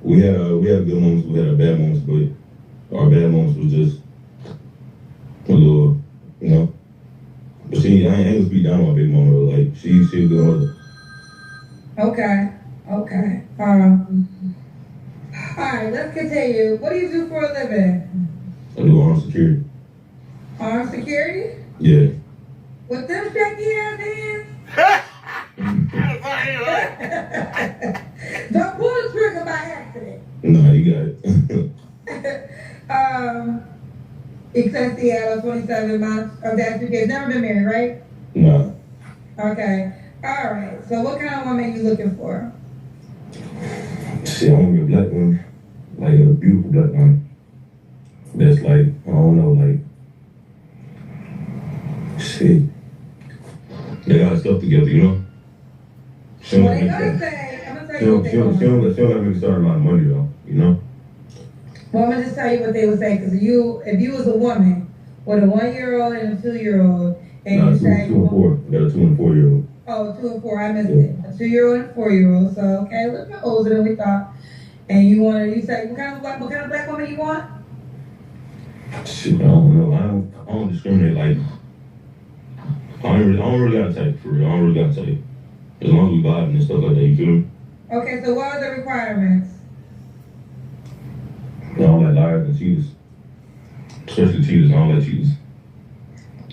we had good moments, we had our bad moments, but our bad moments was just a little, But I ain't gonna speak down on my big mama though. Like she's a good mother. Okay. All right, let's continue. What do you do for a living? I do armed security. Armed security? Yeah. With them shaky ass hands? Don't pull the trigger by accident. Nah, you got it. Except Seattle, 27 months of that 2 kids. Never been married, right? Nah. Okay. All right. So what kind of woman are you looking for? Shit, I want to be a black woman. Like a beautiful black woman. That's like, I don't know, shit. They got stuff together, She don't I'm gonna tell you what they gonna say. She don't really start a lot of money though, Well, I'm gonna just tell you what they would say, because if you was a woman with a 1-year-old and a 2-year-old, and you say 2 and 4. I got a 2 and 4-year-old. Oh, 2 and 4, I missed it. A 2-year-old and a 4-year-old. So okay, a little bit older than we thought. And you say what kind of black woman you want? Shit, I don't know. I don't discriminate. Like, I don't really got a type, for real. I don't really got a type. As long as we vibing and stuff like that, you feel me? Okay, so what are the requirements? I don't like liars and cheaters. Especially cheaters. I don't like cheaters.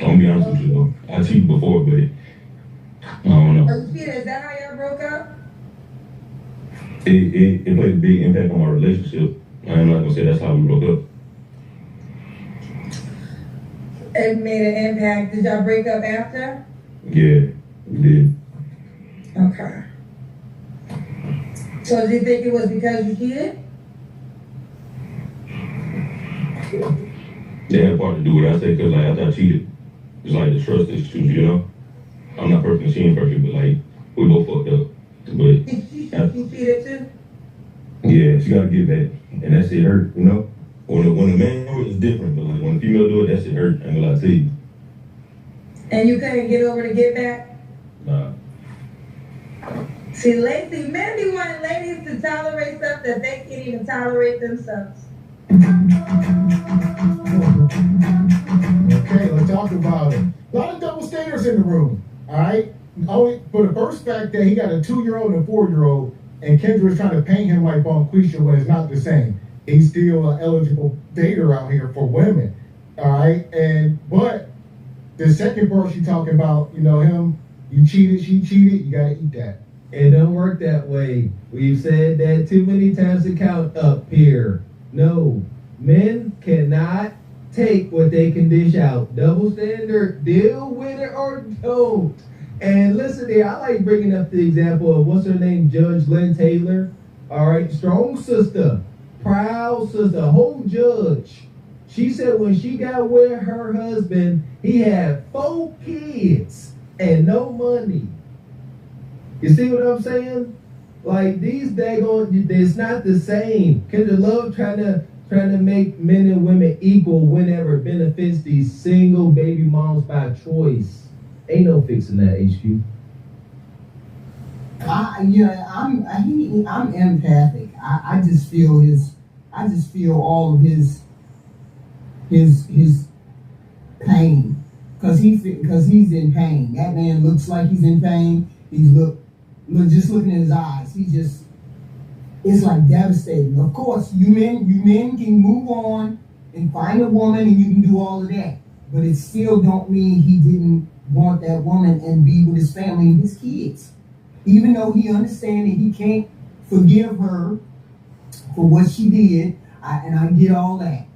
I'm gonna be honest with you though. I cheated before, but I don't know. Oh, you cheated? Is that how y'all broke up? It played a big impact on my relationship. I'm not gonna say that's how we broke up. It made an impact. Did y'all break up after? Yeah, we did. Okay. So do you think it was because you cheated? They had a part to do with it. I say because like after I cheated, it's like the trust issues, you know? I'm not perfect, she ain't perfect, but like we both fucked up. But She cheated too? yeah, she gotta get back. And that shit hurt, you know? When a man do it, it's different, but like when a female do it, that shit hurt. I ain't gonna lie to you. And you couldn't get over to get back? Nah. See, men be wanting ladies to tolerate stuff that they can't even tolerate themselves. Okay, let's talk about it. A lot of double standards in the room, all right? Only for the first fact that he got a 2-year-old and a 4-year-old, and Kendra is trying to paint him like Bonquisha when it's not the same. He's still an eligible dater out here for women, all right? But the second part she talking about, you know, him, you cheated, she cheated, you gotta eat that. It don't work that way. We've said that too many times to count up here. No, men cannot take what they can dish out. Double standard, deal with it or don't. And listen here, I like bringing up the example of what's her name, Judge Lynn Taylor. All right, strong sister, proud sister, whole judge. She said when she got with her husband, he had 4 kids and no money. You see what I'm saying? Like these daggone, it's not the same. Kendra Love trying to make men and women equal whenever it benefits these single baby moms by choice. Ain't no fixing that, HQ. I'm empathic. I just feel all of his pain, because he's in pain. That man looks like he's in pain. Just looking in his eyes, it's like devastating. Of course, you men can move on and find a woman and you can do all of that, but it still don't mean he didn't want that woman and be with his family and his kids. Even though he understands that he can't forgive her for what she did, and I get all that,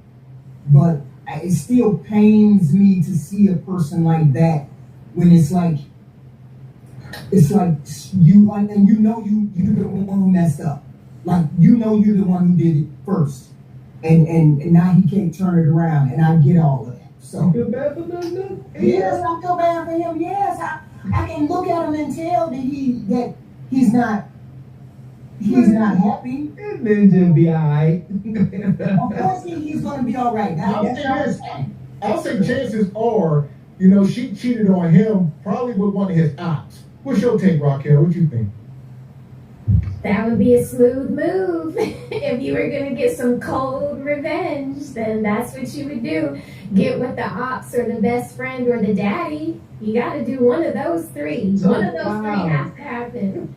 but it still pains me to see a person like that when it's like you, and you're the one who messed up. Like, you're the one who did it first, and now he can't turn it around, and I get all of that. So you feel bad for them? Yes, I feel bad for him. Yes, I can look at him and tell that he's not happy. And then just be alright. Of course he's gonna be alright. I'll say chances are, you know, she cheated on him probably with one of his ops. What's your take, Raquel? What you think? That would be a smooth move. If you were going to get some cold revenge, then that's what you would do. Get with the ops or the best friend or the daddy. You got to do one of those 3. One of those 3 has to happen.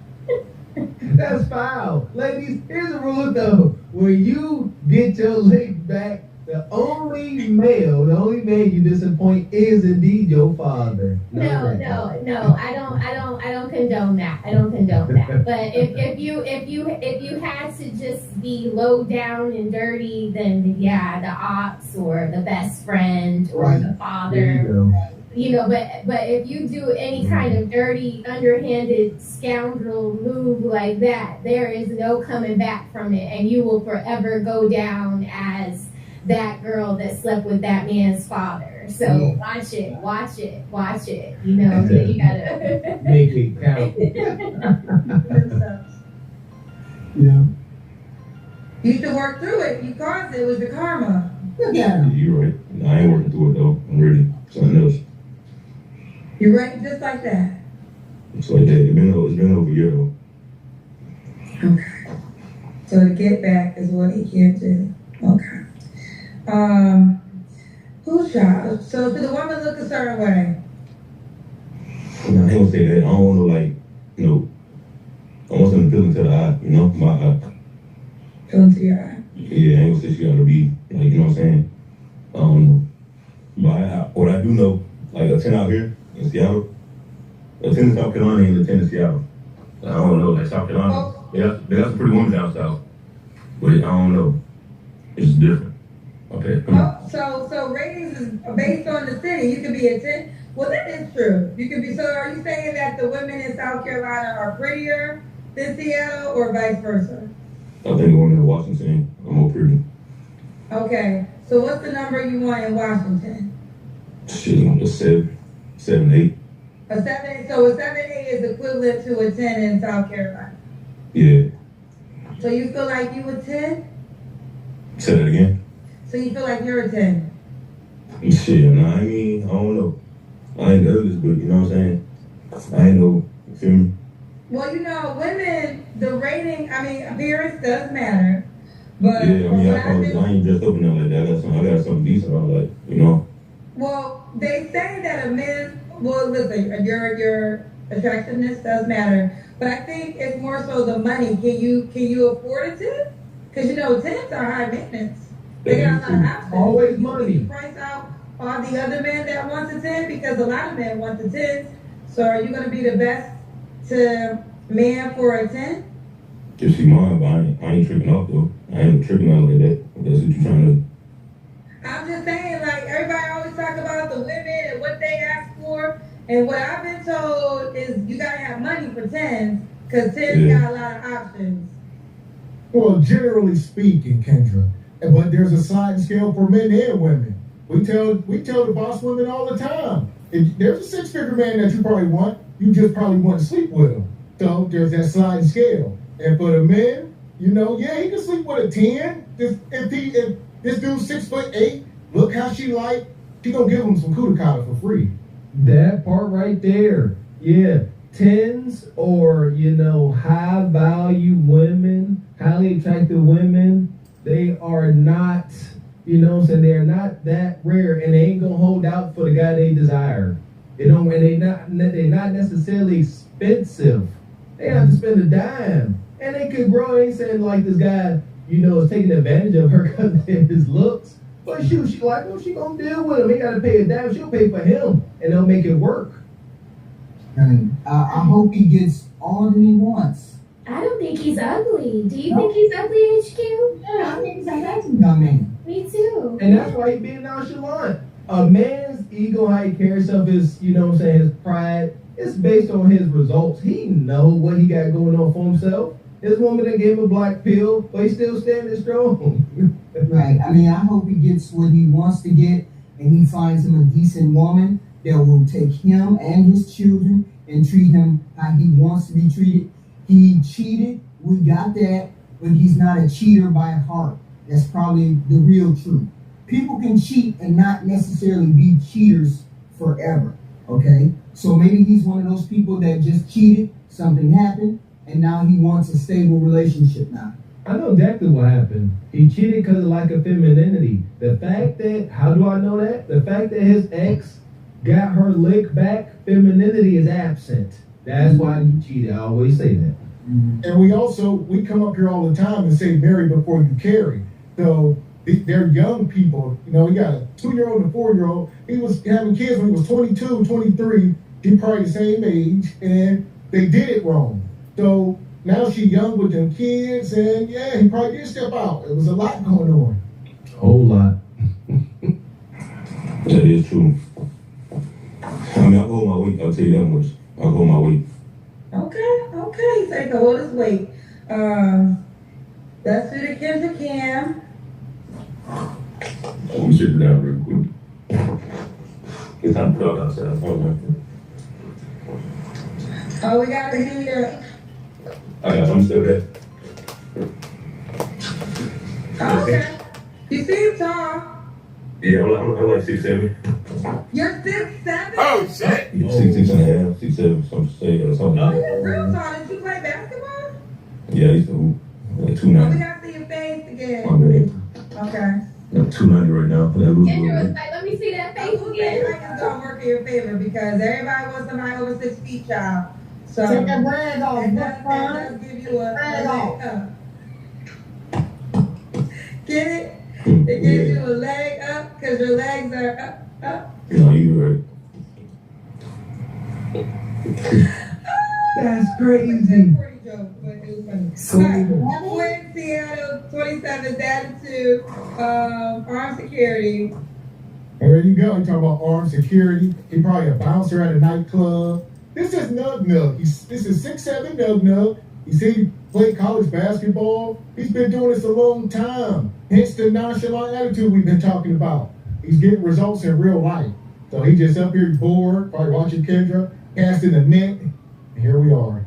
That's foul. Ladies, here's the rule though. When you get your leg back, the only male you disappoint is indeed your father. No, I don't condone that. I don't condone that. But if you had to just be low down and dirty, then yeah, the ops or the best friend or the father. You know, but if you do any kind of dirty, underhanded scoundrel move like that, there is no coming back from it, and you will forever go down as that girl that slept with that man's father. So watch it. You know, you gotta make it count. Yeah. You should work through it. You caused it. It was your karma. Yeah. You're right. I ain't working through it though. I'm ready. Something else. You're ready just like that. It's like that. It's been over a year though. Okay. So to get back is what he can't do. Okay. Who's child? So do the woman look a certain way? No, I ain't gonna say that. I don't want no, like, you know, I want something to feel into the eye, you know, my eye. Feel into your eye. Yeah, I ain't gonna say she gotta be, like, you know what I'm saying? I don't know. But what I do know, like a 10 out here in Seattle, a 10 in South Carolina and a 10 in Seattle. I don't know, like South Carolina, they got some pretty women down south. But I don't know. It's different. Okay, come on. So ratings is based on the city. You could be a 10. Well, that is true. You could be. So are you saying that the women in South Carolina are prettier than Seattle, or vice versa? I think the women in Washington are more pretty. Okay. So what's the number you want in Washington? Shit, like a 7, 8. A 7. So a 7-8 is equivalent to a 10 in South Carolina. Yeah. So you feel like you a 10? Say that again. So you feel like you're a 10? Shit, nah, I mean, I don't know. I ain't the others, but you know what I'm saying? I ain't know, you feel me? Well, you know, women, the rating, I mean, appearance does matter. But yeah, I mean, I ain't dressed up in nothing like that. I got something decent on, like, you know? Well, they say that a man, well, listen, your attractiveness does matter. But I think it's more so the money. Can you afford a 10? Because, you know, 10s are high maintenance. They got a lot of options. Always money. You price out all the other men that want a 10, because a lot of men want the 10s. So are you going to be the best man for a 10? If she mine, but I ain't tripping off, though. I ain't tripping out like that. If that's what you're trying to. I'm just saying, like, everybody always talk about the women and what they ask for. And what I've been told is you got to have money for 10s, because 10s got a lot of options. Well, generally speaking, Kendra, but there's a sliding scale for men and women. We tell the boss women all the time. If there's a 6-figure man that you probably want, you just probably want to sleep with him. So there's that sliding scale. And for the men, you know, yeah, he can sleep with a 10. If this dude's 6'8", look how she like, she gonna give him some Kudakata for free. That part right there. Yeah. 10s or, you know, high value women, highly attractive women, they are not, you know what I'm saying, they're not that rare, and they ain't gonna hold out for the guy they desire. You know, and they're not necessarily expensive. They have to spend a dime. And they could grow. Ain't saying like this guy, you know, is taking advantage of her because of his looks. But shoot, she like, well, she gonna deal with him. He gotta pay a dime. She'll pay for him, and they'll make it work. And I hope he gets all that he wants. I don't think he's ugly. Do you think he's ugly, HQ? Yeah, I think he's a handsome young man. Me too. And that's why he's being nonchalant. A man's ego, how he carries himself, his, you know what I'm saying, his pride, it's based on his results. He know what he got going on for himself. This woman that gave him a black pill, but he's still standing strong. Right. I mean, I hope he gets what he wants to get, and he finds him a decent woman that will take him and his children and treat him how he wants to be treated. He cheated, we got that, but he's not a cheater by heart. That's probably the real truth. People can cheat and not necessarily be cheaters forever, okay? So maybe he's one of those people that just cheated, something happened, and now he wants a stable relationship now. I know exactly what happened. He cheated because of lack of femininity. The fact that, how do I know that? The fact that his ex got her lick back, femininity is absent. That's why he cheated. I always say that. And we come up here all the time and say marry before you carry. So they're young people. You know, we got a 2-year-old and a 4-year-old. He was having kids when he was 22, 23. He probably the same age, and they did it wrong. So now she young with them kids, and yeah, he probably did step out. It was a lot going on. Whole lot. That is true. I mean, I'll hold my weight. I'll tell you that much. I'll hold my weight. Okay. He said he can hold his weight. Let's do the Kendra Cam. Let me sit down real quick. It's time to talk outside. Hold on. Oh, we gotta do your. I got some still there. Okay. You seem tall. Yeah, I'm like 6'7". You're 6'7"? Oh, shit. 6'6.5", 6'7", something. Oh, you're real tall. Did you play basketball? Yeah, I used to hoop. Like Oh, 290. we gotta see your face again. My bad. Okay. Like 290 right now. Kendra was like, let me see who think height is gonna work in your favor? Because everybody wants somebody over 6 feet, child. So Take that brand off. that does give you a leg up. Get it? It gives you a leg up because your legs are up. No, you right. That's crazy. Quinn Seattle, 27th attitude, armed security. There you go. You talking about armed security. He probably a bouncer at a nightclub. This is Nug Nug. This is 6'7" Nug Nug. He said he played college basketball. He's been doing this a long time. Hence the nonchalant attitude we've been talking about. He's getting results in real life. So he just up here bored, probably watching Kendra, casting the net. And here we are.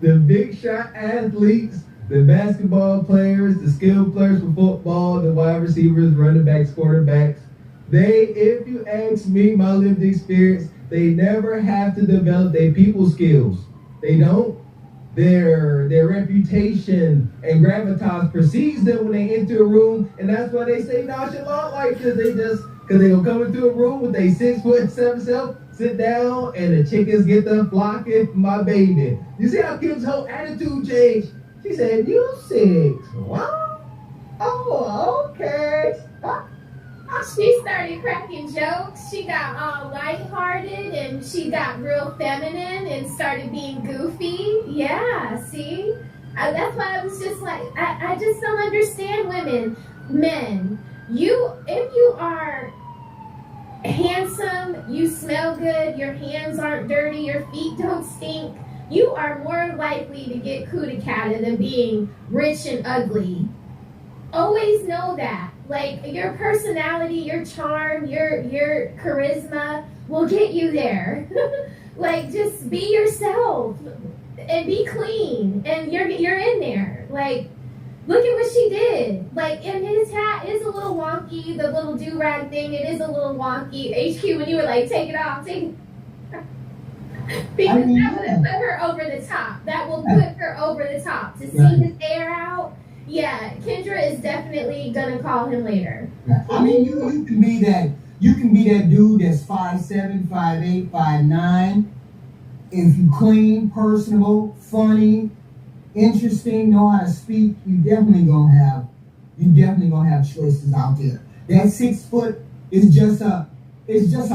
The big shot athletes, the basketball players, the skilled players for football, the wide receivers, running backs, quarterbacks. They, if you ask me, my lived experience, they never have to develop their people skills. They don't. Their reputation and gravitas precedes them when they enter a room, and that's why they say nonchalant like this. Because they gonna come into a room with a 6'7" self, sit down, and the chickens get the flocking, my baby. You see how Kim's whole attitude changed? She said, "You 6? What? Oh, okay." She started cracking jokes. She got all lighthearted and she got real feminine and started being goofy. Yeah, see? That's why I was just like, I just don't understand women. Men, if you are handsome, you smell good, your hands aren't dirty, your feet don't stink, you are more likely to get cootie-catted than being rich and ugly. Always know that. Like, your personality, your charm, your charisma will get you there. Like, just be yourself and be clean, and you're in there. Like, look at what she did. Like, and his hat is a little wonky. The little do-rag thing, it is a little wonky. HQ, when you were like, take it off, take it. Because that would have put her over the top. That will put her over the top. To see his hair out. Yeah, Kendra is definitely gonna call him later. I mean, you can be that. You can be that dude that's 5'7", 5'8", 5'9". If you clean, personable, funny, interesting, know how to speak, you definitely gonna have choices out there. That 6 foot is just a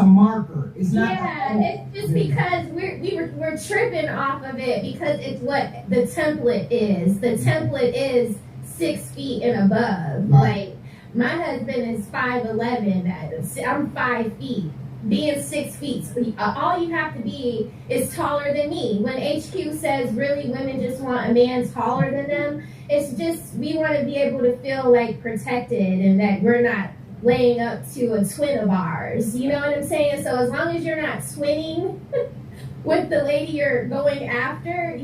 marker. It's not. Yeah, it's just because we're tripping off of it because it's what the template is. The template is 6 feet and above. Right. Like, my husband is 5'11". I'm 5 feet. Being 6 feet, all you have to be is taller than me. When HQ says really women just want a man taller than them, it's just we want to be able to feel like protected and that we're not laying up to a twin of ours. You know what I'm saying? So as long as you're not twinning with the lady you're going after,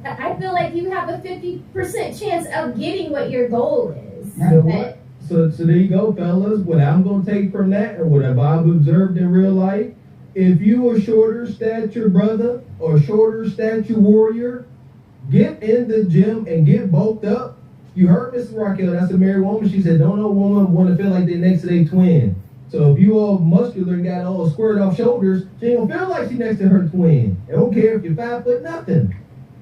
I feel like you have a 50% chance of getting what your goal is. You know what? So there you go, fellas. What I'm going to take from that, or what I've observed in real life, if you a shorter stature brother or shorter stature warrior, get in the gym and get bulked up. You heard Mrs. Raquel, that's a married woman. She said, don't no woman want to feel like they're next to their twin. So if you all muscular and got all squared off shoulders, she ain't going to feel like she's next to her twin. I don't care if you're 5 foot nothing.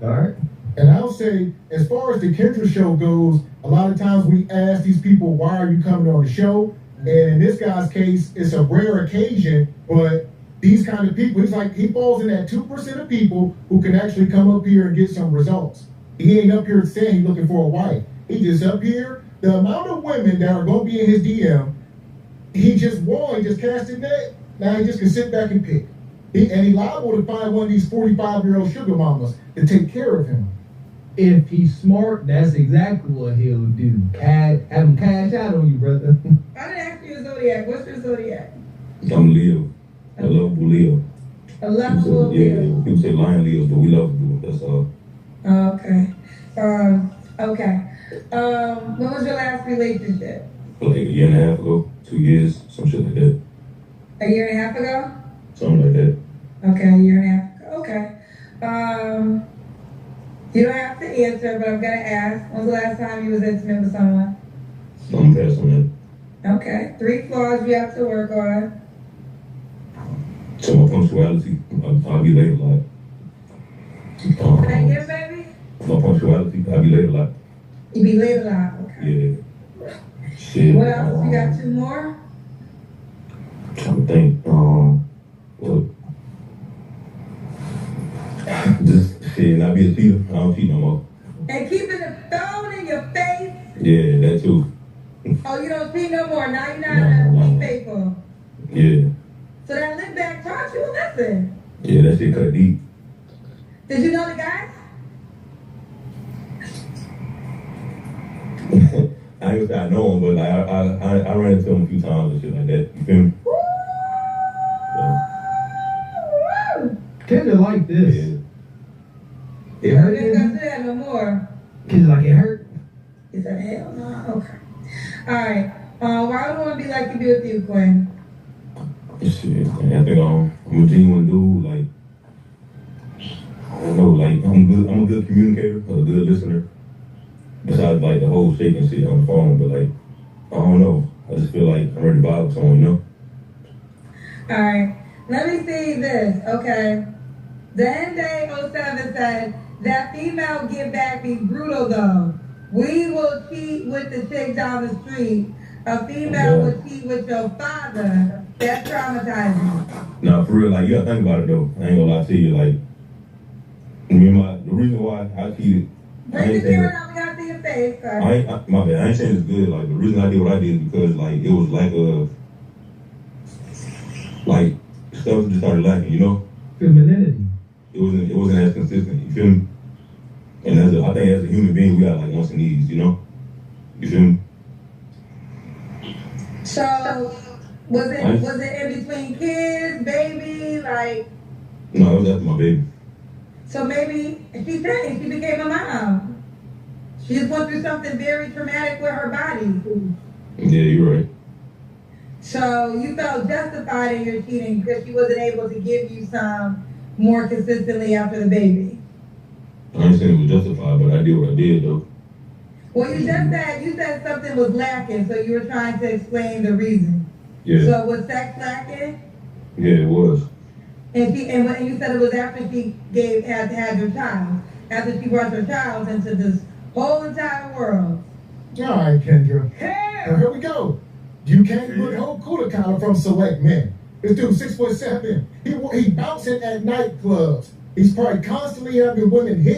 All right? And I'll say, as far as the Kendra show goes, a lot of times we ask these people, why are you coming on the show? And in this guy's case, it's a rare occasion, but these kind of people, he falls in that 2% of people who can actually come up here and get some results. He ain't up here saying he's looking for a wife. He just up here. The amount of women that are going to be in his DM, he just won. He just cast it net. Now he just can sit back and pick. And he liable to find one of these 45-year-old sugar mamas to take care of him. If he's smart, that's exactly what he'll do. Have him cash out on you, brother. I didn't ask you your zodiac. What's your zodiac? I'm Leo. I love Leo. A lovable Leo. Yeah, people say lion Leos, but we love them. That's all. Okay. Okay. When was your last relationship? Like a year and a half ago, 2 years, some shit like that. A year and a half ago? Something like that. Okay, a year and a half ago. Okay. You don't have to answer, but I'm gonna ask. When was the last time you was intimate with someone? I'm past on that. Okay. 3 flaws you have to work on. So my punctuality, I'll be late a lot. Say again, baby? My punctuality, I'll be late a lot. You be late a lot, okay. Yeah. Shit. What else? You got 2 more? Trying to think. Well, just shit, not be a cheater. I don't cheat no more. And keeping the phone in your face? Yeah, that too. Oh, you don't cheat no more. Now you're not be faithful. Yeah. So that lick back taught you a lesson. Yeah, that shit cut deep. Did you know the guy? I ain't gonna say I know him, but like I ran into him a few times and shit like that. You feel me? Kendra like this. Yeah. It hurt You him? ain't gonna say that no more. Kendra like it hurt? He said, hell no. Okay. Alright. Why would I want to be like to be with you, Quinn? Shit, man, I think I'm a genuine dude. Like, I don't know, like I'm a good communicator, a good listener. Besides like the whole shaking shit on the phone, but like I don't know. I just feel like I'm ready to vibe with someone, you know? Alright. Let me see this, okay? The NJ07 said that female get back be brutal though. We will cheat with the chick down the street. A female will cheat with your father. That's traumatizing. Nah, for real, like you gotta think about it though. I ain't gonna lie to you, like the reason why I cheated. Bring the camera down, we gotta see your face. My bad, I ain't saying it's good. Like the reason I did what I did is because like it was like stuff just started lacking, you know? Femininity. It wasn't as consistent, you feel me? And I think as a human being we got like wants and needs, you know? You feel me? So was it in between kids, baby, like? No, it was after my baby. So maybe she changed, she became a mom. She just went through something very traumatic with her body. Yeah, you're right. So you felt justified in your cheating because she wasn't able to give you some more consistently after the baby. I ain't saying it was justified, but I did what I did though. Well, you said something was lacking, so you were trying to explain the reason. Yeah. So was sex lacking? Yeah, it was. And you said it was after she had her child, after she brought her child into this whole entire world. All right, Kendra. Now, here we go. You can't put whole cooler collar from Select Men. This dude 6'7". He bouncing at nightclubs. He's probably constantly having women hit